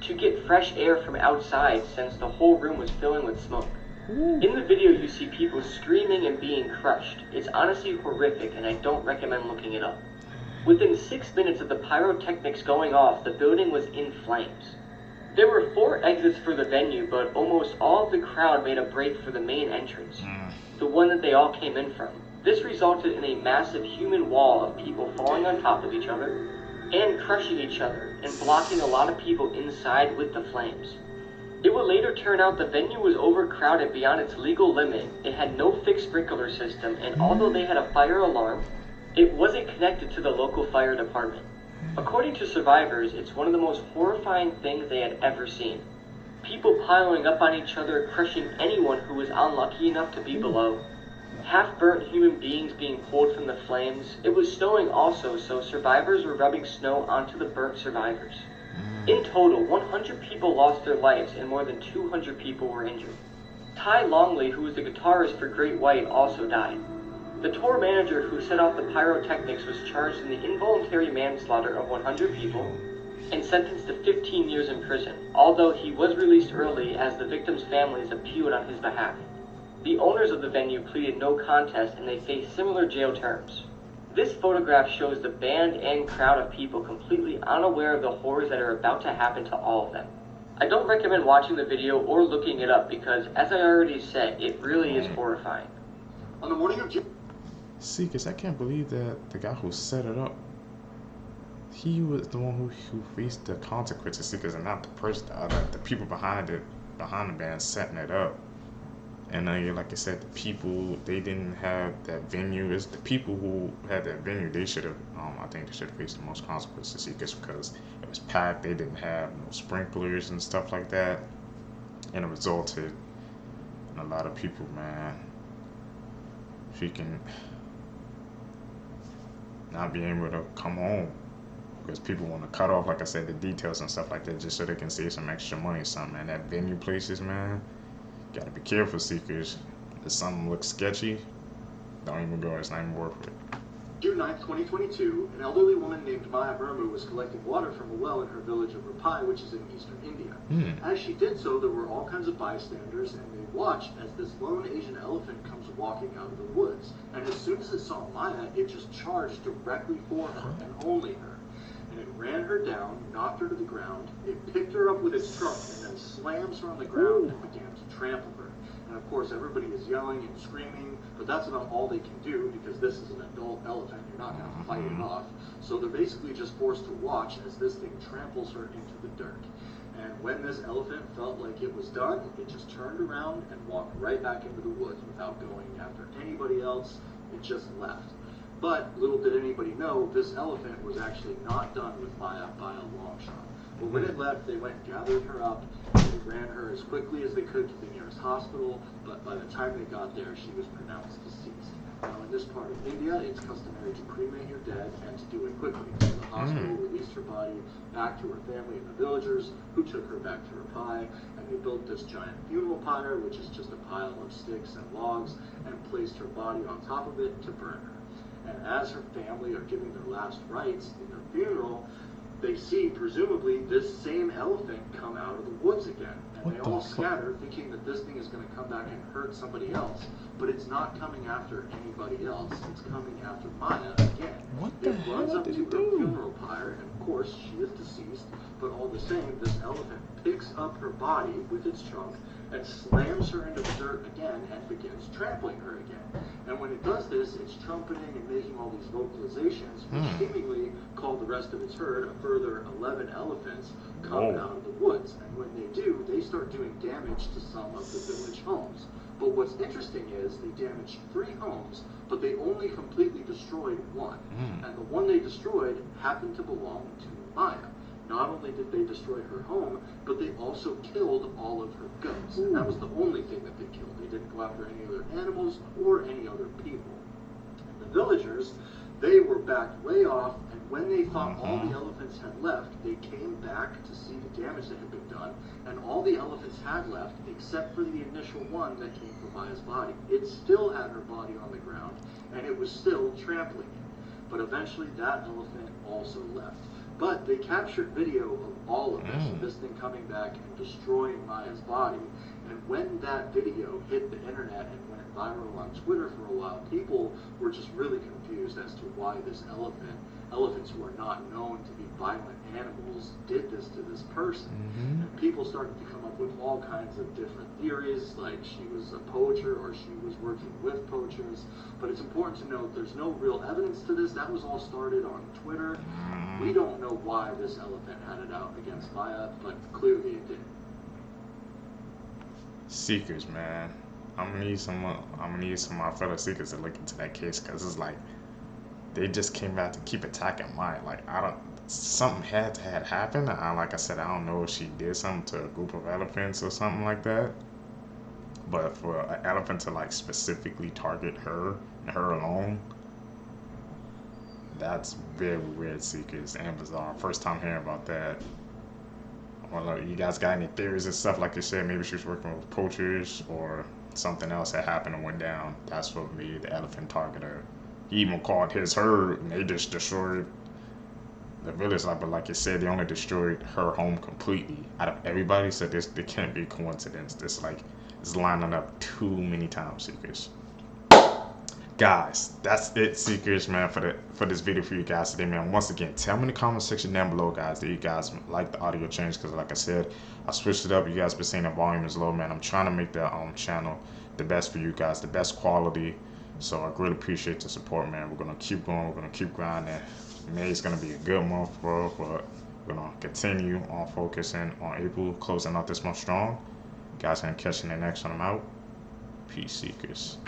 to get fresh air from outside since the whole room was filling with smoke. In the video you see people screaming and being crushed. It's honestly horrific and I don't recommend looking it up. Within 6 minutes of the pyrotechnics going off, the building was in flames. There were 4 exits for the venue, but almost all of the crowd made a break for the main entrance, the one that they all came in from. This resulted in a massive human wall of people falling on top of each other and crushing each other and blocking a lot of people inside with the flames. It would later turn out the venue was overcrowded beyond its legal limit. It had no fixed sprinkler system, and although they had a fire alarm, it wasn't connected to the local fire department. According to survivors, it's one of the most horrifying things they had ever seen. People piling up on each other, crushing anyone who was unlucky enough to be below. Half-burnt human beings being pulled from the flames. It was snowing also, so survivors were rubbing snow onto the burnt survivors. In total, 100 people lost their lives and more than 200 people were injured. Ty Longley, who was the guitarist for Great White, also died. The tour manager who set off the pyrotechnics was charged in the involuntary manslaughter of 100 people and sentenced to 15 years in prison, although he was released early as the victims' families appealed on his behalf. The owners of the venue pleaded no contest and they faced similar jail terms. This photograph shows the band and crowd of people completely unaware of the horrors that are about to happen to all of them. I don't recommend watching the video or looking it up because, as I already said, it really is horrifying. On the morning of See, because I can't believe that the guy who set it up, he was the one who faced the consequences. See, because not the person, the people behind the band setting it up. And like I said, the people, they didn't have that venue. It's the people who had that venue, they should have, I think they should have faced the most consequences. See, because it was packed, they didn't have no sprinklers and stuff like that. And it resulted in a lot of people, man, freaking not being able to come home because people want to cut off, like I said, the details and stuff like that just so they can save some extra money or something. And that venue places, man, gotta be careful, seekers. If something looks sketchy, don't even go. It's not even worth it. June 9th, 2022, an elderly woman named Maya Burma was collecting water from a well in her village of Rapai, which is in eastern India. As she did so, there were all kinds of bystanders, and they watched as this lone Asian elephant comes walking out of the woods. And as soon as it saw Maya, it just charged directly for her, and only her. And it ran her down, knocked her to the ground, it picked her up with its trunk, and then slams her on the ground and began to trample her. And of course, everybody is yelling and screaming, but that's about all they can do because this is an adult elephant. You're not going to fight it off. So they're basically just forced to watch as this thing tramples her into the dirt. And when this elephant felt like it was done, it just turned around and walked right back into the woods without going after anybody else. It just left. But little did anybody know, this elephant was actually not done with Maya by a long shot. But when it left, they went and gathered her up, and they ran her as quickly as they could to the nearest hospital, but by the time they got there, she was pronounced deceased. Now, in this part of India, it's customary to cremate your dead and to do it quickly. So the hospital released her body back to her family and the villagers, who took her back to Rapai, and they built this giant funeral pyre, which is just a pile of sticks and logs, and placed her body on top of it to burn her. And as her family are giving their last rites in their funeral, they see, presumably, this same elephant come out of the woods again. And they all scatter, thinking that this thing is going to come back and hurt somebody else. But it's not coming after anybody else. It's coming after Maya again. It runs up to her funeral pyre, and of course, she is deceased, but all the same, this elephant picks up her body with its trunk and slams her into the dirt again and begins trampling her again. And when it does this, it's trumpeting and making all these vocalizations, which seemingly call the rest of its herd, a further 11 elephants, come out of the woods. And when they do, they start doing damage to some of the village homes. But what's interesting is they damaged 3 homes, but they only completely destroyed 1. And the one they destroyed happened to belong to Maya. Not only did they destroy her home, but they also killed all of her goats. And that was the only thing that they killed. They didn't go after any other animals or any other people. And the villagers, they were backed way off, and when they thought all the elephants had left, they came back to see the damage that had been done, and all the elephants had left, except for the initial one that came from Maya's body. It still had her body on the ground, and it was still trampling it. But eventually that elephant also left. But they captured video of all of this, this thing coming back and destroying Maya's body. And when that video hit the internet and went viral on Twitter for a while, people were just really confused as to why this elephants who are not known to be violent animals, did this to this person. And people started to come up with all kinds of different theories, like she was a poacher or she was working with poachers. But it's important to note there's no real evidence to this. That was all started on Twitter. We don't know why this elephant had it out against Maya, but clearly it did. Seekers, man. I'm gonna need some of my fellow seekers to look into that case, because it's like they just came back to keep attacking Maya. Like, something had to have happened. Like I said, I don't know if she did something to a group of elephants or something like that. But for an elephant to like specifically target her and her alone, that's very weird, seekers, and bizarre. First time hearing about that. Well, you guys got any theories and stuff? Like you said, maybe she was working with poachers or something else that happened and went down. That's what made the elephant target her. He even called his herd, and they just destroyed the village. But like you said, they only destroyed her home completely out of everybody. So there can't be a coincidence. This like is lining up too many times, seekers. Guys, that's it, seekers, man, for this video for you guys today, man. Once again, tell me in the comment section down below, guys, that you guys like the audio change, because like I said, I switched it up. You guys been saying the volume is low, man. I'm trying to make the channel the best for you guys, the best quality. So I really appreciate the support, man. We're gonna keep going. We're gonna keep grinding. May is gonna be a good month, bro, but we're gonna continue on focusing on April, closing out this month strong. Guys, gonna catch you in the next one. I'm out. Peace, seekers.